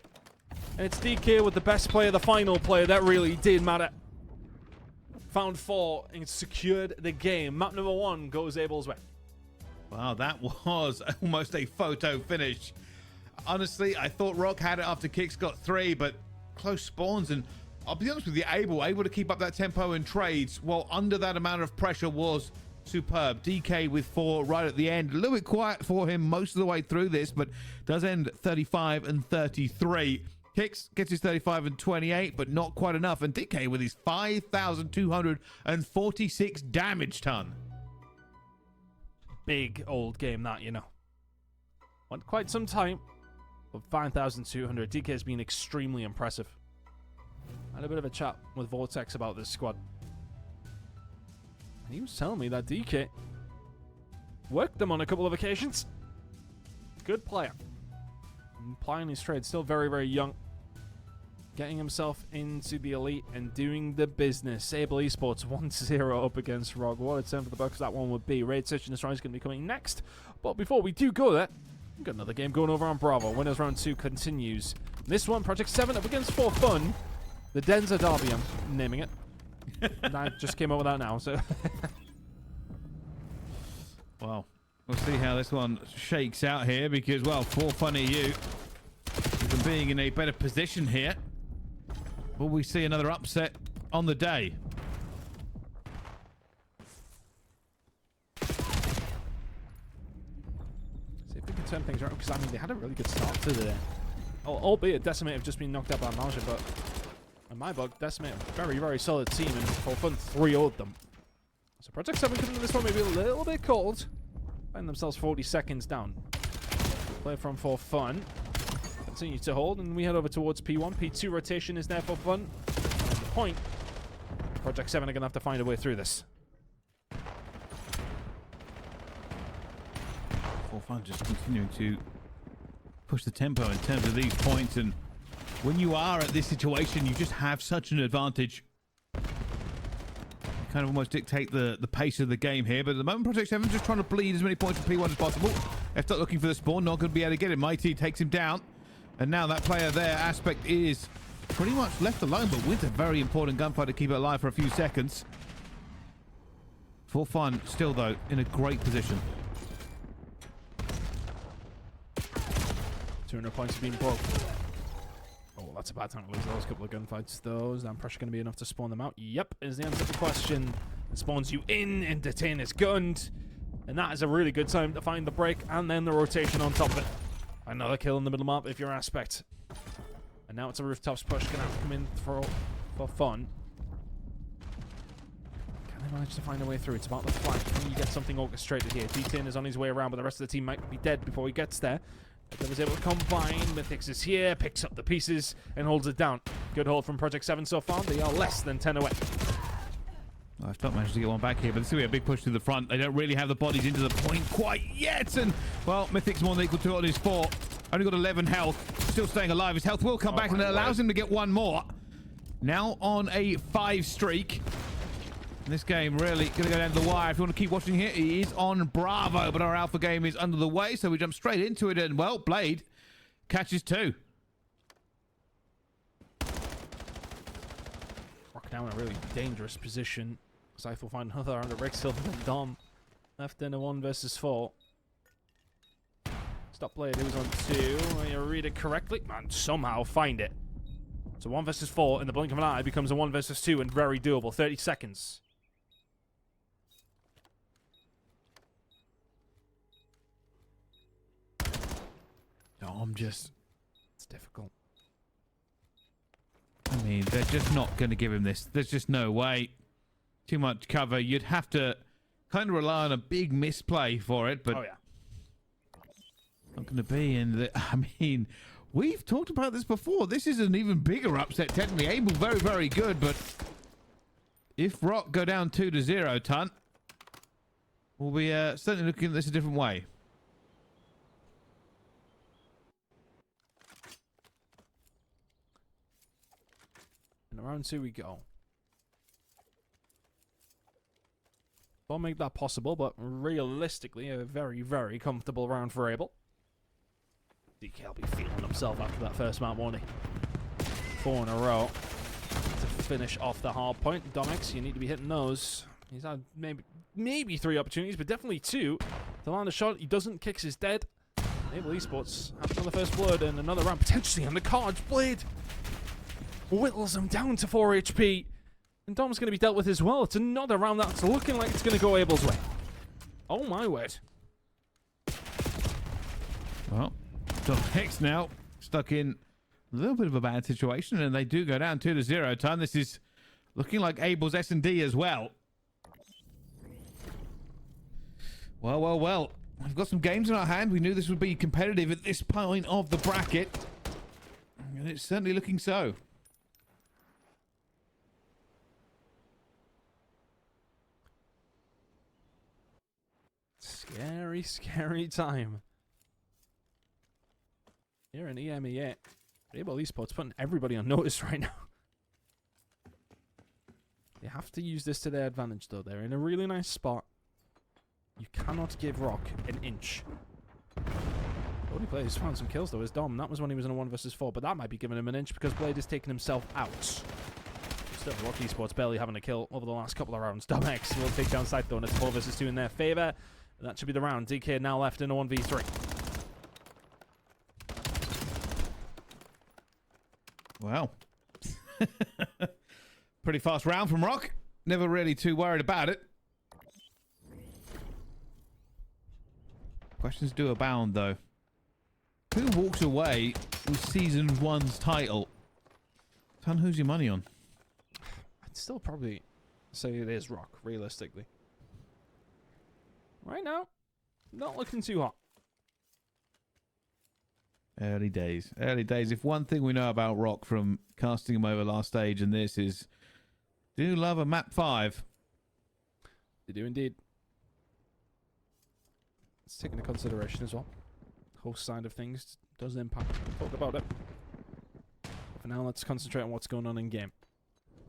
And it's DK with the best player, the final player. That really did matter. Found 4 and secured the game. Map number 1 goes Able's way. Wow, that was almost a photo finish. Honestly, I thought Rock had it after Kicks got 3, but close spawns. And I'll be honest with you, able to keep up that tempo in trades while under that amount of pressure was superb. DK with 4 right at the end. A little bit quiet for him most of the way through this, but does end 35 and 33. Kicks gets his 35 and 28, but not quite enough. And DK with his 5,246 damage ton. Big old game that, you know. Went quite some time, but 5,200. DK has been extremely impressive. I had a bit of a chat with Vortex about this squad. And he was telling me that DK worked them on a couple of occasions. Good player. And plying his trade, still very, very young. getting himself into the elite and doing the business. Sable Esports 1-0 up against ROG. What a turn for the Bucks that one would be. Raid Search and Destroy is going to be coming next. But before we do go there, we've got another game going over on Bravo. Winners Round 2 continues. This one, Project 7 up against For Fun. The Denzer Derby, I'm naming it. I just came up with that now, so... Well, we'll see how this one shakes out here because, well, For Fun EU, even being in a better position here, will we see another upset on the day? See if we can turn things around, because I mean they had a really good start to the day. Albeit Decimate have just been knocked out by Nausea, but in my book, Decimate a very, very solid team, and For Fun 3-0'd them. So Project 7 coming in this one maybe a little bit cold. Find themselves 40 seconds down. Play from For Fun. Continue to hold, and we head over towards P1. P2 rotation is there For Fun. And the point, Project 7 are going to have to find a way through this. For Fun just continuing to push the tempo in terms of these points, and when you are at this situation, you just have such an advantage. You kind of almost dictate the pace of the game here, but at the moment Project 7 just trying to bleed as many points from P1 as possible. They start looking for the spawn, not going to be able to get it. Mighty takes him down, and now that player there, Aspect, is pretty much left alone, but wins a very important gunfight to keep it alive for a few seconds. For Fun still, though, in a great position. 200 points have been broke. Oh, that's a bad time to lose those couple of gunfights. Those, that pressure going to be enough to spawn them out? Yep, is the answer to the question. It spawns you in, and Detain is gunned. And that is a really good time to find the break, and then the rotation on top of it. Another kill in the middle map if you're Aspect. And now it's a rooftops push. Going to have to come in for Fun. Can they manage to find a way through? It's about the flank. Can you get something orchestrated here? Detain is on his way around, but the rest of the team might be dead before he gets there. That was able to combine. Mythix is here, picks up the pieces, and holds it down. Good hold from Project 7 so far. They are less than 10 away. I've not managed to get one back here, but this will be a big push to the front. They don't really have the bodies into the point quite yet. And, well, Mythic's more than equal to it on his 4. Only got 11 health. Still staying alive. His health will come back, and it allows him to get one more. Now on a 5 streak. This game really going to go down to the wire. If you want to keep watching here, he is on Bravo, but our alpha game is under the way, so we jump straight into it, and, well, Blade catches 2. Rock now in a really dangerous position. Scythe will find another under Rexhill and Dom. Left in a 1 versus 4. Stop Blade, it was on 2. You read it correctly, and somehow find it. So 1 versus 4, in the blink of an eye, becomes a 1 versus 2, and very doable. 30 seconds. It's difficult. I mean, they're just not going to give him this. There's just no way. Too much cover. You'd have to kind of rely on a big misplay for it, but... Oh, yeah. Not going to be in the... I mean, we've talked about this before. This is an even bigger upset, technically. Abel, very, very good, but... If Rock go down 2-0, Tunt, we'll be certainly looking at this a different way. And round 2 we go. Won't make that possible, but realistically, a very, very comfortable round for Abel. DK will be feeling himself after that first map, won't he? 4 in a row to finish off the hard point. Domix, you need to be hitting those. He's had maybe 3 opportunities, but definitely 2 to land a shot. He doesn't, kicks his dead. Able Esports have another first blood and another round potentially on the cards. Blade whittles him down to 4 HP. And Dom's going to be dealt with as well. It's another round that's looking like it's going to go Abel's way. Oh my word. Well, Domix now stuck in a little bit of a bad situation, and they do go down 2-0. Time. This is looking like Abel's S&D as well. Well, well, well. We've got some games in our hand. We knew this would be competitive at this point of the bracket. And it's certainly looking so. Scary, scary time. Here in EMEA. Able Esports putting everybody on notice right now. They have to use this to their advantage, though. They're in a really nice spot. You cannot give Rock an inch. The only player who's found some kills, though, is Dom. That was when he was in a 1 versus 4, but that might be giving him an inch because Blade is taking himself out. Still, Rock Esports barely having a kill over the last couple of rounds. Dom X will take down Scythe, though, and it's 4 versus 2 in their favor. That should be the round. DK now left in a 1v3. Wow. Pretty fast round from Rock. Never really too worried about it. Questions do abound, though. Who walks away with Season 1's title? Ton, who's your money on? I'd still probably say it is Rock, realistically. Right now, not looking too hot. Early days. Early days. If one thing we know about Rock from casting him over last stage and this is do love a map 5. They do indeed. It's taken into consideration as well. Host side of things does impact. We'll talk about it. But for now, let's concentrate on what's going on in game.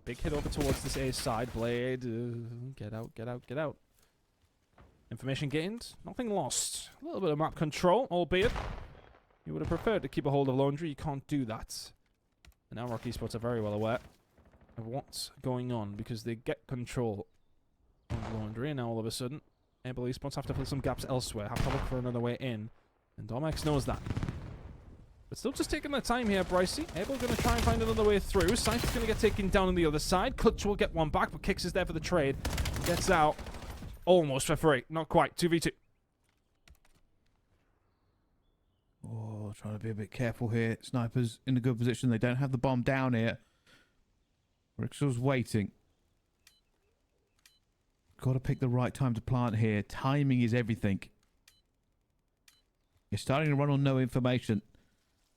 Big hit over towards this A side. Blade. Get out, get out, get out. Information gained. Nothing lost. A little bit of map control, albeit you would have preferred to keep a hold of Laundry. You can't do that. And now Rock Esports are very well aware of what's going on because they get control of Laundry, and now all of a sudden Able Esports have to fill some gaps elsewhere, have to look for another way in, and Domex knows that. But still just taking their time here, Brycey. Able going to try and find another way through. Scythe's going to get taken down on the other side. Clutch will get one back, but Kicks is there for the trade. Gets out almost for free. Not quite. 2v2. Oh, trying to be a bit careful here. Snipers in a good position. They don't have the bomb down here. Rixel's waiting. Got to pick the right time to plant here. Timing is everything. You're starting to run on no information.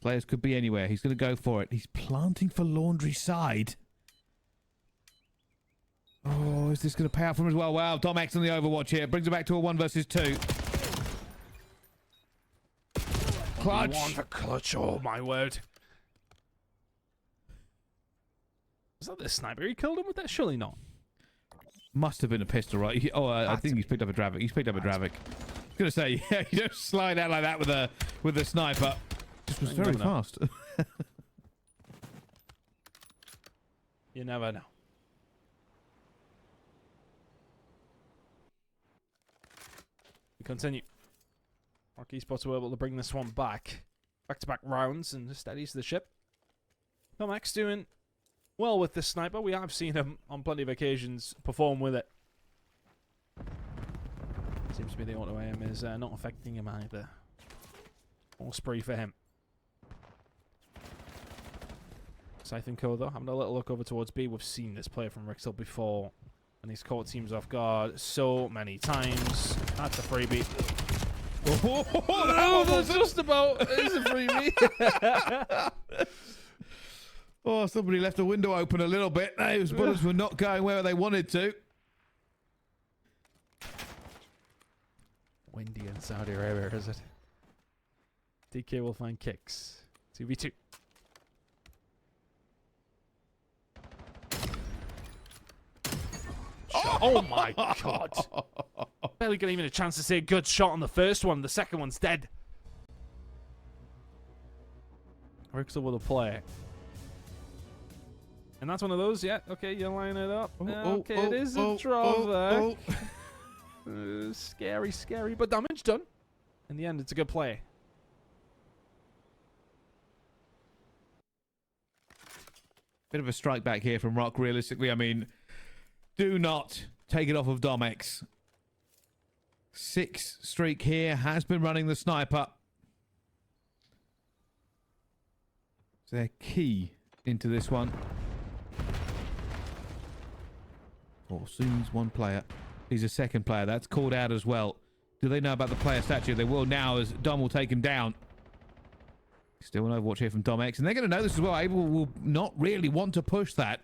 Players could be anywhere. He's going to go for it. He's planting for Laundry side. Oh, is this going to pay out for him as well? Wow, Domex on the overwatch here. Brings it back to a 1 versus 2. Clutch. One for Clutch. Oh, my word. Was that the sniper he killed him with that? Surely not. Must have been a pistol, right? I think he's picked up a Dravik. He's picked up a Dravik. I was going to say, yeah, you don't slide out like that with a sniper. Just was very fast. You never know. We continue. Rock Esports were able to bring this one back. Back-to-back rounds and just steadies the ship. Max doing well with this sniper. We have seen him on plenty of occasions perform with it. Seems to be the auto aim is not affecting him either. More spree for him. Scythe and Co, though, having a little look over towards B. We've seen this player from Rixel before, and he's caught teams off guard so many times. That's a freebie. Oh, that's just about is a freebie. Oh, somebody left the window open a little bit. Those bullets were not going where they wanted to. Windy in Saudi Arabia, is it? DK will find Kicks. 2v2. Oh my god. Barely got even a chance to say a good shot on the first one. The second one's dead. Rixel with a play. And that's one of those, yeah. Okay, you line it up. Okay, it is a drawback. Scary, scary, but damage done. In the end, it's a good play. Bit of a strike back here from Rock, realistically. I mean, do not take it off of Domex. 6 streak here, has been running the sniper. It's their key into this one. Oh, Soon's one player. He's a second player. That's called out as well. Do they know about the player statue? They will now as Dom will take him down. Still an overwatch here from Domex. And they're going to know this as well. Abel will not really want to push that.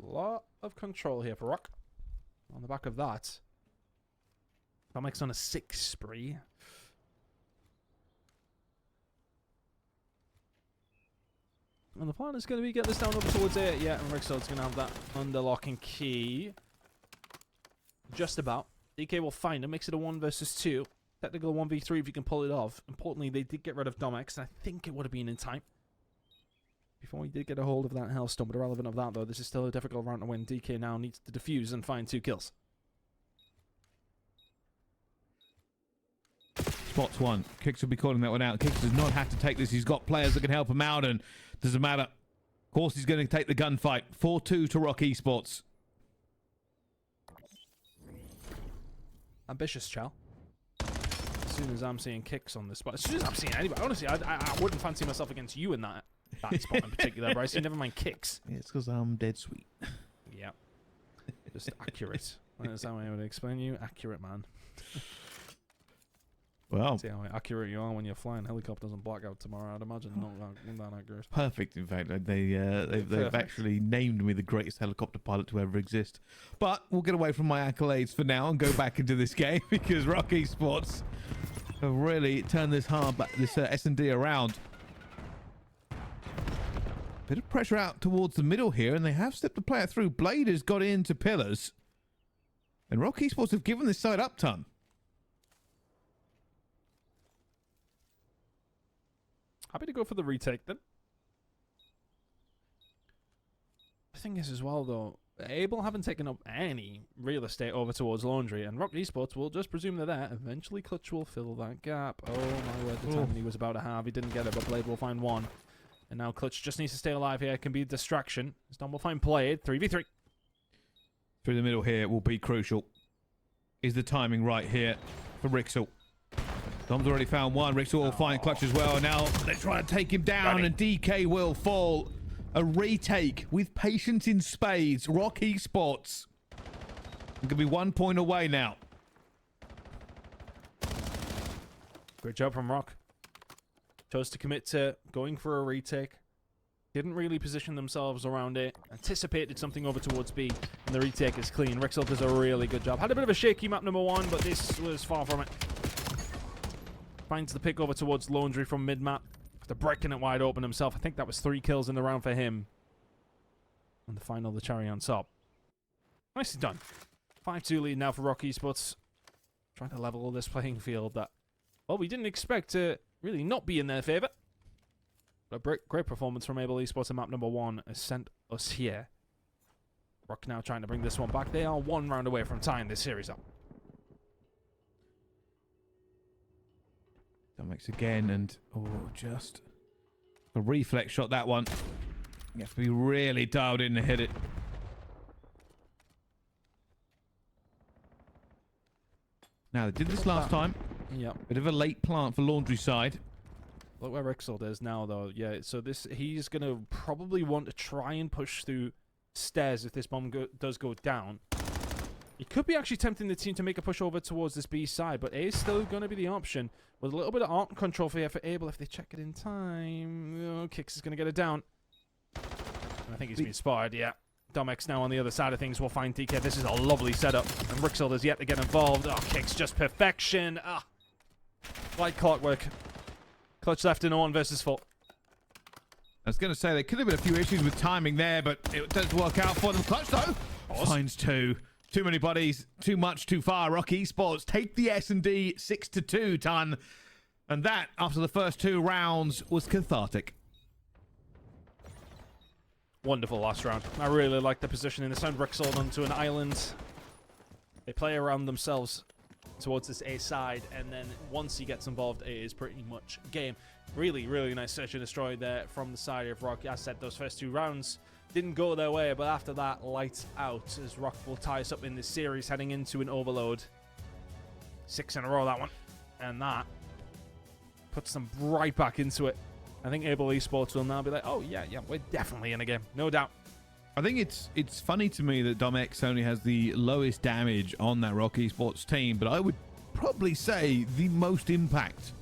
Lot of control here for Rock. on the back of that, Domek's on a 6 spree. And the plan is going to be get this down up towards 8. Yeah, and Rixel's going to have that underlocking key. Just about. DK will find him, makes it a 1 versus 2. Technical 1v3 if you can pull it off. Importantly, they did get rid of Domex, and I think it would have been in time before he did get a hold of that Hellstone. But irrelevant of that, though, this is still a difficult round to win. DK now needs to defuse and find 2 kills. Spots one. Kicks will be calling that one out. Kicks does not have to take this. He's got players that can help him out, and doesn't matter. Of course, he's going to take the gunfight. 4-2 to Rock Esports. Ambitious, Chow. As soon as I'm seeing Kicks on this spot, as soon as I'm seeing anybody, honestly, I wouldn't fancy myself against you in that spot in particular, Bryce. You never mind Kicks. Yeah, it's because I'm dead sweet. Yeah. Just accurate. That's how I would explain you. Accurate, man. Well, see how accurate you are when you're flying helicopters and blackout tomorrow. I'd imagine not that accurate. Perfect, in fact. They've actually named me the greatest helicopter pilot to ever exist. But we'll get away from my accolades for now and go back into this game because Rock Esports have really turned this S&D around. Bit of pressure out towards the middle here, and they have stepped the player through. Blade has got into pillars, and Rock Esports have given this side up ton. Happy to go for the retake then. The thing is as well though, Abel haven't taken up any real estate over towards Laundry, and Rock Esports will just presume they're there. Eventually Clutch will fill that gap. Oh my word, the time he was about to have. He didn't get it, but Blade will find one. And now Clutch just needs to stay alive here. It can be a distraction. Storm will find Blade. 3v3. Through the middle here will be crucial. Is the timing right here for Rixel? Dom's already found one. Rixel will find Clutch as well. Now they're trying to take him down, and DK will fall. A retake with patience in spades. Rock Esports. It could be 1 point away now. Great job from Rock. Chose to commit to going for a retake. Didn't really position themselves around it. Anticipated something over towards B, and the retake is clean. Rixel does a really good job. Had a bit of a shaky map number 1, but this was far from it. Finds the pick over towards Laundry from mid-map. After breaking it wide open himself. I think that was 3 kills in the round for him. And the final, the cherry on top. Nicely done. 5-2 lead now for Rock Esports. Trying to level this playing field that, well, we didn't expect to really not be in their favour. But a great performance from Able Esports in map number 1 has sent us here. Rock now trying to bring this one back. They are 1 round away from tying this series up. Domex again, and just a reflex shot, that one. You have to be really dialed in to hit it. Now, they did this last time. Yep. Bit of a late plant for Laundry side. Look where Rixel is now, though. Yeah, so he's going to probably want to try and push through stairs if this bomb does go down. It could be actually tempting the team to make a push over towards this B side, but A is still going to be the option. With a little bit of art control for Able if they check it in time. Oh, Kicks is going to get it down. I think he's been spotted, yeah. Domex now on the other side of things will find DK. This is a lovely setup, and Rixel has yet to get involved. Oh, Kicks, just perfection. Ah, like clockwork. Clutch left in a 1 versus 4. I was going to say there could have been a few issues with timing there, but it does work out for them. Clutch, though, finds 2. Too many bodies, too much, too far. Rock Esports take the S&D 6-2 ton. And that, after the first 2 rounds, was cathartic. Wonderful last round. I really like the positioning. They send Rixel onto an island. They play around themselves towards this A side, and then once he gets involved, it is pretty much game. Really, really nice search and destroy there from the side of Rock. As I said, those first 2 rounds didn't go their way, but after that, lights out as Rock will tie us up in this series heading into an overload. 6 in a row, that one. And that puts them right back into it. I think Able Esports will now be like, oh, yeah, we're definitely in a game. No doubt. I think it's funny to me that Domex only has the lowest damage on that Rock Esports team, but I would probably say the most impact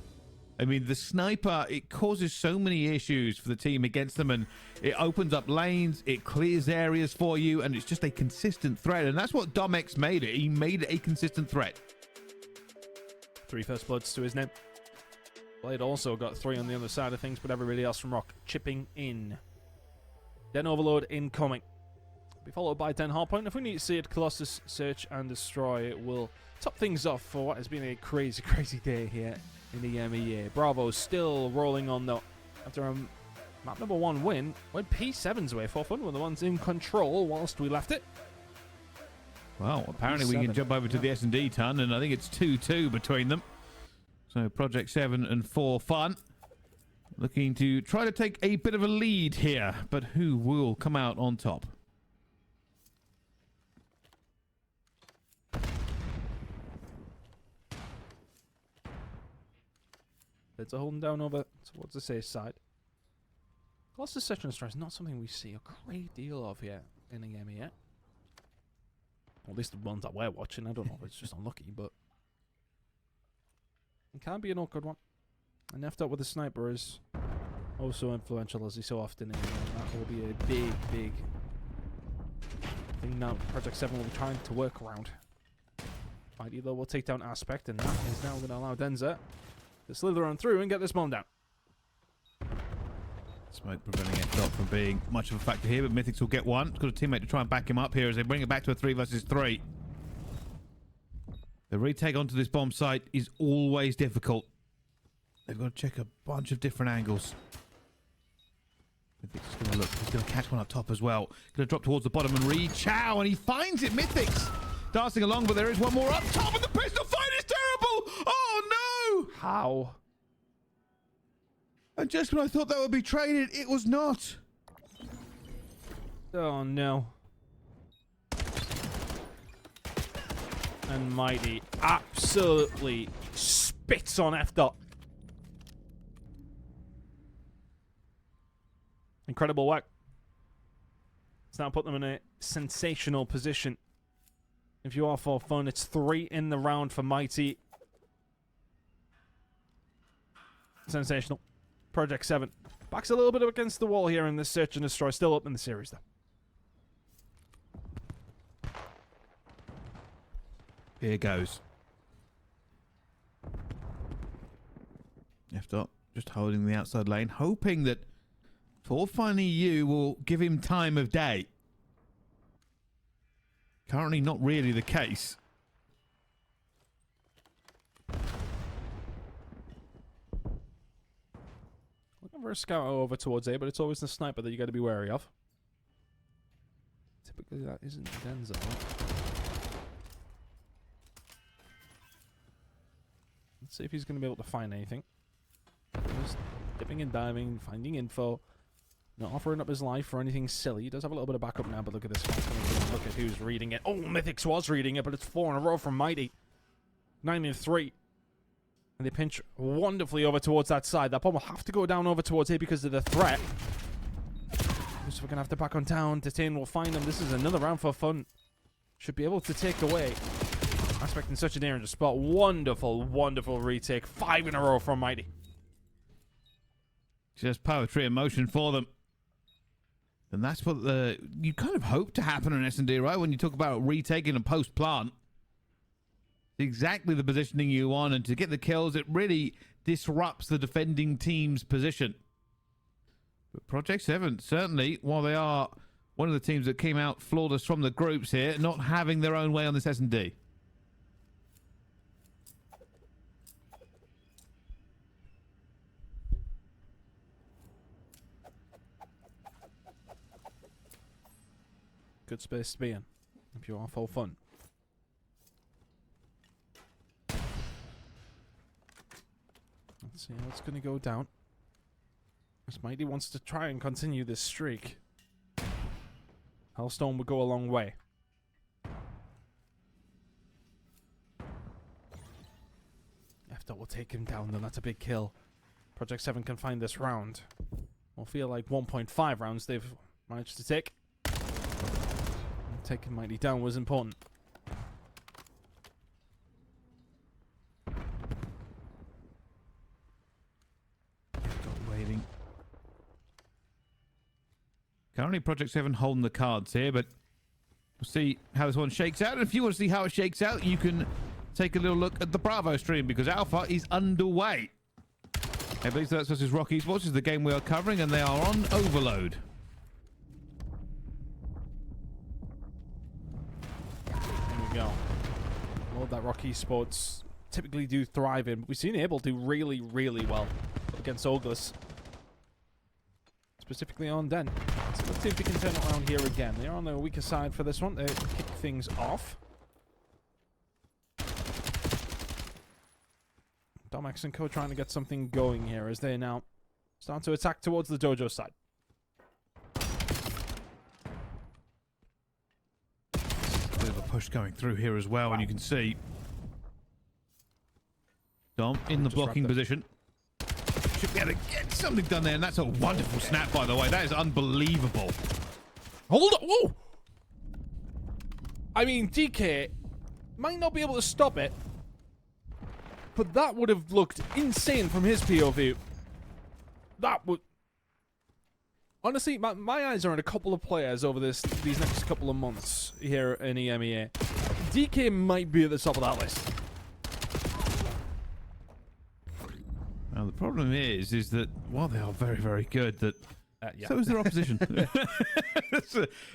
I mean, the sniper, it causes so many issues for the team against them, and it opens up lanes, it clears areas for you, and it's just a consistent threat. And that's what Domex made it. He made it a consistent threat. 3 first bloods to his name. Blade also got 3 on the other side of things, but everybody else from Rock chipping in. Den Overload incoming. Be followed by 10 hardpoint. If we need to see it, Colossus, Search and Destroy will top things off for what has been a crazy, crazy day here in the MEA. Bravo still rolling on though. After a map number 1 win, went P7's way. 4 Fun were the ones in control whilst we left it. Well, apparently we can jump over to the S&D ton, and I think it's 2-2 between them. So Project 7 and 4 Fun looking to try to take a bit of a lead here, but who will come out on top? It's a holding down over towards the safe side. Colossus Search and Destroy is not something we see a great deal of here in the MEA. Or at least the ones that we're watching. I don't know if it's just unlucky, but it can be an awkward one. And left up with the sniper is also influential, as he so often is. And that will be a big, big thing now Project 7 will be trying to work around. Mighty, though, will take down Aspect, and that is now going to allow Denza to slither on through and get this bomb down. Smoke preventing F-Dot from being much of a factor here, but Mythics will get one. Got a teammate to try and back him up here as they bring it back to a 3 versus 3. The retake onto this bomb site is always difficult. They've got to check a bunch of different angles. Mythics is going to look. He's going to catch one up top as well. Going to drop towards the bottom and re-chow, and he finds it. Mythics dancing along, but there is one more up top, and the pistol fight is terrible. Oh no! How? And just when I thought that would be traded, it was not. Oh no. And Mighty absolutely spits on F-Dot. Incredible work. It's now put them in a sensational position. If you are for fun, it's 3 in the round for Mighty. Sensational. Project 7 backs a little bit up against the wall here in this Search and Destroy. Still up in the series, though. Here goes. F-Dot just holding the outside lane, hoping that For Fun EU will give him time of day. Currently not really the case. Looking for a scout over towards A, but it's always the sniper that you got to be wary of. Typically that isn't Denzel. Let's see if he's going to be able to find anything. Just dipping and diving, finding info. Not offering up his life for anything silly. He does have a little bit of backup now, but look at this. Look at who's reading it. Oh, Mythics was reading it, but it's 4 in a row from Mighty. 9 and 3. And they pinch wonderfully over towards that side. That bomb will have to go down over towards here because of the threat. So we're going to have to back on down. Detain will find them. This is another round for fun. Should be able to take away Aspect in such a dangerous spot. Wonderful, wonderful retake. 5 in a row from Mighty. Just poetry in motion for them. And that's what you kind of hope to happen in S&D, right? When you talk about retaking a post-plant. Exactly the positioning you want, and to get the kills, it really disrupts the defending team's position. But Project 7, certainly, while they are one of the teams that came out flawless from the groups here, not having their own way on this S&D. Good space to be in, if you are full fun. Let's see how it's going to go down. This Mighty wants to try and continue this streak. Hellstone would go a long way. F-Dot will take him down, though. That's a big kill. Project 7 can find this round. Will feel like 1.5 rounds they've managed to take. Taking Mighty down was important. Currently, Project 7 holding the cards here, but we'll see how this one shakes out. And if you want to see how it shakes out, you can take a little look at the Bravo stream because Alpha is underway. Everybody, so that's versus Rocky Sports is the game we are covering, and they are on Overload. There we go. Well, that Rocky Sports typically do thrive in. We've seen Able do really, really well against Oglis. Specifically on Den. So let's see if we can turn it around here again. They're on the weaker side for this one. They kick things off. Domex and Co trying to get something going here as they now start to attack towards the dojo side. Bit of a push going through here as well, and you can see Dom in the blocking position. Should be able to get something done there, and that's a wonderful snap, by the way. That is unbelievable. Hold on! Whoa! I mean, DK might not be able to stop it, but that would have looked insane from his POV. That would... Honestly, my eyes are on a couple of players over these next couple of months here in EMEA. DK might be at the top of that list. Now, the problem is that while they are very, very good, that Yeah. so is their opposition. Like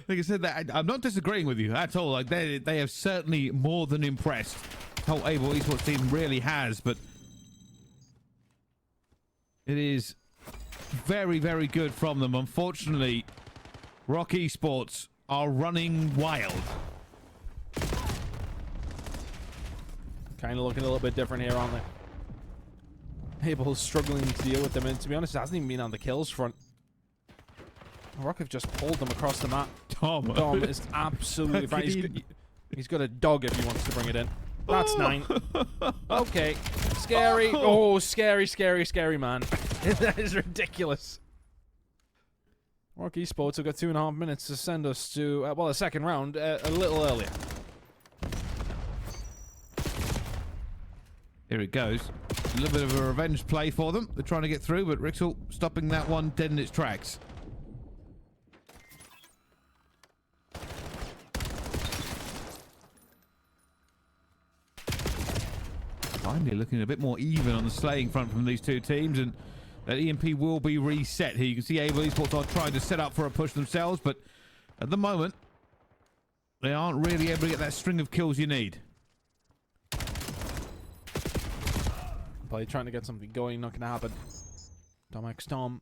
I said, I'm not disagreeing with you at all. Like they have certainly more than impressed. The whole Able Esports team really has, but it is very, very good from them. Unfortunately, Rock Esports are running wild. Kind of looking a little bit different here, aren't they? Able's struggling to deal with them, and to be honest, it hasn't even been on the kills front. Rock have just pulled them across the map. Dom is absolutely fine. He's got a dog if he wants to bring it in. That's 9. Okay. Scary. Oh, scary, scary, scary, man. That is ridiculous. Rock Esports have got 2.5 minutes to send us to, well, a second round a little earlier. Here it goes. A little bit of a revenge play for them. They're trying to get through, but Rixel stopping that one dead in its tracks. Finally looking a bit more even on the slaying front from these two teams, and that EMP will be reset here. You can see Able Esports are trying to set up for a push themselves, but at the moment, they aren't really able to get that string of kills you need. Play trying to get something going, not going to happen. Domex Dom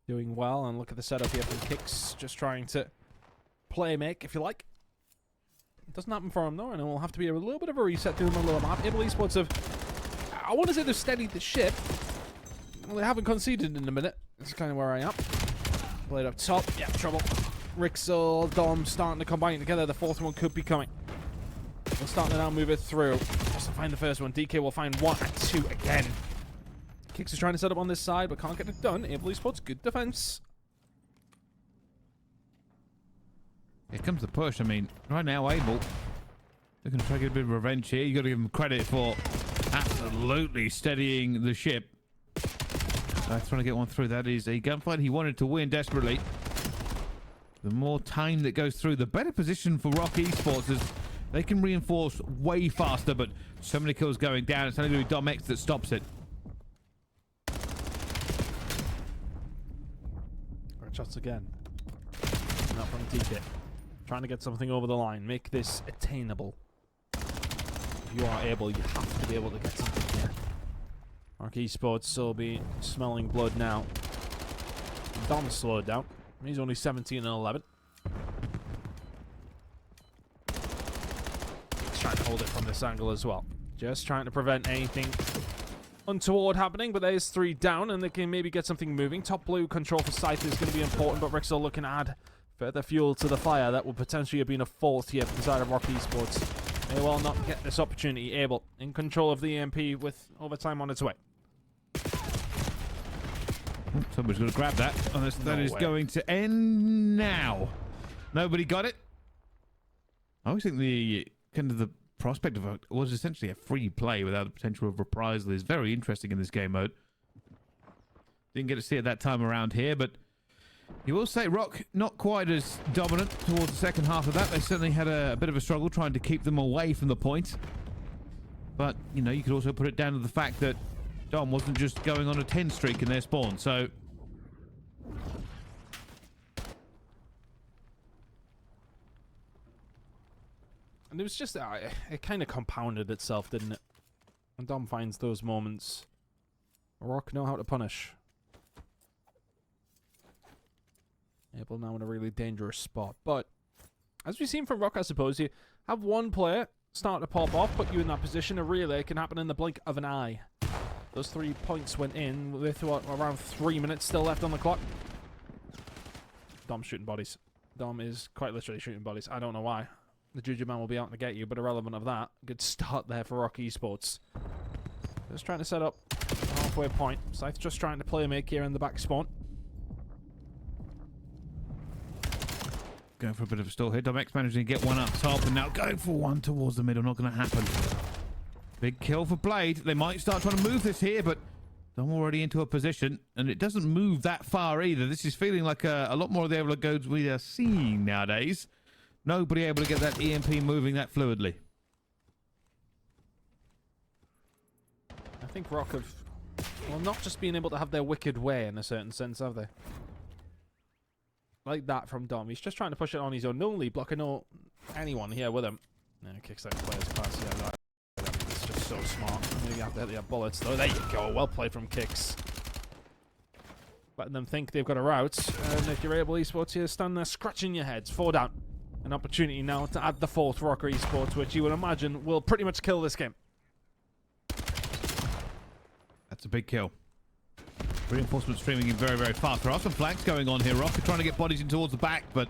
doing well, and look at the setup here from Kicks, just trying to play make, if you like. It doesn't happen for him though, and it will have to be a little bit of a reset through the middle of the map. Able Esports have, I want to say they've steadied the ship. Well, they haven't conceded in a minute. That's kind of where I am. Blade up top, yeah, trouble. Rixel, Dom starting to combine together. The fourth one could be coming. We're starting to now move it through. Just to find the first one. DK will find 1 and 2 again. Kicks is trying to set up on this side, but can't get it done. Able Esports, good defense. Here comes the push. I mean, right now, Able, they're going to try to get a bit of revenge here. you got to give them credit for absolutely steadying the ship. Trying to get one through. That is a gunfight he wanted to win desperately. The more time that goes through, the better position for Rock Esports is they can reinforce way faster, but so many kills going down. It's only going to be Domex that stops it. Right, shots again. Not from TK. Trying to get something over the line. Make this attainable. If you are able, you have to be able to get something here. Rock Esports will be smelling blood now. Dom's slowed down. He's only 17 and 11. He's trying to hold it from this angle as well. Just trying to prevent anything untoward happening, but there's 3 down, and they can maybe get something moving. Top blue control for Scythe is going to be important, but Rixel looking to add further fuel to the fire. That would potentially have been a fourth here from the side of Rock Esports. May well not get this opportunity. Able in control of the EMP with overtime on its way. Somebody's going to grab that. And that is going to end now. Nobody got it. I always think the kind of the prospect of it was essentially a free play without the potential of reprisal is very interesting in this game mode. Didn't get to see it that time around here, but You will say Rock not quite as dominant towards the second half of that. They certainly had a bit of a struggle trying to keep them away from the point. But, you know, you could also put it down to the fact that Dom wasn't just going on a 10 streak in their spawn. So and it was just, it kind of compounded itself, didn't it? When Dom finds those moments, Rock know how to punish. Able now in a really dangerous spot. But, as we've seen from Rock, I suppose, you have one player start to pop off, put you in that position. A relay can happen in the blink of an eye. Those 3 points went in with, what, around 3 minutes still left on the clock. Dom's shooting bodies. Dom is quite literally shooting bodies. I don't know why. The Juju Man will be out to get you, but irrelevant of that. Good start there for Rock Esports. Just trying to set up a halfway point. Scythe just trying to play a make here in the back spawn. going for a bit of a stall here. Domex managing to get one up top, and now going for one towards the middle. Not going to happen. Big kill for Blade. They might start trying to move this here, but I'm already into a position, and it doesn't move that far either. This is feeling like a lot more of the able goes we are seeing nowadays. Nobody able to get that EMP moving that fluidly. I think Rock have, well, not just being able to have their wicked way in a certain sense, have they? Like that from Dom. He's just trying to push it on his own. No lead blocking or anyone here with him. Yeah, kicks out the players pass. Yeah, that. It's just so smart. Maybe you have to hit the bullets though. There you go. Well played from Kicks. Letting them think they've got a route. And if you're able, Esports here, stand there scratching your heads. 4 down. An opportunity now to add the 4th Rocker Esports, which you would imagine will pretty much kill this game. That's a big kill. Reinforcement streaming in very, very fast. There are some flanks going on here. Rocker trying to get bodies in towards the back, but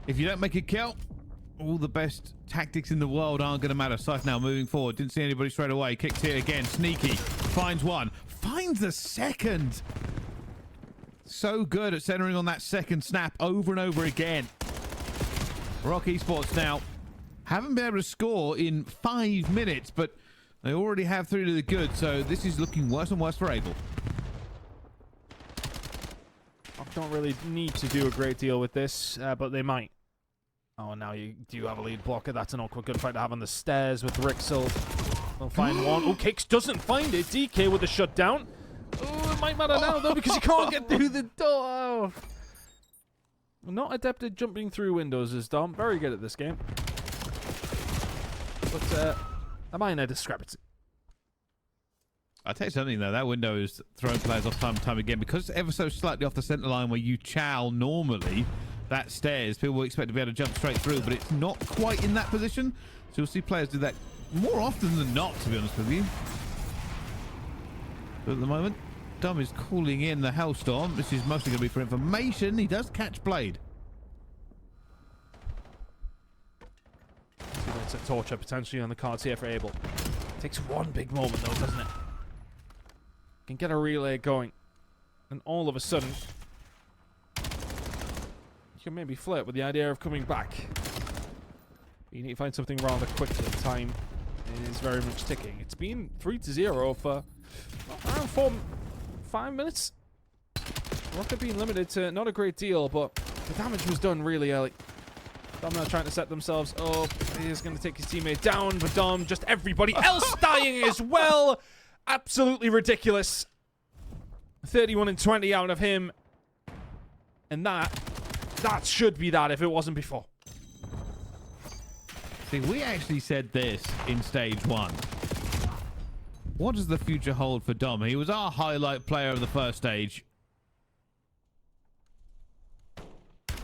if you don't make a kill, all the best tactics in the world aren't going to matter. Scythe now moving forward. Didn't see anybody straight away. Kicks here again. Sneaky. Finds one. Finds the second. So good at centering on that second snap over and over again. Rock Esports now haven't been able to score in 5 minutes, but they already have 3 to the good, so this is looking worse and worse for Able. Rock don't really need to do a great deal with this, but they might. Oh, now you do have a lead blocker. That's an awkward good fight to have on the stairs with Rixel. They'll find one. Oh, Kicks doesn't find it. DK with the shutdown. Oh, it might matter now, though, because he can't get through the door. Oh. Not adept at jumping through windows is Dom. Very good at this game. But a minor discrepancy. I'll tell you something, though. That window is throwing players off time and time again. Because it's ever so slightly off the center line where you chow normally, that stairs, people will expect to be able to jump straight through, but it's not quite in that position. So you'll see players do that more often than not, to be honest with you. But at the moment, Dom is calling in the Hellstorm. This is mostly going to be for information. He does catch Blade. It's a torture potentially on the cards here for Able. Takes one big moment though, doesn't it? Can get a relay going, and all of a sudden, you can maybe flirt with the idea of coming back. You need to find something rather quickly. Time is very much ticking. It's been 3-0 for around 5 minutes. Rocket being limited to not a great deal, but the damage was done really early. Dom now trying to set themselves up. He's going to take his teammate down, but Dom, just everybody else dying as well. Absolutely ridiculous. 31 and 20 out of him. And that should be that if it wasn't before. See, we actually said this in stage 1. What does the future hold for Dom? He was our highlight player of the first stage.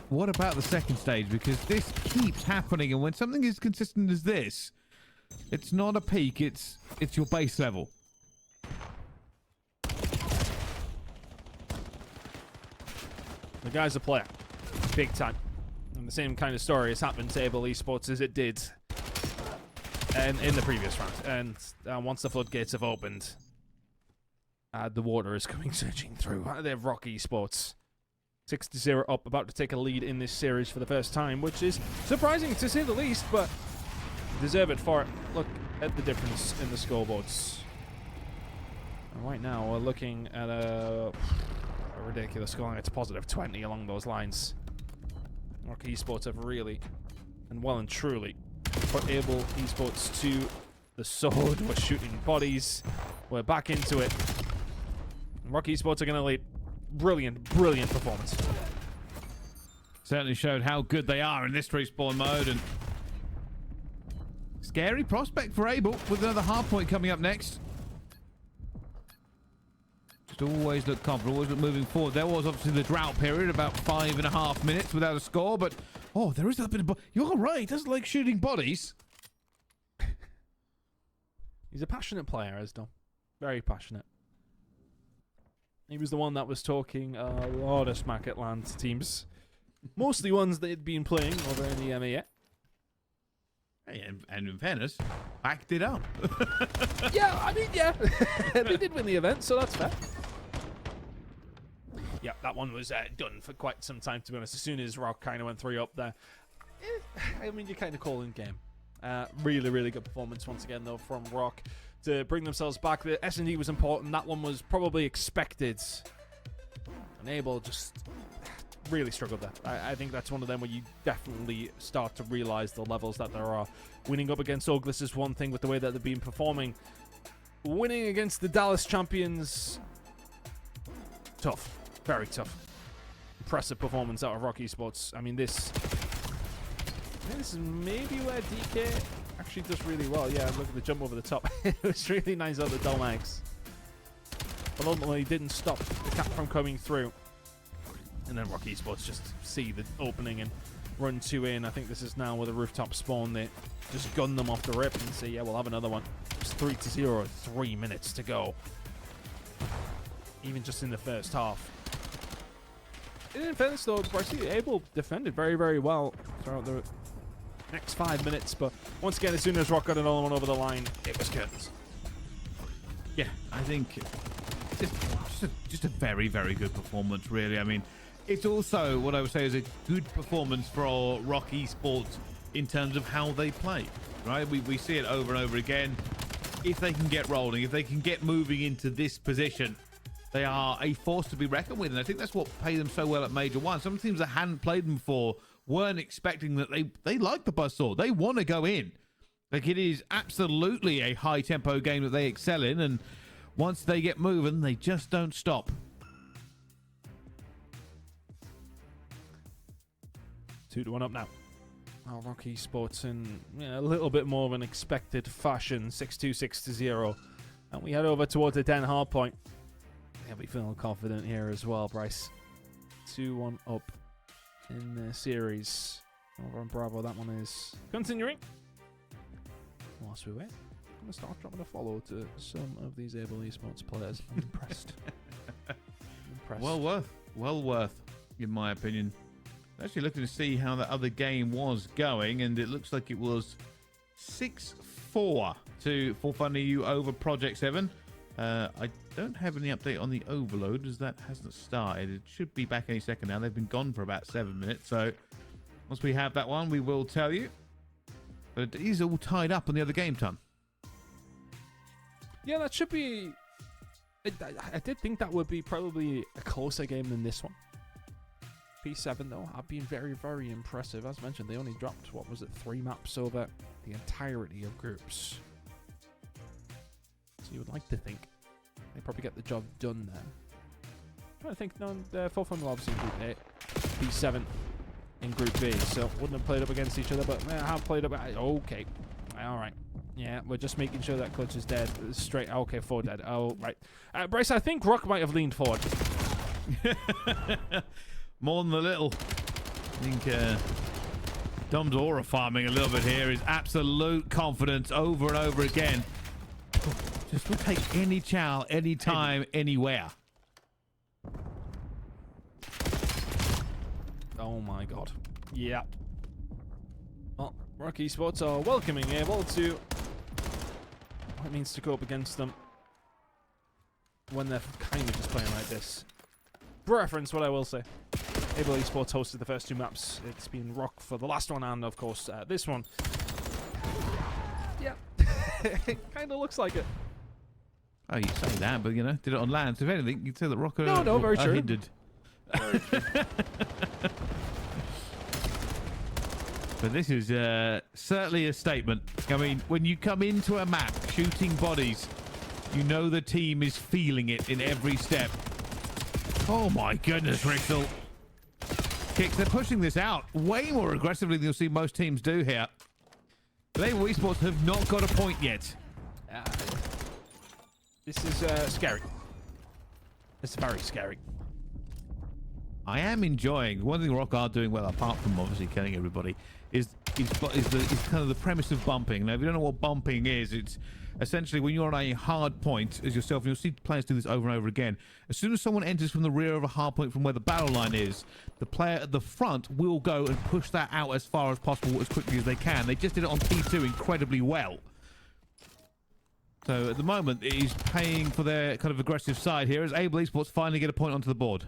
What about the second stage? Because this keeps happening, and when something is consistent as this, it's not a peak, it's your base level. The guy's a player. Big time. And the same kind of story has happened to Able Esports as it did and in the previous round. And once the floodgates have opened, the water is coming surging through. They have Rock Esports. 6-0 up, about to take a lead in this series for the first time, which is surprising to say the least, but deserve it for it. Look at the difference in the scoreboards. And right now, we're looking at a A ridiculous scoreline. It's positive 20 along those lines. Rock Esports have really, and well and truly, put Able Esports to the sword. We're shooting bodies. We're back into it. Rock Esports are going to lead. Brilliant, brilliant performance. Certainly showed how good they are in this respawn mode, and scary prospect for Able with another hard point coming up next. Just always look confident, always look moving forward. There was obviously the drought period, about 5.5 minutes without a score, but oh, there is a bit of. You're right, he doesn't like shooting bodies. He's a passionate player, Esdom. Very passionate. He was the one that was talking a lot of smack at LAN teams. Mostly ones that had been playing over in the EMEA. Hey, and in fairness, backed it up. Yeah, I mean, yeah. They did win the event, so that's fair. Yeah, that one was done for quite some time, to be honest. As soon as Rock kind of went 3 up there. I mean, you kind of call in game. Really, really good performance once again, though, from Rock to bring themselves back. The S&D was important. That one was probably expected. And Able just really struggled there. I think that's one of them where you definitely start to realize the levels that there are. Winning up against Oglis is one thing with the way that they've been performing. Winning against the Dallas champions, tough. Very tough. Impressive performance out of Rock Esports. I mean, this is maybe where DK actually does really well. Yeah, look at the jump over the top. It was really nice out of the Dolmax. But ultimately didn't stop the cap from coming through. And then Rock Esports just see the opening and run 2 in. I think this is now where the rooftop spawn. They just gun them off the rip and say, yeah, we'll have another one. It's 3-0, 3 minutes to go. Even just in the first half. In fairness, though, Bryce Able defended very, very well throughout the next 5 minutes. But once again, as soon as Rock got another one over the line, it was curtains. Yeah, I think just a very, very good performance, really. I mean, it's also what I would say is a good performance for Rock Esports in terms of how they play, right? We see it over and over again. If they can get rolling, if they can get moving into this position, they are a force to be reckoned with. And I think that's what paid them so well at Major 1. Some teams that hadn't played them before weren't expecting that. They like the buzzsaw. They want to go in. Like, it is absolutely a high-tempo game that they excel in. And once they get moving, they just don't stop. 2-1 up now. Oh, Rock Esports in a little bit more of an expected fashion. 6-2, 6-0. And we head over towards the Den hard point. Yeah, we feeling confident here as well, Bryce. 2-1 up in the series. Over on Bravo, that one is continuing. Whilst we wait, I'm going to start dropping a follow to some of these Able Esports players. I'm impressed. Impressed. Well worth, in my opinion. Actually looking to see how the other game was going, and it looks like it was 6-4 to For Fun EU over Project 7. I don't have any update on the overload as that hasn't started. It should be back any second now. They've been gone for about 7 minutes, so once we have that one, we will tell you. But it is all tied up on the other game, Ton. Yeah, that should be... I did think that would be probably a closer game than this one. P7, though, have been very, very impressive. As mentioned, they only dropped, 3 maps over the entirety of groups. So you would like to think they probably get the job done there. I'm trying to think, no, the For Fun will obviously in Group A, P7 in Group B, so wouldn't have played up against each other, but have played up. Okay, all right. Yeah, we're just making sure that Clutch is dead. Straight. Okay, 4 dead. Oh, right. Bryce, I think Rock might have leaned forward. More than a little. I think Dom's aura farming a little bit here is absolute confidence over and over again. Just will take any chow, anytime, anywhere. Oh my god. Yeah. Well, Rock Esports are welcoming Able to what it means to go up against them when they're kind of just playing like this. For reference, what I will say. Able Esports hosted the first 2 maps. It's been Rock for the last one and, of course, this one. Yeah. It kind of looks like it. Oh, you say that, but, you know, did it on land. So if anything, you'd say that Rock are, No, very are true. hindered. But this is certainly a statement. I mean, when you come into a map shooting bodies, you know the team is feeling it in every step. Oh my goodness, Rixel. Kicks, they're pushing this out way more aggressively than you'll see most teams do here. But Able Esports have not got a point yet. This is scary. It's very scary. I am enjoying one thing Rock are doing well, apart from obviously killing everybody, is kind of the premise of bumping. Now, if you don't know what bumping is, it's essentially when you're on a hard point as yourself, and you'll see players do this over and over again. As soon as someone enters from the rear of a hard point from where the battle line is, the player at the front will go and push that out as far as possible, as quickly as they can. They just did it on P2 incredibly well. So at the moment, it is paying for their kind of aggressive side here as Able Esports finally get a point onto the board.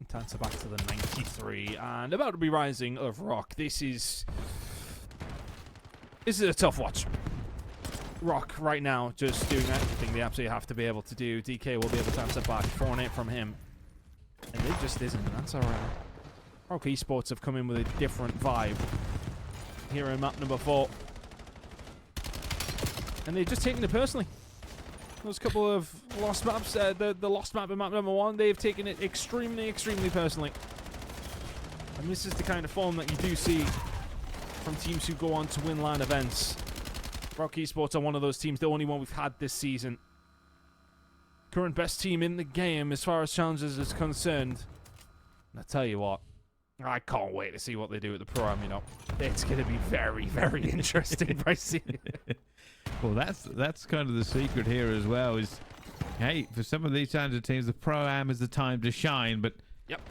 Tancer back to the 93 and about to be rising of Rock. This is a tough watch. Rock right now just doing everything they absolutely have to be able to do. DK will be able to answer back. 4-8 from him. And it just isn't. That's alright. Rock Esports have come in with a different vibe here in map number 4. And they've just taken it personally. Those couple of lost maps, the lost map in map number 1, they've taken it extremely, extremely personally. And this is the kind of form that you do see from teams who go on to win LAN events. Rock Esports are one of those teams, the only one we've had this season. Current best team in the game as far as challenges is concerned. And I tell you what, I can't wait to see what they do at the Pro-Am, you know. It's going to be very, very interesting, Brycey. Well, that's kind of the secret here as well is, hey, for some of these challenger teams, the Pro-Am is the time to shine, but yep,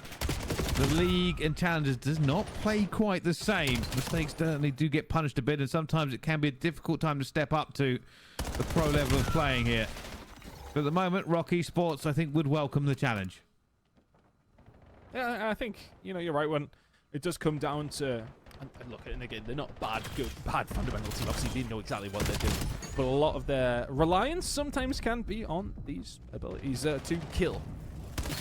the league and challengers does not play quite the same. Mistakes certainly do get punished a bit, and sometimes it can be a difficult time to step up to the pro level of playing here. But at the moment, Rock Esports, I think, would welcome the challenge. Yeah, I think, you know, you're right when it does come down to... And look, and again, they're not bad fundamental team. Obviously, they know exactly what they're doing. But a lot of their reliance sometimes can be on these abilities to kill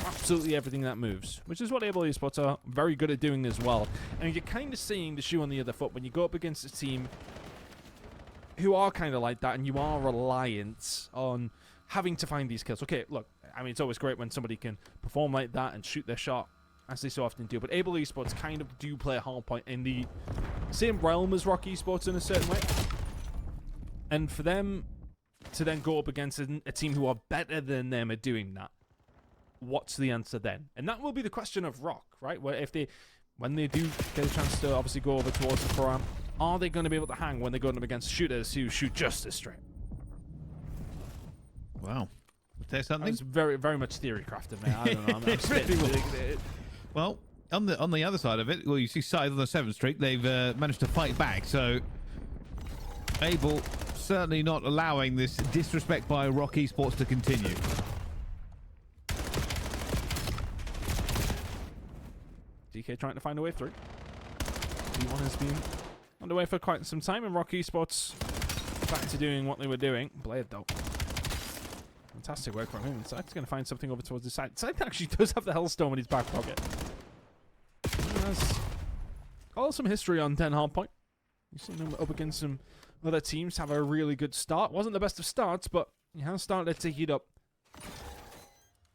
absolutely everything that moves, which is what Able Esports are very good at doing as well. And you're kind of seeing the shoe on the other foot when you go up against a team who are kind of like that, and you are reliant on having to find these kills. Okay, look, I mean, it's always great when somebody can perform like that and shoot their shot, as they so often do. But Able Esports kind of do play a hard point in the same realm as Rock Esports in a certain way. And for them to then go up against a team who are better than them at doing that, what's the answer then? And that will be the question of Rock, right? Where when they do get a chance to obviously go over towards the Pro-Am, are they going to be able to hang when they're going up against shooters who shoot just as straight? Wow. Was there something? It's very, very much theory crafted, man. I don't know. I'm spitting. Well, on the other side of it, well, you see Scythe on the 7th streak. They've managed to fight back, so Able certainly not allowing this disrespect by Rock Esports to continue. DK trying to find a way through. B1 has been underway for quite some time, and Rock Esports back to doing what they were doing. Blade, though. Fantastic work from him. Side's going to find something over towards the side. Side actually does have the Hellstorm in his back pocket. He has got some history on 10 hardpoint. You've seen him up against some other teams have a really good start. Wasn't the best of starts, but he has started to heat up.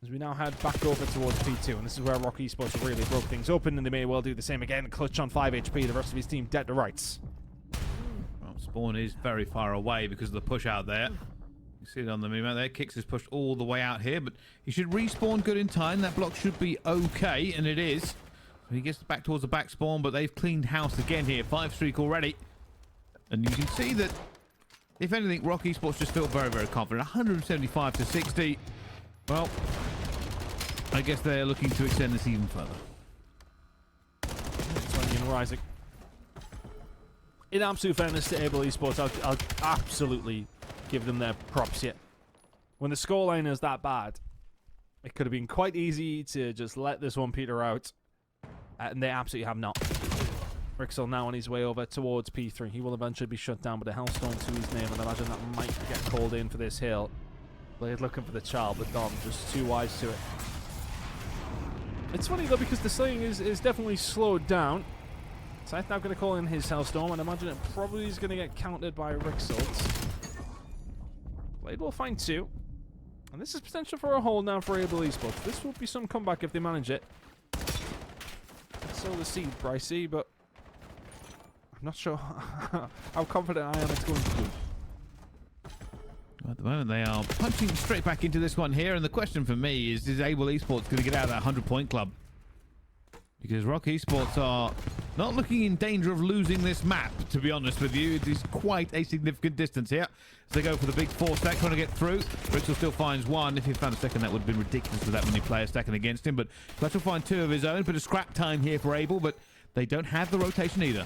As we now head back over towards P2, and this is where Rock Esports really broke things open, and they may well do the same again. Clutch on 5 HP, the rest of his team dead to rights. Well, Spawn is very far away because of the push out there. You see it on the move there. Kicks is pushed all the way out here, but he should respawn good in time. That block should be okay, and it is. So he gets back towards the back spawn, but they've cleaned house again here. 5 streak already. And you can see that, if anything, Rock Esports just feel very, very confident. 175 to 60. Well, I guess they're looking to extend this even further. Rising. In absolute fairness to Able Esports, I'll absolutely give them their props here. When the scoreline is that bad, it could have been quite easy to just let this one peter out, and they absolutely have not. Rixel now on his way over towards P3. He will eventually be shut down, but a Hellstorm to his name, and I imagine that might get called in for this hill. Blade looking for the child, but Dom just too wise to it. It's funny though, because the slaying is definitely slowed down. Scythe now going to call in his Hellstorm, and I imagine it probably is going to get countered by Rixel. Blade will find 2. And this is potential for a hold now for Able Esports. This will be some comeback if they manage it. Sow the seed, Brycey, but I'm not sure how confident I am it's going to do. At the moment, they are punching straight back into this one here, and the question for me is Able Esports going to get out of that 100-point club? Because Rock Esports are not looking in danger of losing this map, to be honest with you. It is quite a significant distance here. As they go for the big 4 stack, trying to get through. Rixel still finds 1. If he found a second, that would have been ridiculous with that many players stacking against him. But Clutch will find 2 of his own. Bit of scrap time here for Able, but they don't have the rotation either.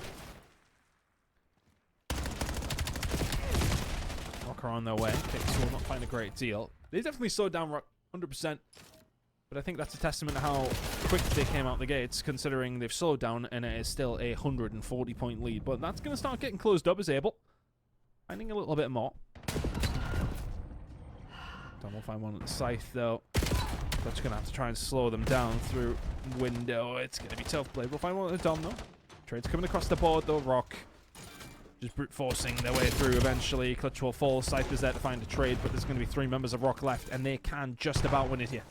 Rocker on their way. Kicks will not find a great deal. They definitely slowed down Rock 100%. But I think that's a testament to how quick they came out the gates, considering they've slowed down and it is still a 140-point lead. But that's going to start getting closed up as Able. Finding a little bit more. Dom will find one at the Scythe, though. That's going to have to try and slow them down through window. It's going to be tough. Blade will find one at the Dom, though. Trade's coming across the board, though. Rock just brute forcing their way through eventually. Clutch will fall. Scythe is there to find a trade, but there's going to be 3 members of Rock left, and they can just about win it here.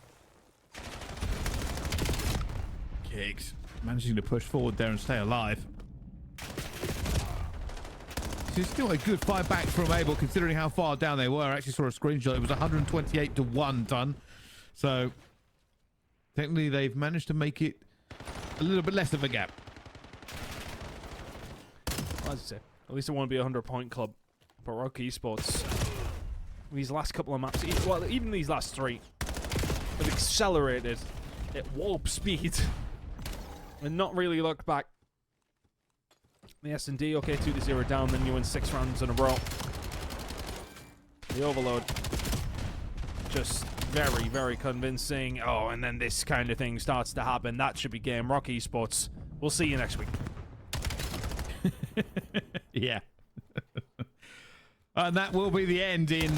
Kicks. Managing to push forward there and stay alive. It's still a good fight back from Able, considering how far down they were. I actually saw a screenshot. It was 128 to 1 done. So, technically, they've managed to make it a little bit less of a gap. Well, as I say, at least it won't be a 100-point club. But Rock Esports, these last couple of maps, well, even these last 3, have accelerated at warp speed and not really looked back. The S&D, okay, 2-0 down, then you win 6 rounds in a row. The Overload, just very, very convincing. Oh, and then this kind of thing starts to happen. That should be game. Rock Esports, we'll see you next week. Yeah. And that will be the end in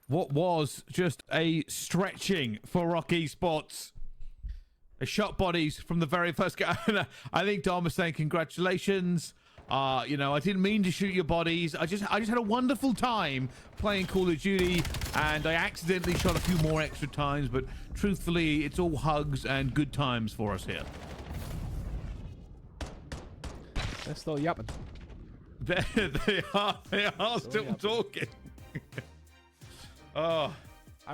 what was just a stretching for Rock Esports. They shot bodies from the very first game. I think Dom was saying congratulations. You know, I didn't mean to shoot your bodies. I just had a wonderful time playing Call of Duty, and I accidentally shot a few more extra times, but truthfully, it's all hugs and good times for us here. They're still yapping. They are still talking. Oh,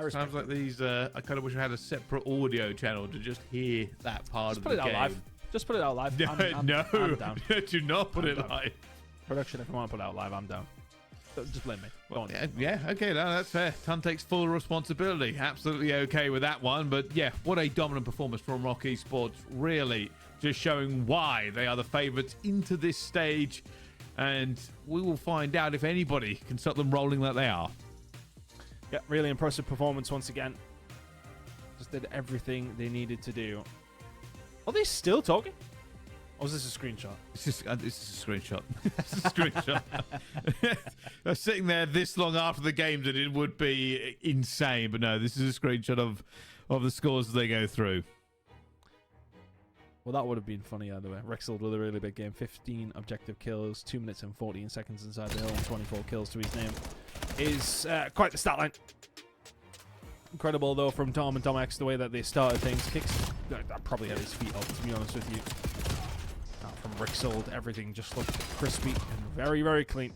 sounds like these. I kind of wish I had a separate audio channel to just hear that part of the game. Just put it out live. Just put it out live. No, I'm down. Do not put it live. Production, if you want to put it out live, I'm down. Just blame me. Go on. Yeah, okay, no, that's fair. Ton takes full responsibility. Absolutely okay with that one. But yeah, what a dominant performance from Rock Esports. Really just showing why they are the favourites into this stage. And we will find out if anybody can stop them rolling like they are. Yeah, really impressive performance once again. Just did everything they needed to do. Are they still talking? Or is this a screenshot? It's just a screenshot. It's a screenshot. They're sitting there this long after the game that it would be insane. But no, this is a screenshot of the scores as they go through. Well, that would have been funny either way. Rexel with a really big game. 15 objective kills, 2 minutes and 14 seconds inside the hill, and 24 kills to his name. Is quite the stat line. Incredible, though, from Dom and Dom X, the way that they started things. Kicks, I probably had his feet up, to be honest with you. From Rixel, everything just looked crispy and very, very clean.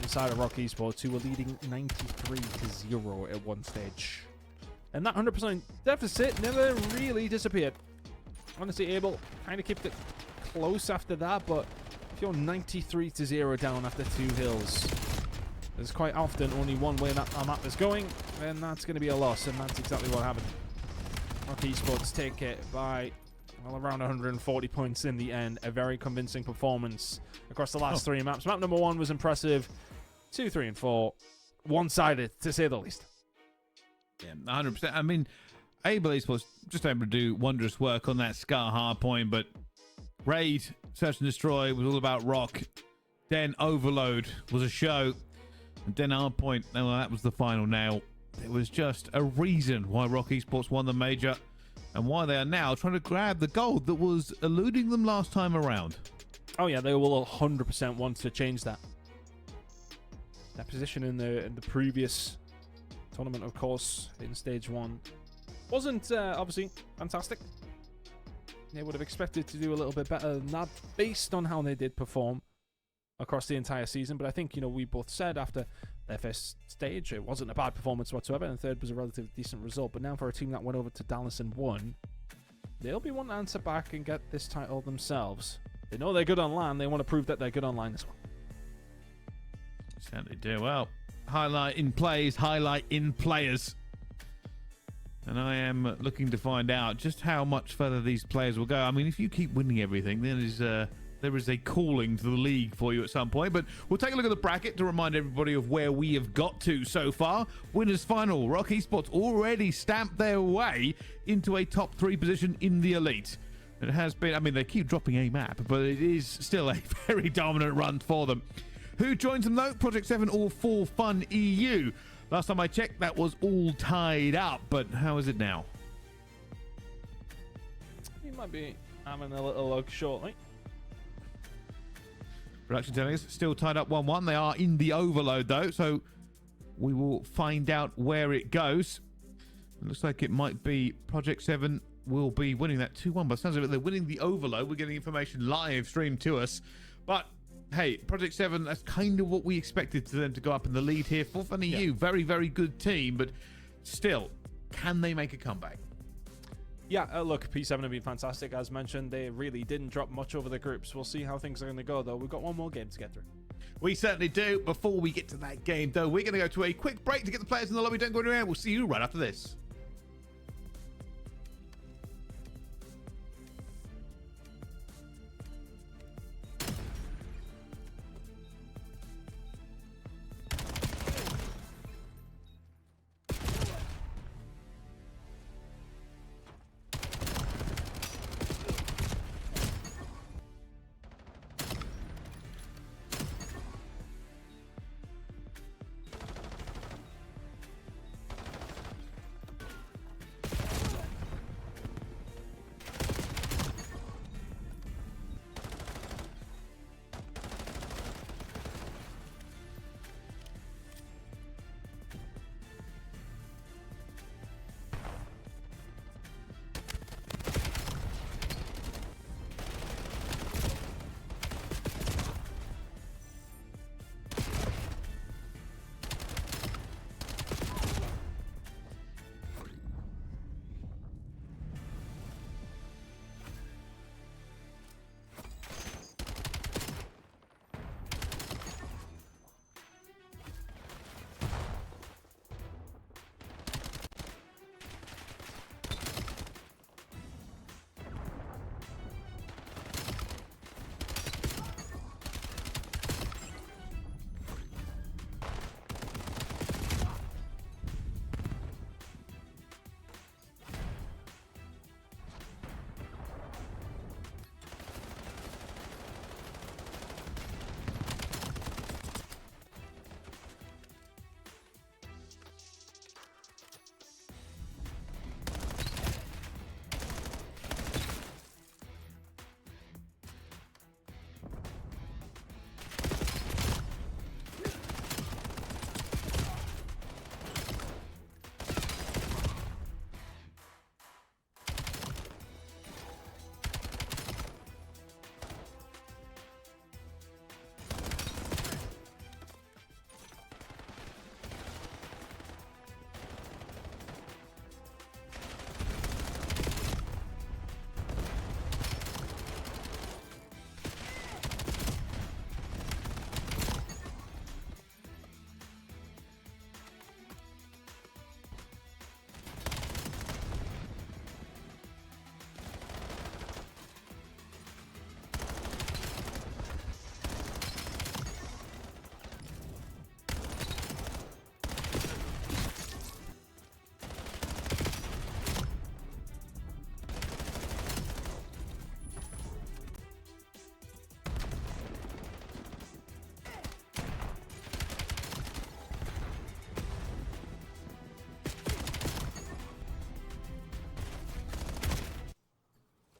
Inside of Rock Esports, who were leading 93-0 at one stage. And that 100% deficit never really disappeared. Honestly, Able kind of kept it close after that, but if you're 93-0 down after 2 hills, there's quite often only one way that a map is going, and that's going to be a loss, and that's exactly what happened. Rock Esports take it by, well, around 140 points in the end. A very convincing performance across the last 3 maps. Map number 1 was impressive. 2, 3, and 4, one-sided, to say the least. Yeah, 100%. I mean, Able Esports just able to do wondrous work on that Scar hardpoint, but Raid Search and Destroy was all about rock. Then Overload was a show. And then Hardpoint, well, that was the final nail. There was just a reason why Rock Esports won the major and why they are now trying to grab the gold that was eluding them last time around. Oh yeah, they will 100% want to change that. That position in the previous tournament, of course, in stage 1, wasn't obviously fantastic. They would have expected to do a little bit better than that based on how they did perform across the entire season. But I think, you know, we both said after their first stage, it wasn't a bad performance whatsoever, and third was a relatively decent result. But now for a team that went over to Dallas and won, they'll be wanting to answer back and get this title themselves. They know they're good on LAN. They want to prove that they're good online as well. Certainly do. Well, highlight in plays, highlight in players. And I am looking to find out just how much further these players will go. I mean, if you keep winning everything, then there is a calling to the league for you at some point. But we'll take a look at the bracket to remind everybody of where we have got to so far. Winners final. Rock Esports already stamped their way into a top 3 position in the elite. It has been, I mean, they keep dropping a map, but it is still a very dominant run for them. Who joins them though? Project 7 or For Fun EU. Last time I checked, that was all tied up, but how is it now? You might be having a little look shortly. Production telling us still tied up 1-1. They are in the overload though, so we will find out where it goes. It looks like it might be Project 7 will be winning that 2-1, but it sounds like they're winning the overload. We're getting information live streamed to us, but hey, Project 7, that's kind of what we expected to them to go up in the lead here. For Fun EU, very, very good team, but still, can they make a comeback? Yeah, look, P7 have been fantastic, as mentioned. They really didn't drop much over the groups. We'll see how things are going to go, though. We've got one more game to get through. We certainly do. Before we get to that game, though, we're going to go to a quick break to get the players in the lobby. Don't go anywhere. We'll see you right after this.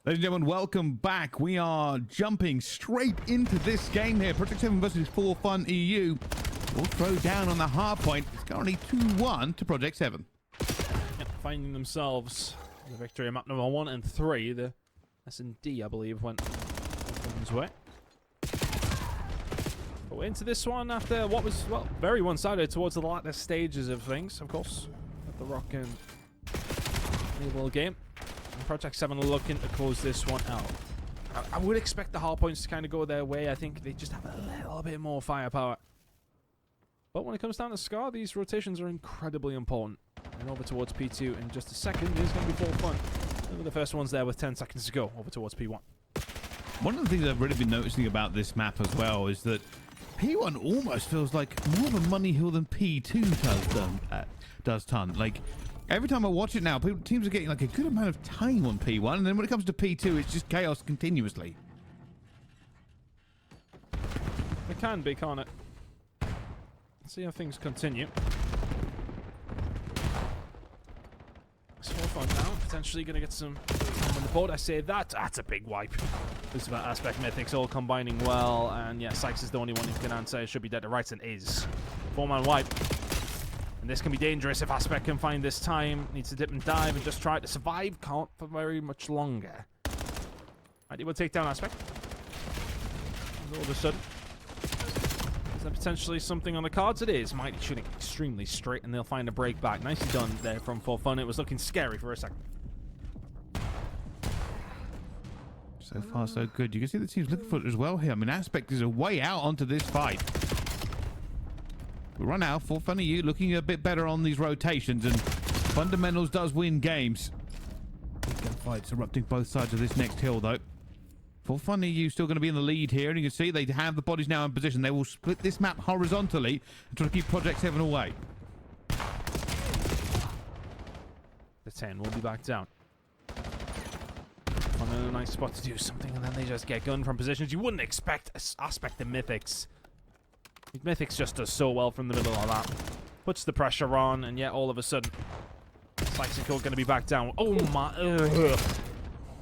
Ladies and gentlemen, welcome back. We are jumping straight into this game here. Project 7 versus 4Fun EU. We'll throw down on the hard point. It's currently 2-1 to Project 7. Yep, finding themselves the victory in map number 1 and 3. The S&D, I believe, went one's way. But we're into this one after what was, well, very one-sided towards the latter stages of things, of course. At the Rock and Naval game. And Project 7 looking to close this one out. I would expect the hard points to kind of go their way. I think they just have a little bit more firepower. But when it comes down to Scar, these rotations are incredibly important. And over towards P2 in just a second is going to be 4Fun. Look at the first ones there with 10 seconds to go over towards P1. One of the things I've really been noticing about this map as well is that P1 almost feels like more of a money hill than P2 does ton. Like, every time I watch it now, teams are getting like a good amount of time on P1, and then when it comes to P2, it's just chaos continuously. It can be, can't it? Let's see how things continue. So far now, potentially going to get some time on the board. I say that's a big wipe. This is about Aspect Mythics all combining well, and yeah, Sykes is the only one who can answer. It should be dead to rights and is. 4-man wipe. And this can be dangerous if Aspect can find this time. Needs to dip and dive and just try to survive. Can't for very much longer. Mighty will take down Aspect. And all of a sudden, is there potentially something on the cards? It is. Mighty shooting extremely straight, and they'll find a break back. Nicely done there from 4Fun. It was looking scary for a second. So far, so good. You can see the team's looking for it as well here. I mean, Aspect is a way out onto this fight. We run out. 4Fun EU looking a bit better on these rotations, and fundamentals does win games. Big gunfights erupting both sides of this next hill, though. 4Fun EU still going to be in the lead here, and you can see they have the bodies now in position. They will split this map horizontally and try to keep Project 7 away. The 10 will be back down. On a nice spot to do something, and then they just get gunned from positions you wouldn't expect. Aspect of Mythics. Mythics just does so well from the middle of that. Puts the pressure on, and yet all of a sudden, Psychical going to be back down. Oh my!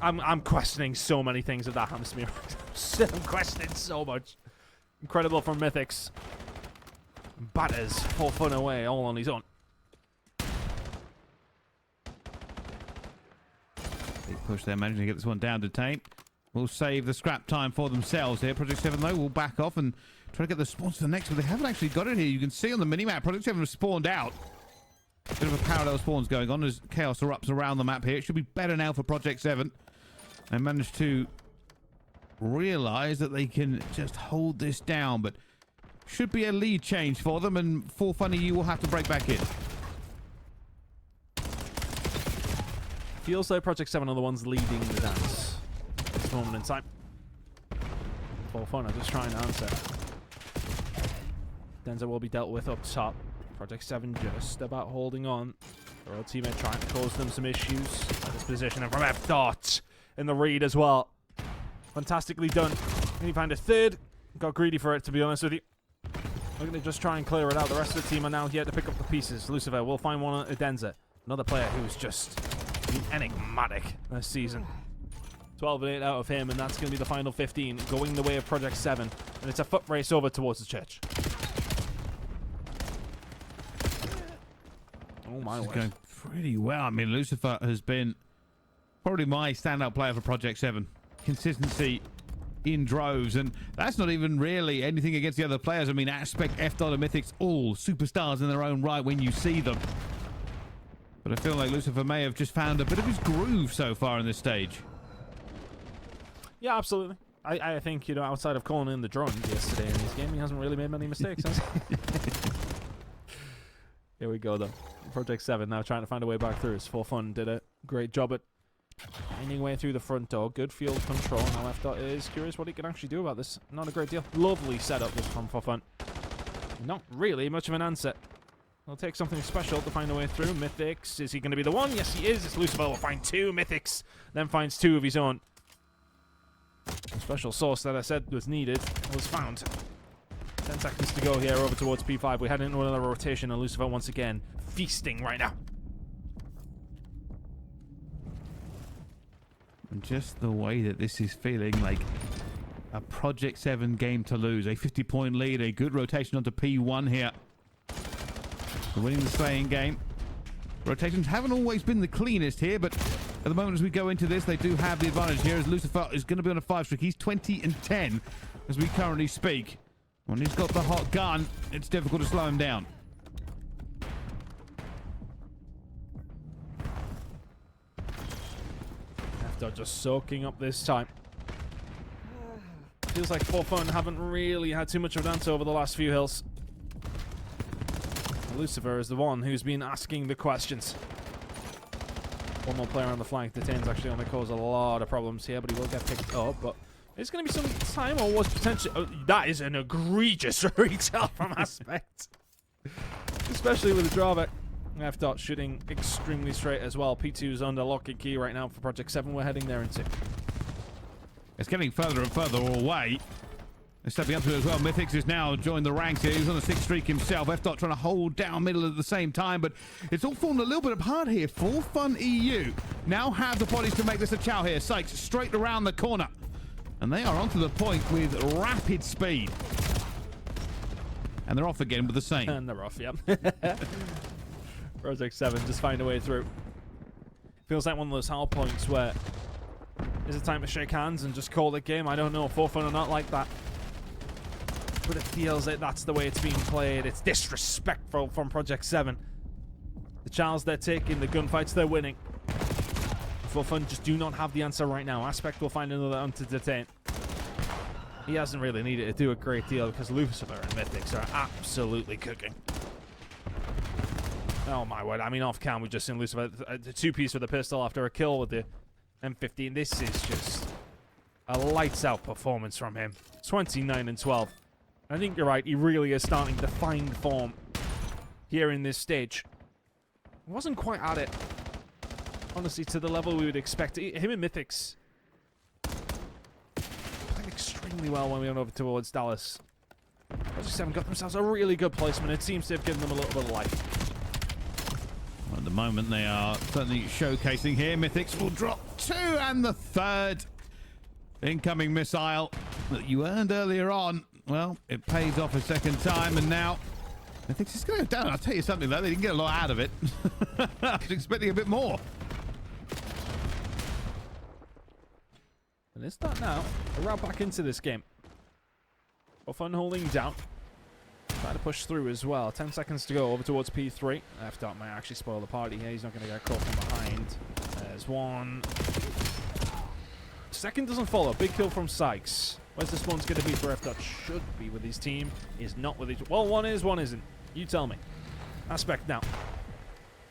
I'm questioning so many things if that happens to me. I'm questioning so much. Incredible from Mythics. Batters 4Fun away, all on his own. Big push there, managing to get this one down to Taint. Will save the scrap time for themselves here. Project 7, though, will back off and try to get the spawns to the next, but they haven't actually got it here. You can see on the minimap, Project 7 has spawned out. Bit of a parallel spawns going on as chaos erupts around the map here. It should be better now for Project 7. They managed to realize that they can just hold this down, but should be a lead change for them, and 4Fun EU will have to break back in. Feels like Project 7 are the ones leading the dance at this moment in time. 4Fun are just trying to answer. Denza will be dealt with up top. Project 7 just about holding on. Their old teammate trying to cause them some issues at this position, and from F dot in the read as well. Fantastically done. And he found a third. Got greedy for it, to be honest with you. We're going to just try and clear it out. The rest of the team are now here to pick up the pieces. Lucifer will find one at Denza. Another player who's just been enigmatic this season. 12 and 8 out of him, and that's going to be the final 15, going the way of Project 7. And it's a foot race over towards the church. Oh my word. Going pretty well. I mean, Lucifer has been probably my standout player for Project 7. Consistency in droves, and that's not even really anything against the other players. I mean, Aspect, F Dot, and Mythics, all superstars in their own right when you see them. But I feel like Lucifer may have just found a bit of his groove so far in this stage. Yeah, absolutely. I think, you know, outside of calling in the drone yesterday in this game, he hasn't really made many mistakes, has he? Here we go, though. Project 7 now trying to find a way back through. 4Fun did a great job at finding way through the front door. Good field control. Now F Dot is curious what he can actually do about this. Not a great deal. Lovely setup this from 4Fun. Not really much of an answer. He'll take something special to find a way through. Mythics, is he going to be the one? Yes, he is. It's Lucifer will find 2 Mythics, then finds 2 of his own. The special source that I said was needed was found. 10 seconds to go here over towards P5. We head into another rotation, and Lucifer once again feasting right now. And just the way that this is feeling like a Project 7 game to lose. A 50-point lead, a good rotation onto P1 here. They're winning the slaying game. Rotations haven't always been the cleanest here, but at the moment as we go into this, they do have the advantage here as Lucifer is going to be on a 5 streak. He's 20 and 10 as we currently speak. When he's got the hot gun, it's difficult to slow him down. After just soaking up this time. Feels like 4Fun haven't really had too much of an answer over the last few hills. Lucifer is the one who's been asking the questions. One more player on the flank. The 10's actually going to cause a lot of problems here, but he will get picked up. But there's going to be some time, or was potentially... Oh, that is an egregious retail from Aspect. Especially with the drawback. F-Dot shooting extremely straight as well. P2's under lock and key right now for Project 7. We're heading there into. It's getting further and further away. They're stepping up to it as well. Mythics is now joined the ranks here. He's on a 6 streak himself. F-Dot trying to hold down middle at the same time, but it's all fallen a little bit apart here. 4Fun EU now have the bodies to make this a chow here. Sykes straight around the corner. And they are onto the point with rapid speed. And they're off again with the same. And they're off, yeah. Project 7 just find a way through. Feels like one of those hard points where is it time to shake hands and just call the game? I don't know. 4Fun are not like that. But it feels like that's the way it's being played. It's disrespectful from Project 7. The challenge they're taking, the gunfights they're winning. 4Fun just do not have the answer right now. Aspect will find another one to detain. He hasn't really needed to do a great deal because Lucifer and Mythics are absolutely cooking. Oh my word. I mean, off cam, we just seen Lucifer, a 2-piece with a pistol after a kill with the M15. This is just a lights out performance from him. 29 and 12. I think you're right. He really is starting to find form here in this stage. He wasn't quite at it, honestly, to the level we would expect. Him and Mythics played extremely well when we went over towards Dallas. Project 7 got themselves a really good placement. It seems to have given them a little bit of life. Well, at the moment, they are certainly showcasing here. Mythics will drop 2 and the 3rd incoming missile that you earned earlier on. Well, it pays off a second time, and now I think it's going to go down. I'll tell you something, though. They didn't get a lot out of it. I was expecting a bit more. And it's that now. A route back into this game. 4Fun holding down. Try to push through as well. 10 seconds to go over towards P3. F-Dot might actually spoil the party here. He's not going to get caught from behind. There's one. Second doesn't follow. Big kill from Sykes. Where's this one's going to be for F-Dot? Should be with his team. Is not with his... Well, one is, one isn't. You tell me. Aspect now.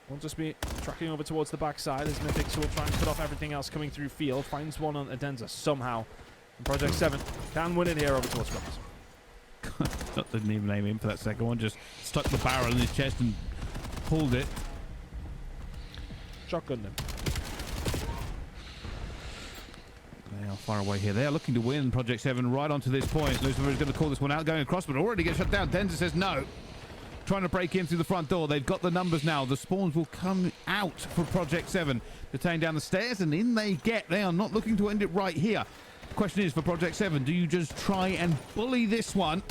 We'll just be tracking over towards the backside as Mythics will try and cut off everything else coming through field. Finds one on Adenza somehow. And Project 7 can win it here over towards Scrubbers. Didn't even aim in for that second one. Just stuck the barrel in his chest and pulled it. Shotgun them. They are far away here. They are looking to win Project 7 right onto this point. Lucifer is going to call this one out, going across, but already gets shut down. Denza says no. Trying to break in through the front door. They've got the numbers now. The spawns will come out for Project 7. Detained down the stairs, and in they get. They are not looking to end it right here. Question is for Project 7, do you just try and bully this one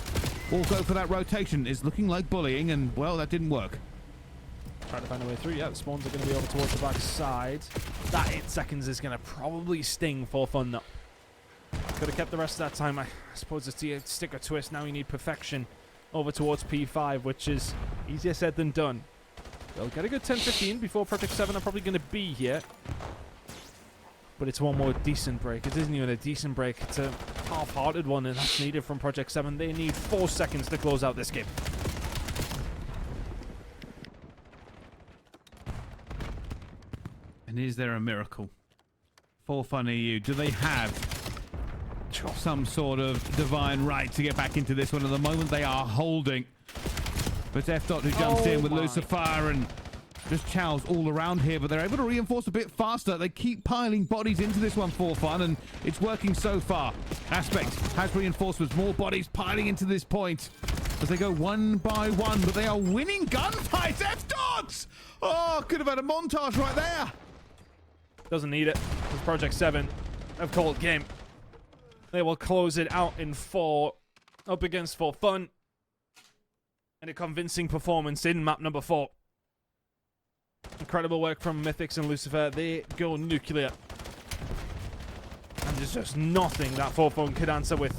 or go for that rotation? It's looking like bullying, and well, that didn't work. Try to find a way through. Yeah, the spawns are going to be over towards the back side. That 8 seconds is going to probably sting 4Fun though. Could have kept the rest of that time. I suppose it's the stick or twist. Now you need perfection over towards P5, which is easier said than done. They'll get a good 10-15 before Project 7 are probably going to be here. But it's one more decent break. It isn't even a decent break. It's a half-hearted one, and that's needed from Project 7. They need 4 seconds to close out this game. And is there a miracle? 4Fun EU, do they have some sort of divine right to get back into this one? At the moment, they are holding. But F-Dot who jumps in with Lucifer and just chows all around here, but they're able to reinforce a bit faster. They keep piling bodies into this one, 4Fun, and it's working so far. Aspect has reinforcements, more bodies piling into this point as they go one by one, but they are winning gunfights. F-Dots! Oh, could have had a montage right there. Doesn't need it, because Project 7 have called game. They will close it out in 4, up against For Fun. And a convincing performance in map number 4. Incredible work from Mythics and Lucifer. They go nuclear. And there's just nothing that For Fun could answer with.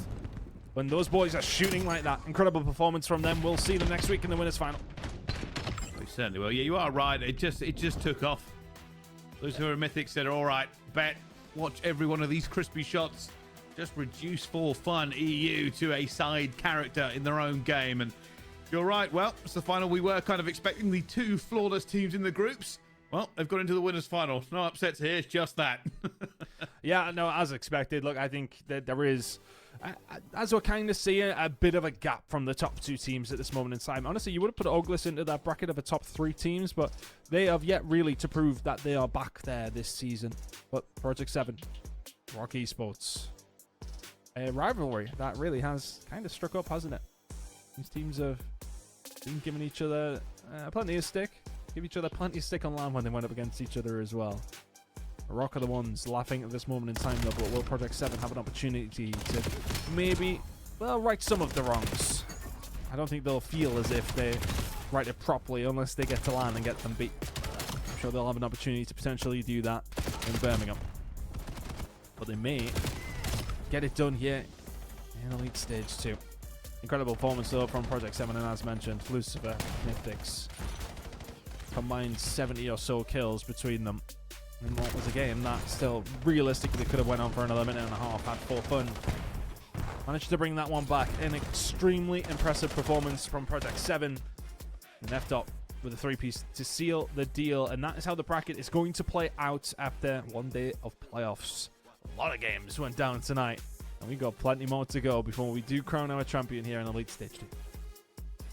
When those boys are shooting like that, incredible performance from them. We'll see them next week in the winners final. We certainly will. Yeah, you are right. It just took off. Lucifer and Mythics said, all right, bet, watch every one of these crispy shots. Just reduce For Fun EU to a side character in their own game. And you're right. Well, it's the final. We were kind of expecting the 2 flawless teams in the groups. Well, they've got into the winners final. No upsets here. It's just that. Yeah, no, as expected. Look, I think that there is, as we're kind of seeing, a bit of a gap from the top 2 teams at this moment in time. Honestly, you would have put Oglis into that bracket of the top 3 teams, but they have yet really to prove that they are back there this season. But Project 7, Rock Esports, a rivalry that really has kind of struck up, hasn't it? These teams have been giving each other plenty of stick. Give each other plenty of stick online when they went up against each other as well. Rock are the ones laughing at this moment in time, though, but will Project 7 have an opportunity to maybe, well, right some of the wrongs? I don't think they'll feel as if they right it properly unless they get to land and get them beat. I'm sure they'll have an opportunity to potentially do that in Birmingham. But they may get it done here in Elite Stage 2. Incredible performance, though, from Project 7, and as mentioned, Lucifer, Mythics. Combined 70 or so kills between them. And what was a game that still realistically could have went on for another minute and a half had For Fun. Managed to bring that one back. An extremely impressive performance from Project 7. And F-Dot with a 3-piece to seal the deal. And that is how the bracket is going to play out after 1 day of playoffs. A lot of games went down tonight. And we got plenty more to go before we do crown our champion here in Elite Stage 2.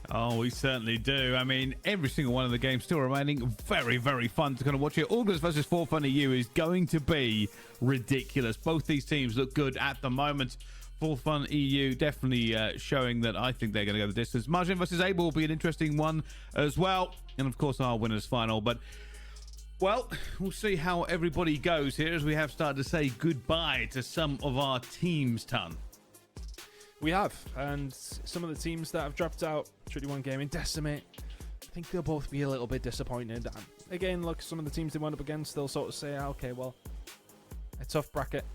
Oh, we certainly do. I mean, every single one of the games still remaining very, very fun to kind of watch here. August versus For Fun EU is going to be ridiculous. Both these teams look good at the moment. For Fun EU definitely showing that I think they're going to go the distance. Margin versus Able will be an interesting one as well. And, of course, our winners final. But, well, we'll see how everybody goes here as we have started to say goodbye to some of our teams, Ton. We have, and some of the teams that have dropped out, Treaty 1 Gaming, Decimate, I think they'll both be a little bit disappointed. And again, look, some of the teams they went up against, they'll sort of say, okay, well, a tough bracket.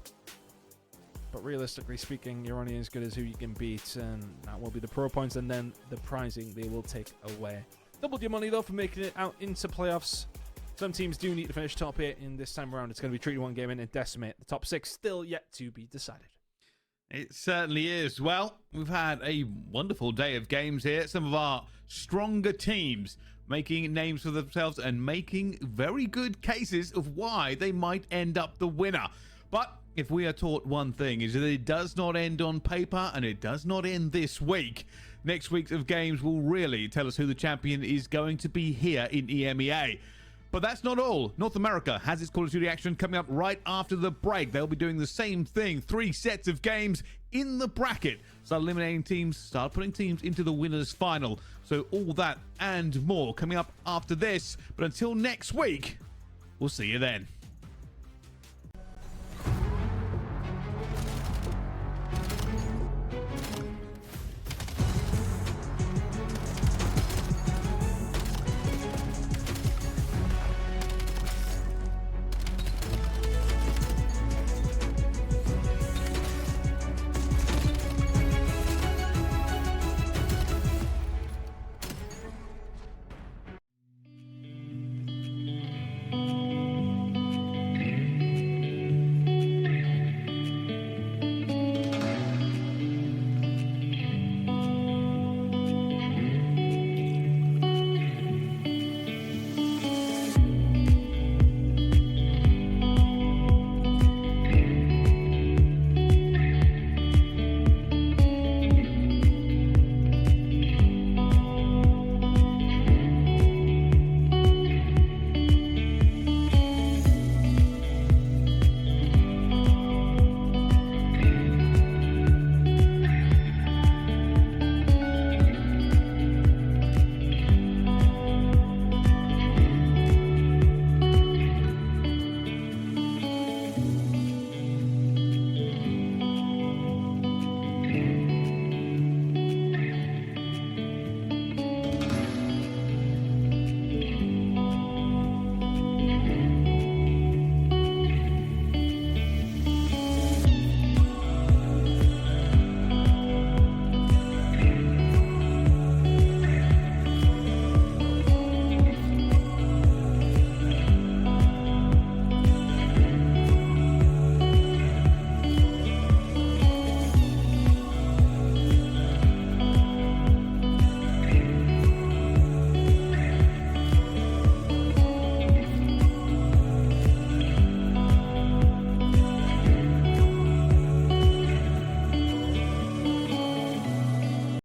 But realistically speaking, you're only as good as who you can beat, and that will be the pro points, and then the prizing they will take away. Doubled your money, though, for making it out into playoffs. Some teams do need to finish top 8 in this time around. It's going to be Treaty 1 Gaming and Decimate. The top 6 still yet to be decided. It certainly is. Well, we've had a wonderful day of games here. Some of our stronger teams making names for themselves and making very good cases of why they might end up the winner. But if we are taught one thing, is that it does not end on paper and it does not end this week. Next week's of games will really tell us who the champion is going to be here in EMEA. But that's not all. North America has its Call of Duty action coming up right after the break. They'll be doing the same thing. 3 sets of games in the bracket. Start eliminating teams, start putting teams into the winners final. So all that and more coming up after this. But until next week, we'll see you then.